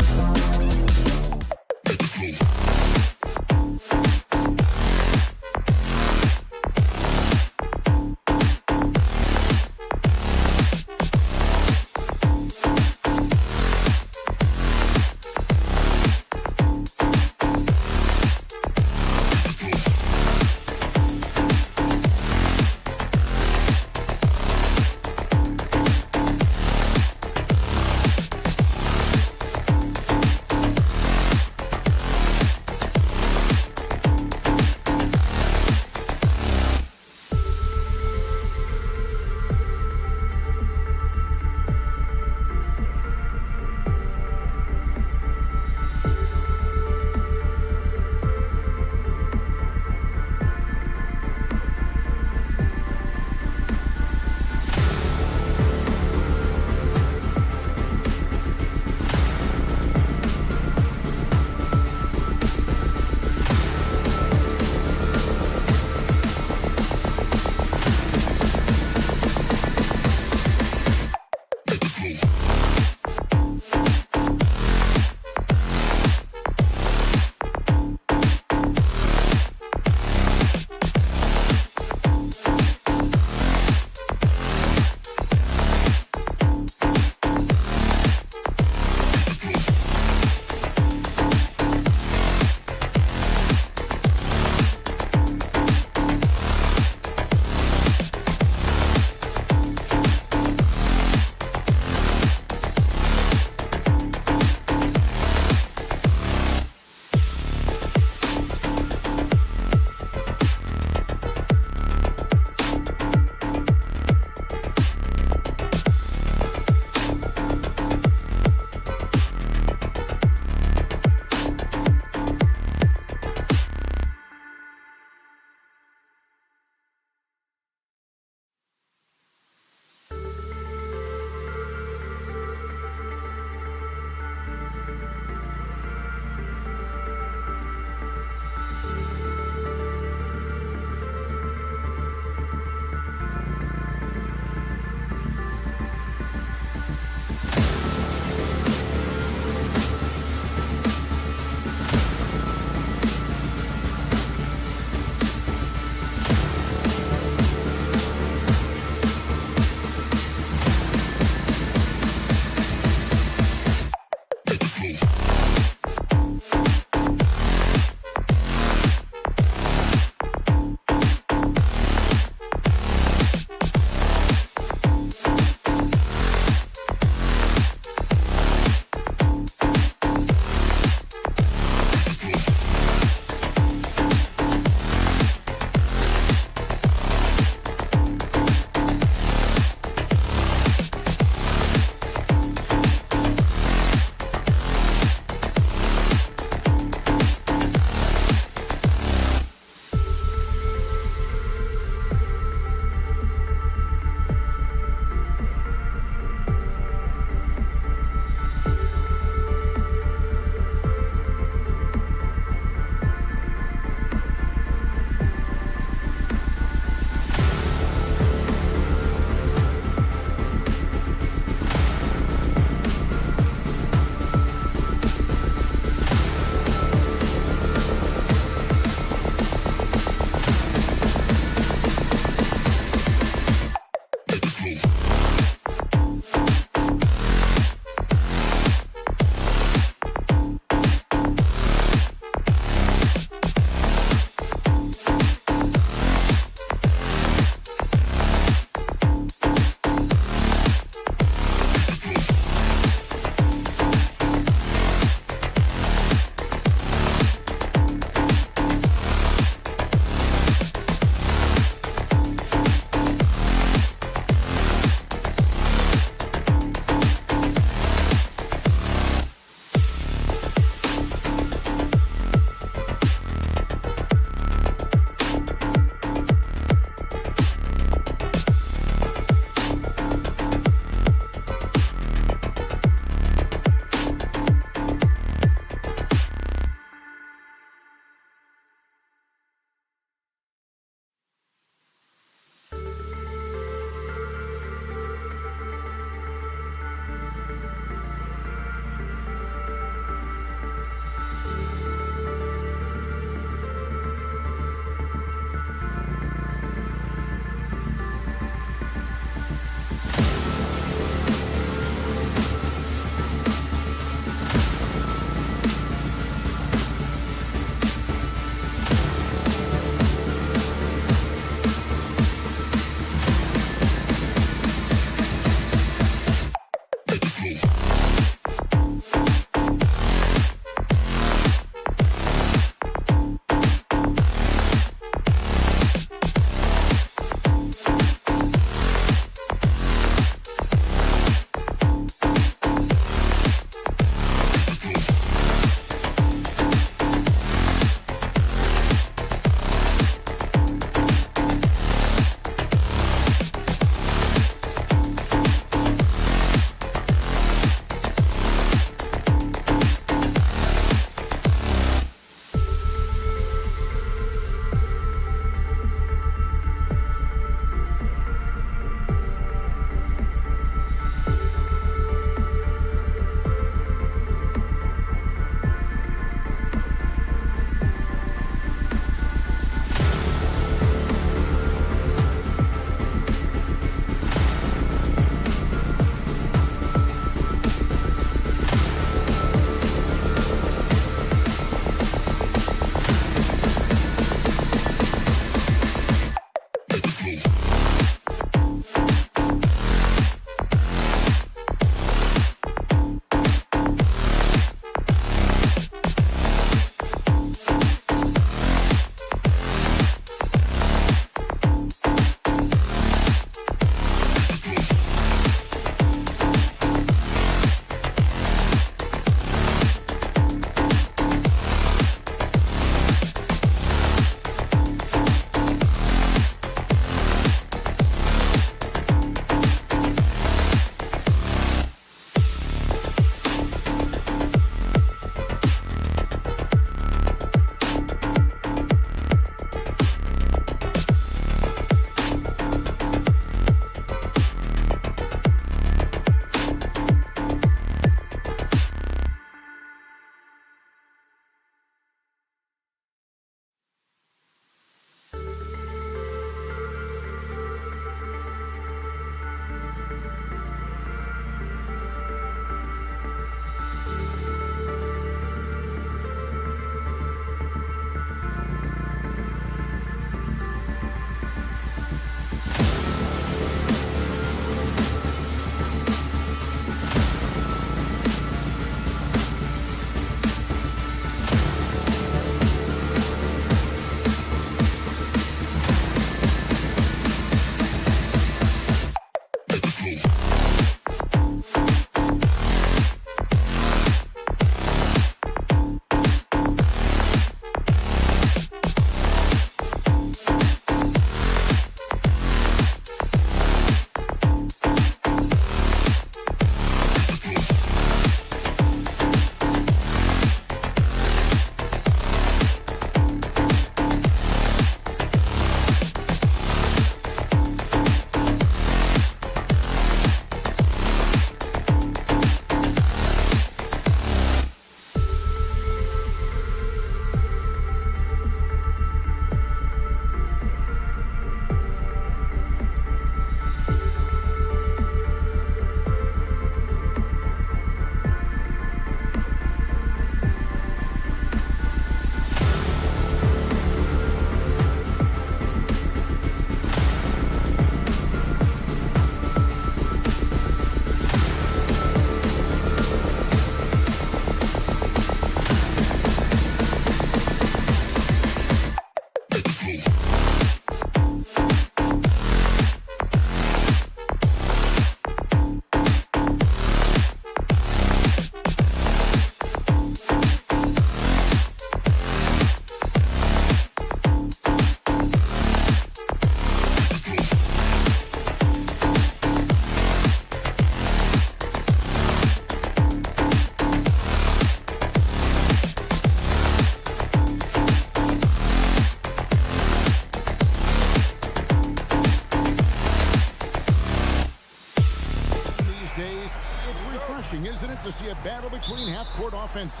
isn't it, to see a battle between half-court offenses.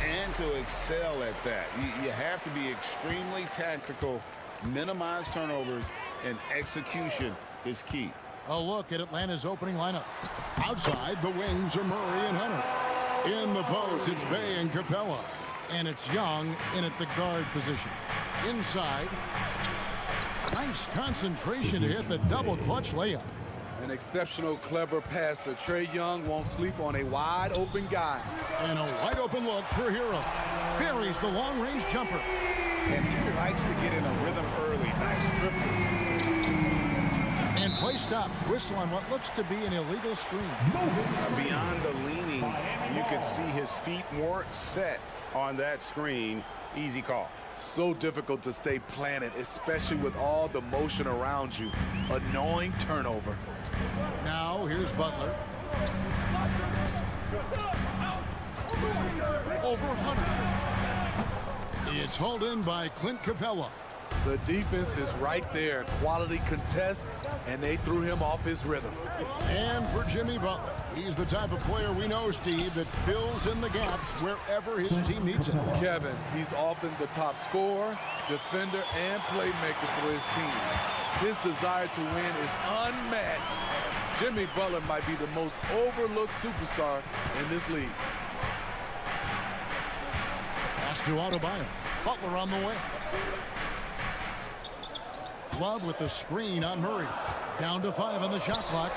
And to excel at that, you have to be extremely tactical, minimize turnovers, and execution is key. A look at Atlanta's opening lineup. Outside, the wings are Murray and Hunter. In the post, it's Bay and Capella. And it's Young in at the guard position. Inside, nice concentration to hit the double clutch layup. An exceptional, clever passer. Trae Young won't sleep on a wide open guy. And a wide open look for Hero. Buries the long range jumper. And he likes to get in a rhythm early. Nice triple. And play stops. Whistle on what looks to be an illegal screen. Beyond the leaning, you can see his feet more set on that screen. Easy call. So difficult to stay planted, especially with all the motion around you. Annoying turnover. Now here's Butler. Over Hunter. It's hauled in by Clint Capella. The defense is right there. Quality contest, and they threw him off his rhythm. And for Jimmy Butler, he's the type of player we know, Steve, that fills in the gaps wherever his team needs it. Kevin, he's often the top scorer, defender, and playmaker for his team. His desire to win is unmatched. Jimmy Butler might be the most overlooked superstar in this league. Pass to Adebayo. Butler on the way. Love with the screen on Murray. Down to 5 on the shot clock.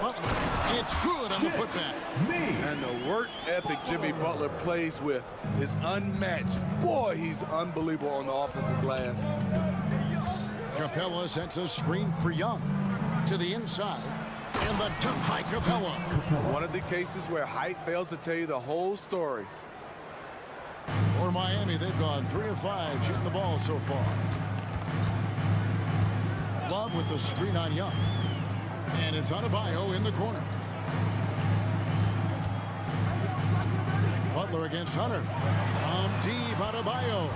Butler, it's good on the putback. And the work ethic Jimmy Butler plays with is unmatched. Boy, he's unbelievable on the offensive glass. Capella sets a screen for Young. To the inside. And the dunk by Capella. One of the cases where height fails to tell you the whole story. For Miami, they've gone 3 of 5 shooting the ball so far. Love with the screen on Young. And it's Adebayo in the corner. Butler against Hunter. From deep, Adebayo.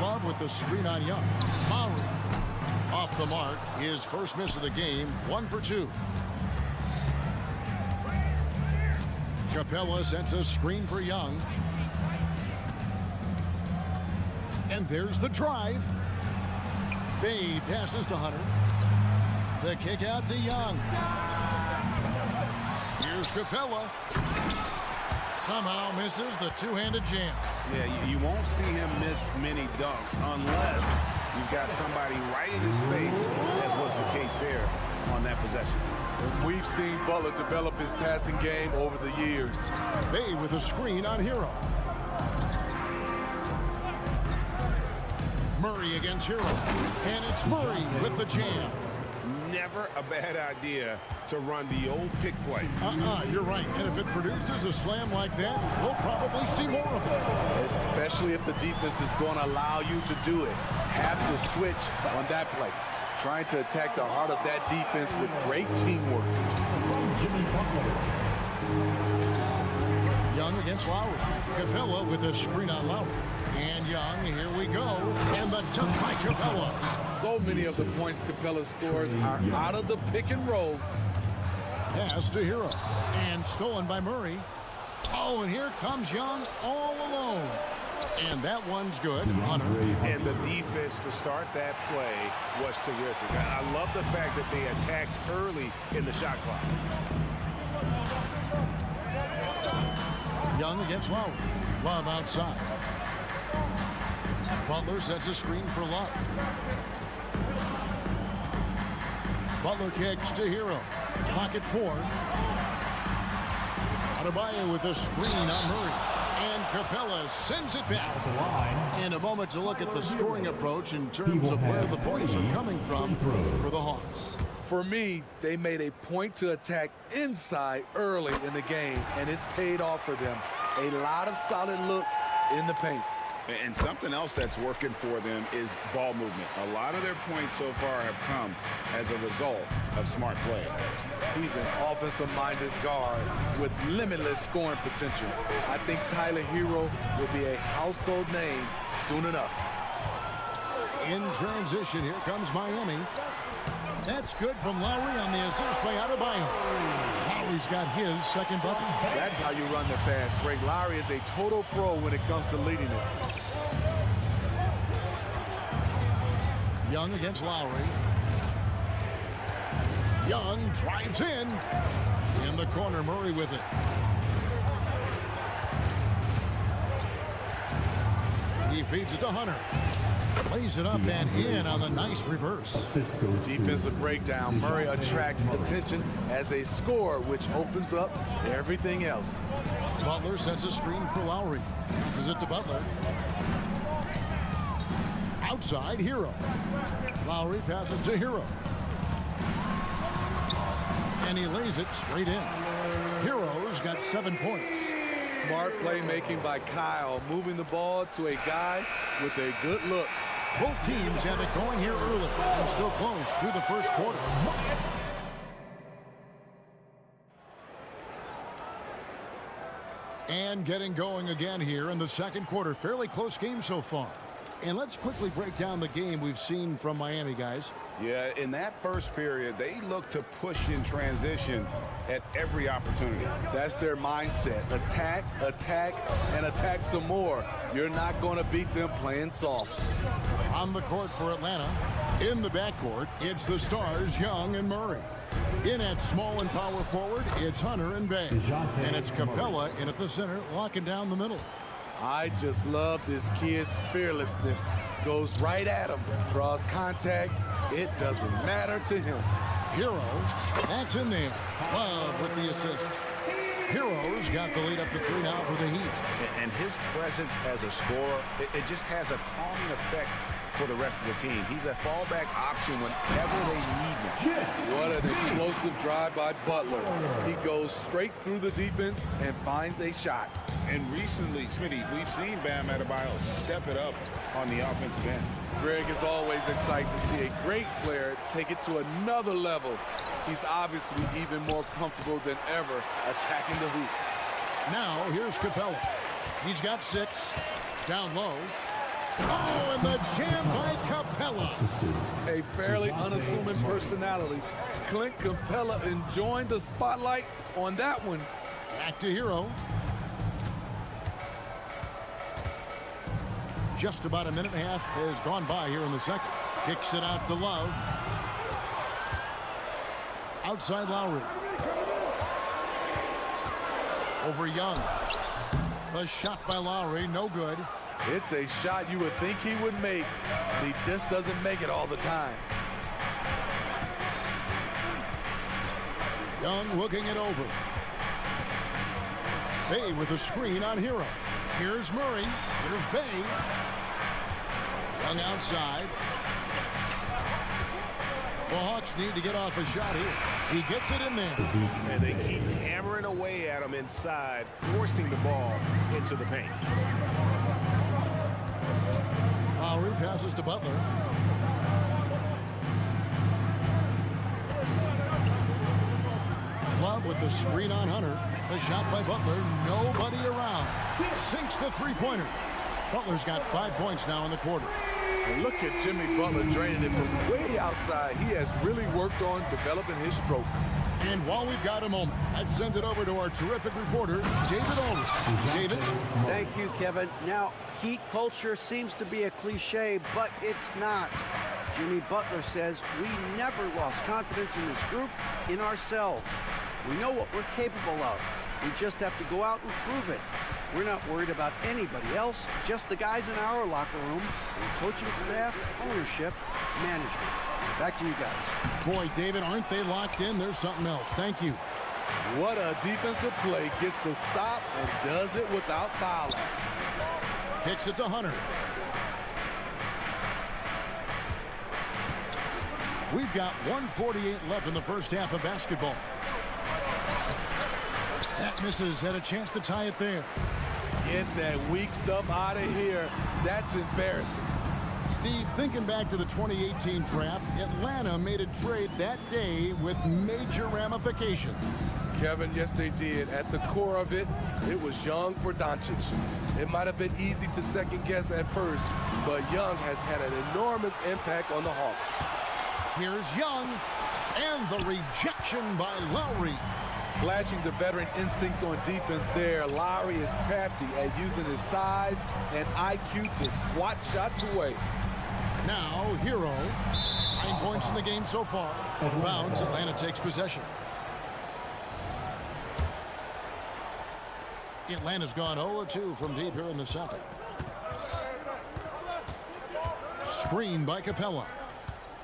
Love with the screen on Young. Lowry off the mark. His first miss of the game, 1 for 2. Capella sets a screen for Young. And there's the drive. Bay passes to Hunter. The kick out to Young. Here's Capella. Somehow misses the two-handed jam. Yeah, you won't see him miss many dunks unless you've got somebody right in his face, as was the case there on that possession. And we've seen Butler develop his passing game over the years. Bay with a screen on Hero. Murray against Hero. And it's Murray with the jam. Never a bad idea to run the old pick play. You're right. And if it produces a slam like that, we'll probably see more of it. Especially if the defense is going to allow you to do it. Have to switch on that play. Trying to attack the heart of that defense with great teamwork. Young against Lowry. Capella with a screen on Lowry. And Young, here we go. And the dunk by Capella. So many of the points Capella scores are out of the pick and roll. Pass to Hero. And stolen by Murray. Oh, and here comes Young all alone. And that one's good. Hunter. And the defense to start that play was terrific. I love the fact that they attacked early in the shot clock. Young against Lowry. Love outside. Butler sets a screen for Love. Butler kicks to Hero. Clock at 4. Adebayo with a screen on Murray. And Capella sends it back. In a moment to look at the scoring approach in terms of where the points are coming from for the Hawks. For me, they made a point to attack inside early in the game, and it's paid off for them. A lot of solid looks in the paint. And something else that's working for them is ball movement. A lot of their points so far have come as a result of smart plays. He's an offensive-minded guard with limitless scoring potential. I think Tyler Hero will be a household name soon enough. In transition, here comes Miami. That's good from Lowry on the assist by Adebayo. Lowry's got his second bucket. That's how you run the fast break. Lowry is a total pro when it comes to leading it. Young against Lowry. Young drives in the corner. Murray with it. He feeds it to Hunter. Lays it up and in on the nice reverse. Defensive breakdown. Murray attracts attention as a scorer, which opens up everything else. Butler sets a screen for Lowry. Passes it to Butler. Outside, Hero. Lowry passes to Hero. And he lays it straight in. Hero's got 7 points. Smart playmaking by Kyle, moving the ball to a guy with a good look. Both teams have it going here early and still close through the first quarter. And getting going again here in the second quarter. Fairly close game so far. And let's quickly break down the game we've seen from Miami, guys. Yeah, in that first period, they looked to push in transition at every opportunity. That's their mindset. Attack, attack, and attack some more. You're not going to beat them playing soft. On the court for Atlanta. In the backcourt, it's the stars, Young and Murray. In at small and power forward, it's Hunter and Bay. And it's Capella in at the center, locking down the middle. I just love this kid's fearlessness. Goes right at him, draws contact. It doesn't matter to him. Hero, that's in there. Love with the assist. Hero's got the lead up to 3 now for the Heat. And his presence as a scorer, it just has a calming effect for the rest of the team. He's a fallback option whenever they need him. What an explosive drive by Butler. He goes straight through the defense and finds a shot. And recently, Smitty, we've seen Bam Adebayo step it up on the offensive end. Greg is always excited to see a great player take it to another level. He's obviously even more comfortable than ever attacking the hoop. Now, here's Capella. He's got 6. Down low. Oh, and the jam by Capella. A fairly unassuming personality. Clint Capella enjoying the spotlight on that one. Back to Hero. Just about a minute and a half has gone by here in the second. Kicks it out to Love. Outside Lowry. Over Young. The shot by Lowry, no good. It's a shot you would think he would make, but he just doesn't make it all the time. Young looking it over. Bay with a screen on Hero. Here's Murray. Here's Bay. Young outside. The Hawks need to get off a shot here. He gets it in there. And they keep hammering away at him inside, forcing the ball into the paint. Lowry passes to Butler. Love with the screen on Hunter. The shot by Butler. Nobody around. Sinks the three-pointer. Butler's got 5 points now in the quarter. And look at Jimmy Butler draining it from way outside. He has really worked on developing his stroke. And while we've got a moment, I'd send it over to our terrific reporter, David Aldridge. David? Thank you, Kevin. Now, Heat culture seems to be a cliche, but it's not. Jimmy Butler says we never lost confidence in this group, in ourselves. We know what we're capable of. We just have to go out and prove it. We're not worried about anybody else, just the guys in our locker room, and coaching staff, ownership, management. Back to you guys. Boy, David, aren't they locked in? There's something else. Thank you. What a defensive play. Gets the stop and does it without fouling. Kicks it to Hunter. We've got 1:48 left in the first half of basketball. That misses. Had a chance to tie it there. Get that weak stuff out of here. That's embarrassing. Steve, thinking back to the 2018 draft, Atlanta made a trade that day with major ramifications. Kevin, yes, they did. At the core of it, it was Young for Doncic. It might have been easy to second guess at first, but Young has had an enormous impact on the Hawks. Here's Young, and the rejection by Lowry. Flashing the veteran instincts on defense there, Lowry is crafty at using his size and IQ to swat shots away. Now, Hero. 9 points in the game so far. Bounds, Atlanta takes possession. Atlanta's gone 0-2 from deep here in the second. Screen by Capella.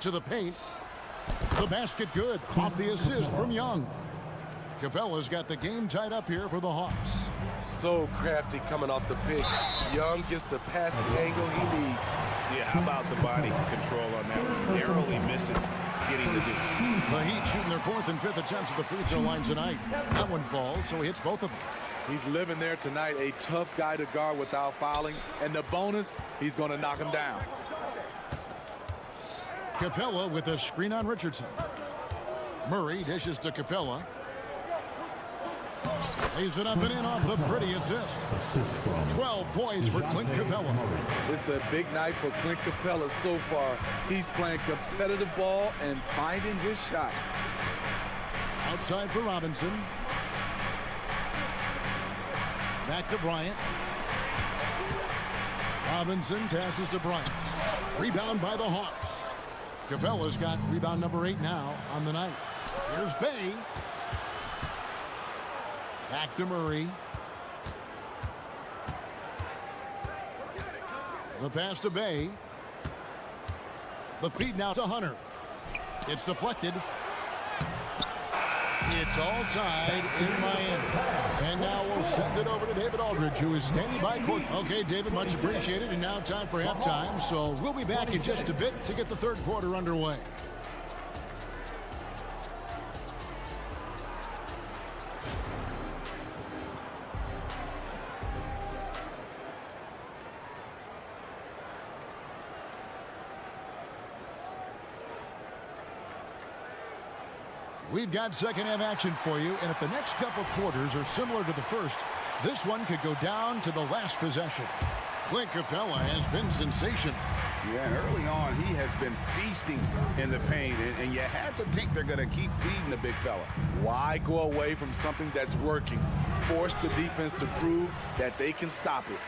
To the paint. The basket good. Off the assist from Young. Capella's got the game tied up here for the Hawks. So crafty coming off the pick. Young gets the passing angle he needs. Yeah, how about the body control on that one? Narrowly misses getting the deuce. The Heat shooting their 4th and 5th attempts at the free throw line tonight. That one falls, so he hits both of them. He's living there tonight, a tough guy to guard without fouling. And the bonus, he's going to knock him down. Capella with a screen on Richardson. Murray dishes to Capella. Lays it up and in off the pretty assist. 12 points for Clint Capella. It's a big night for Clint Capella so far. He's playing competitive ball and finding his shot. Outside for Robinson. Back to Bryant. Robinson passes to Bryant. Rebound by the Hawks. Capella's got rebound number 8 now on the night. Here's Bay. Back to Murray. The pass to Bay. The feed now to Hunter. It's deflected. It's all tied in Miami. And now we'll send it over to David Aldridge, who is standing by court. Okay, David, much appreciated. And now time for halftime. So we'll be back in just a bit to get the third quarter underway. We've got second half action for you, and if the next couple quarters are similar to the first, this one could go down to the last possession. Clint Capella has been sensational. Yeah, and early on, he has been feasting in the paint, and you have to think they're going to keep feeding the big fella. Why go away from something that's working? Force the defense to prove that they can stop it.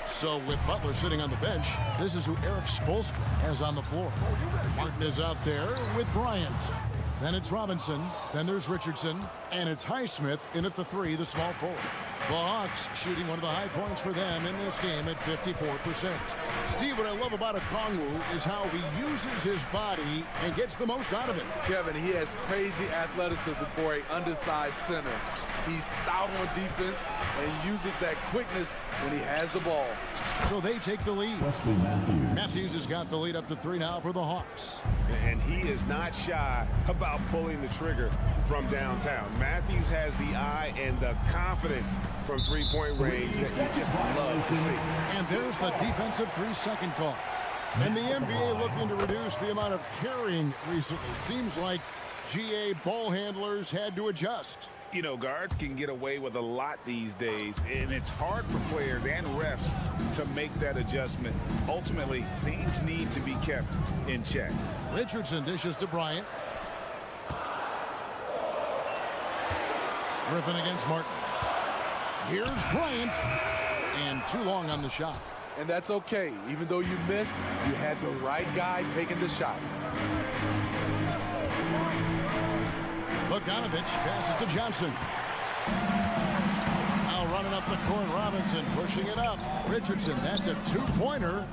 So with Butler sitting on the bench, this is who Eric Spoelstra has on the floor. Martin is out there with Bryant. Then it's Robinson. Then there's Richardson. And it's Highsmith in at the 3, the small forward. The Hawks shooting one of the high points for them in this game at 54%. Steve, what I love about Okongwu is how he uses his body and gets the most out of it. Kevin, he has crazy athleticism for an undersized center. He's stout on defense and uses that quickness when he has the ball. So they take the lead. Matthews has got the lead up to 3 now for the Hawks. And he is not shy about pulling the trigger from downtown. Matthews has the eye and the confidence from three-point range that you just love to see. And there's the defensive 3-second call. And the NBA looking to reduce the amount of carrying recently. Seems like GA ball handlers had to adjust. You know, guards can get away with a lot these days, and it's hard for players and refs to make that adjustment. Ultimately, things need to be kept in check. Richardson dishes to Bryant. Griffin against Martin. Here's Bryant. And too long on the shot. And that's okay. Even though you miss, you had the right guy taking the shot. Bogdanovich passes to Johnson. Now running up the court, Robinson pushing it up. Richardson, that's a 2-pointer.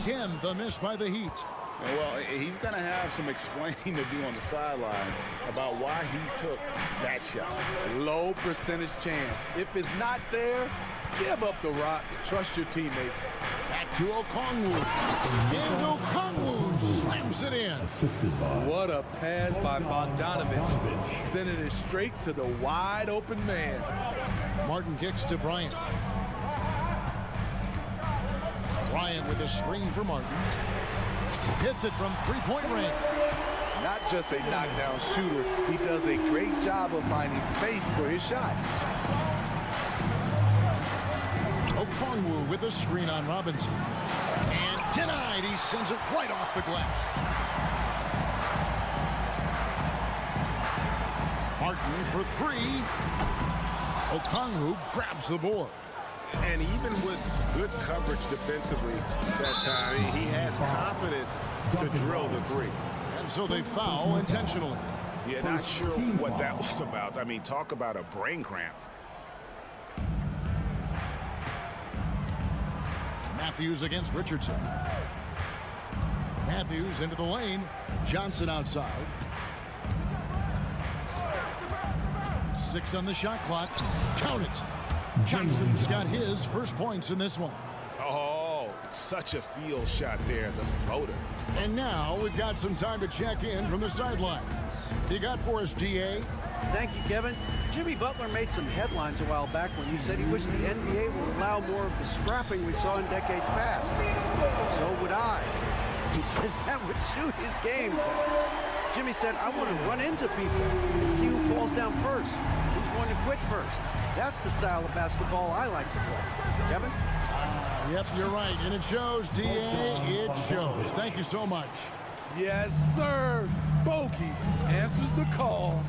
Again, the miss by the Heat. Well, he's going to have some explaining to do on the sideline about why he took that shot. Low percentage chance. If it's not there, give up the rock. Trust your teammates. Back to Okongwu. And Okongwu slams it in. What a pass by Bogdanovich. Sending it straight to the wide open man. Martin kicks to Bryant. Bryant with a screen for Martin. Hits it from 3-point range. Not just a knockdown shooter, he does a great job of finding space for his shot. Okongwu with a screen on Robinson. And denied. He sends it right off the glass. Martin for three. Okongwu grabs the board. And even with good coverage defensively that time, he has confidence to drill the three. And so they foul intentionally. Yeah, not sure what that was about. I mean, talk about a brain cramp. Matthews against Richardson. Matthews into the lane. Johnson outside. 6 on the shot clock. Count it. Johnson's got his first points in this one. Oh, such a field shot there, the floater. And now we've got some time to check in from the sidelines. You got for us, DA? Thank you, Kevin. Jimmy Butler made some headlines a while back when he said he wished the NBA would allow more of the scrapping we saw in decades past. So would I. He says that would suit his game. Jimmy said, I want to run into people and see who falls down first, who's going to quit first. That's the style of basketball I like to play. Kevin? Yep, you're right. And it shows, DA. It shows. Thank you so much. Yes, sir. Bogey answers the call.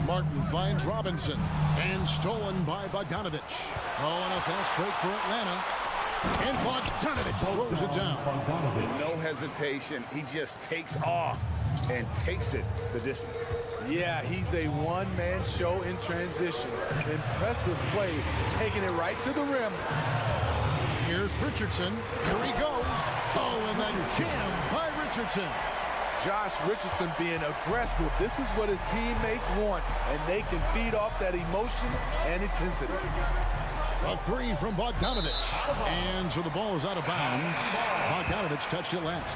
Martin finds Robinson. And stolen by Bogdanovich. Oh, and a fast break for Atlanta. And Bogdanovich throws it down. No hesitation. He just takes off and takes it the distance. Yeah, he's a one-man show in transition. Impressive play, taking it right to the rim. Here's Richardson. Here he goes. Oh, and the jam by Richardson. Josh Richardson being aggressive. This is what his teammates want, and they can feed off that emotion and intensity. A three from Bogdanovich. And so the ball is out of bounds. Bogdanovich touched it last.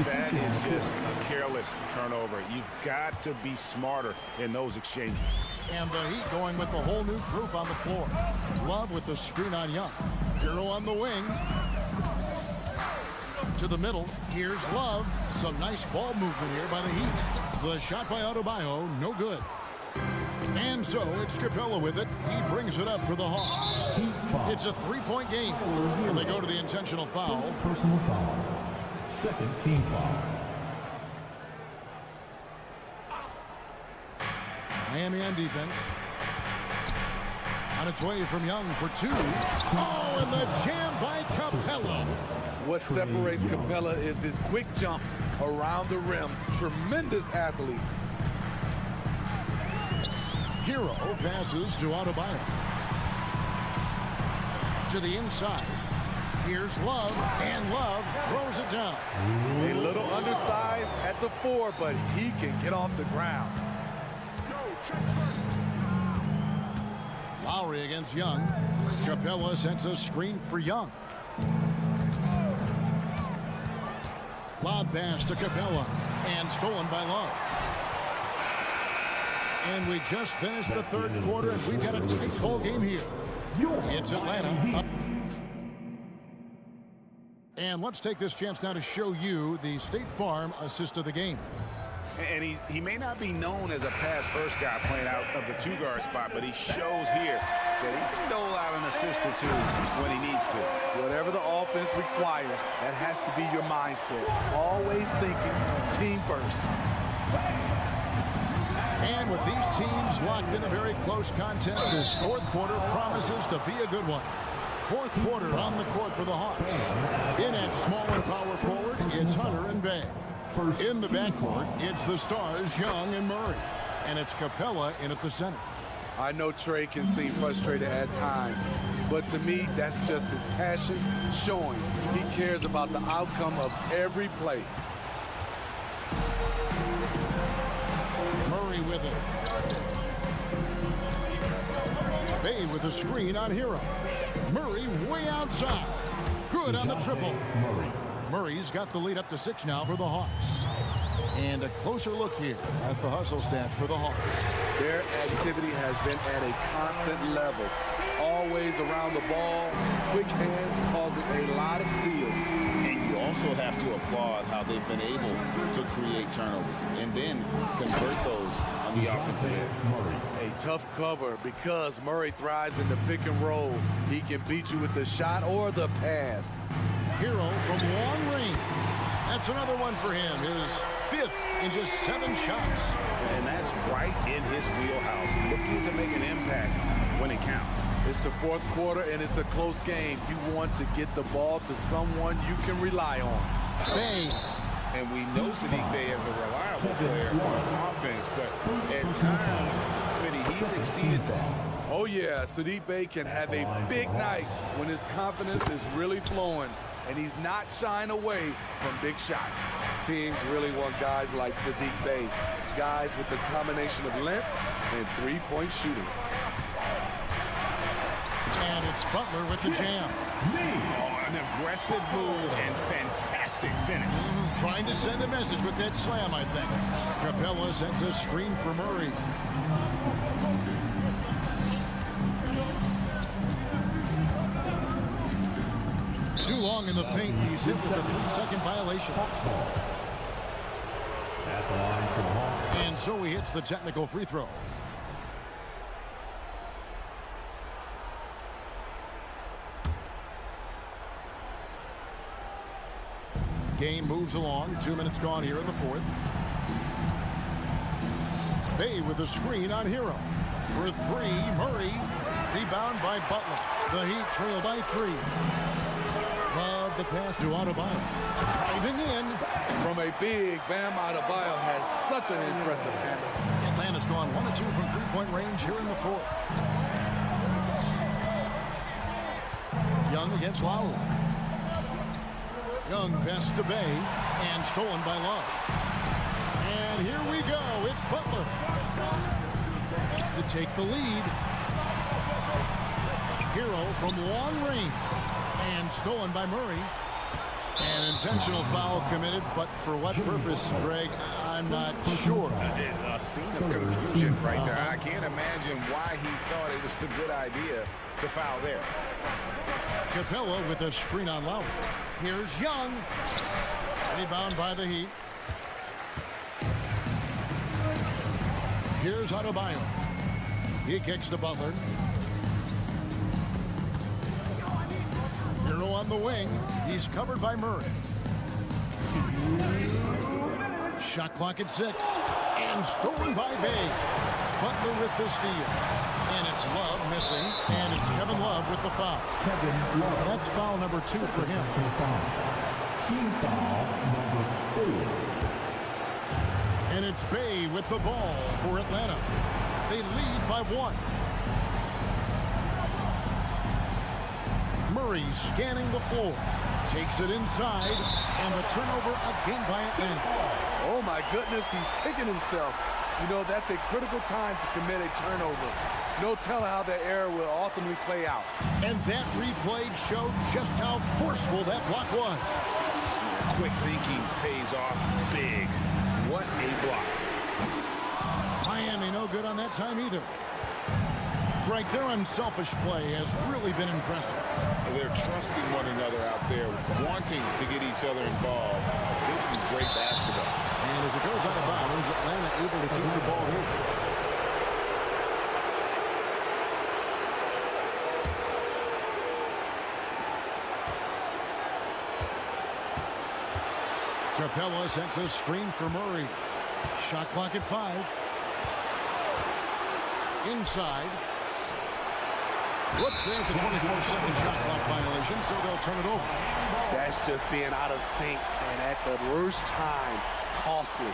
That is just a careless turnover. You've got to be smarter in those exchanges. And the Heat going with the whole new group on the floor. Love with the screen on Young. Hero on the wing. To the middle. Here's Love. Some nice ball movement here by the Heat. The shot by Adebayo, no good. And so it's Capella with it. He brings it up for the Hawks. It's a three-point game. And they go to the intentional foul. Personal foul. Second team foul. Miami on defense. On its way from Young for two. Oh, and the jam by Capella. What separates Capella is his quick jumps around the rim. Tremendous athlete. Hero passes to Adebayo. To the inside. Here's Love, and Love throws it down. A little undersized at the 4, but he can get off the ground. Lowry against Young. Capella sets a screen for Young. Lob pass to Capella, and stolen by Love. And we just finished the third quarter, and we've got a tight ball game here. It's Atlanta. And let's take this chance now to show you the State Farm assist of the game. And he may not be known as a pass-first guy playing out of the two-guard spot, but he shows here that he can dole out an assist or two when he needs to. Whatever the offense requires, that has to be your mindset. Always thinking team first. And with these teams locked in a very close contest, this fourth quarter promises to be a good one. Fourth quarter on the court for the Hawks. In at small and power forward, it's Hunter and Bay. In the backcourt, it's the stars, Young and Murray. And it's Capella in at the center. I know Trey can seem frustrated at times, but to me, that's just his passion showing. He cares about the outcome of every play. Murray with it. Bay with a screen on Hero. Murray way outside. Good on the triple. Murray's got the lead up to 6 now for the Hawks. And a closer look here at the hustle stats for the Hawks. Their activity has been at a constant level. Always around the ball, quick hands causing a lot of steals. And you also have to applaud how they've been able to create turnovers and then convert those on the offensive end. A tough cover because Murray thrives in the pick and roll. He can beat you with the shot or the pass. Hero from long range. That's another one for him. His 5th in just 7 shots. And that's right in his wheelhouse. Looking to make an impact when it counts. It's the 4th quarter, and it's a close game. You want to get the ball to someone you can rely on. Bay. And we know Sadiq Bey is a reliable player on offense, but at times, Smitty, he's exceeded that. Oh, yeah, Sadiq Bey can have a big night when his confidence is really flowing, and he's not shying away from big shots. Teams really want guys like Sadiq Bey, guys with the combination of length and three-point shooting. And it's Butler with the jam. Oh, an aggressive move and fantastic finish. Trying to send a message with that slam, I think. Capella sends a screen for Murray. Too long in the paint. He's hit with a 3-second violation. At the line for the Hawks. And so he hits the technical free throw. Game moves along. 2 minutes gone here in the 4th. Bay with a screen on Hero. For 3, Murray. Rebound by Butler. The Heat trail by 3. Love the pass to Adebayo. Driving in. From a big, Bam Adebayo has such an impressive handle. Atlanta's gone 1 of 2 from 3-point range here in the 4th. Young against Lowry. Young pass to Bay and stolen by Love. And here we go. It's Butler to take the lead. Hero from long range and stolen by Murray. An intentional foul committed, but for what purpose, Greg, I'm not sure. A scene of confusion right there. I can't imagine why he thought it was a good idea to foul there. Capella with a screen on Lowry. Here's Young. Rebound by the Heat. Here's Adebayo. He kicks to Butler. Hero on the wing. He's covered by Murray. Shot clock at 6. And stolen by Bay. Butler with the steal. And it's Love missing. And it's Kevin Love with the foul. That's foul number 2 for him. Team foul number 4. And it's Bay with the ball for Atlanta. They lead by 1. Murray scanning the floor. Takes it inside. And the turnover again by Atlanta. Oh, my goodness, he's kicking himself. You know, that's a critical time to commit a turnover. No telling how that error will ultimately play out. And that replay showed just how forceful that block was. Quick thinking pays off big. What a block. Miami no good on that time either. Greg, their unselfish play has really been impressive. They're trusting one another out there, wanting to get each other involved. This is great basketball. And as it goes out of bounds, Atlanta able to keep the ball here. Capella sends a screen for Murray. Shot clock at 5. Inside. Whoops, there's the 24-second shot clock violation, so they'll turn it over. That's just being out of sync and at the worst time, costly.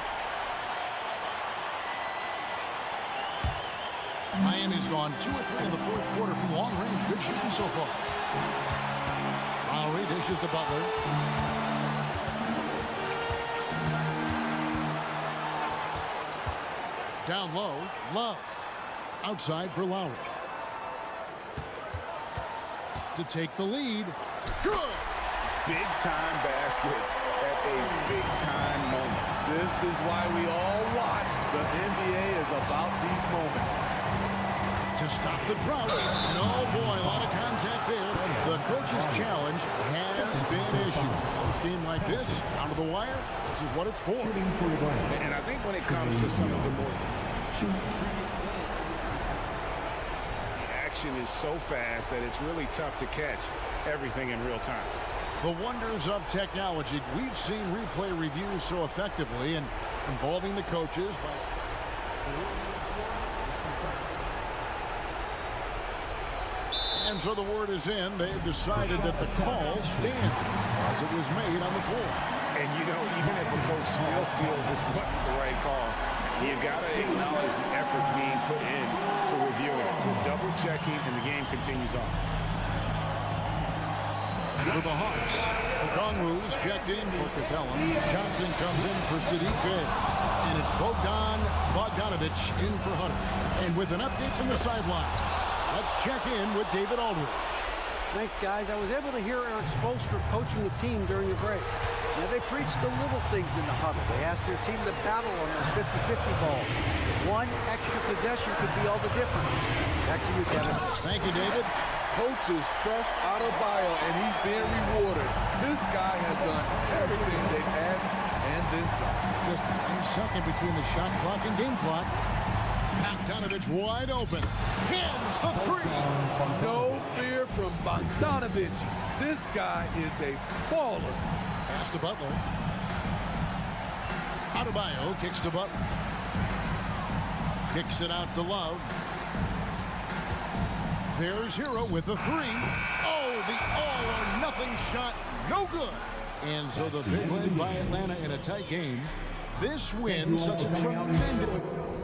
Miami's gone 2 or 3 in the 4th quarter from long range. Good shooting so far. Lowry dishes to Butler. Down low, Love. Outside for Lowry. To take the lead. Good! Big-time basket at a big-time moment. This is why we all watch. The NBA is about these moments. To stop the drought. And oh boy, a lot of contact there. The coach's challenge has been issued. A game like this, down to the wire, this is what it's for. And I think when it comes to some of the more... The action is so fast that it's really tough to catch everything in real time. The wonders of technology. We've seen replay reviews so effectively and involving the coaches. And so the word is in. They've decided that the call stands as it was made on the floor. And, you know, even if a coach still feels this wasn't the right call, you got to acknowledge the effort being put in to reviewing it. We're double-checking, and the game continues on. For the Hawks, Okongwu's checked in for Capella. Johnson comes in for Sadiq Bey. And it's Bogdanovic in for Hunter. And with an update from the sideline, let's check in with David Aldridge. Thanks, guys. I was able to hear Eric Spoelstra coaching the team during the break. Now, they preached the little things in the huddle. They asked their team to battle on those 50-50 balls. One extra possession could be all the difference. Back to you, Kevin. Thank you, David. Coaches trust Adebayo, and he's being rewarded. This guy has done everything they've asked and then some. Just 1 second between the shot clock and game clock. Bogdanovic wide open. Hins the three. No fear from Bogdanovic. This guy is a baller. Pass to Butler. Adebayo kicks to Butler. Kicks it out to Love. There's Hero with the three. Oh, the all-or-nothing shot. No good. And so the big win by Atlanta in a tight game. This win, such a tremendous...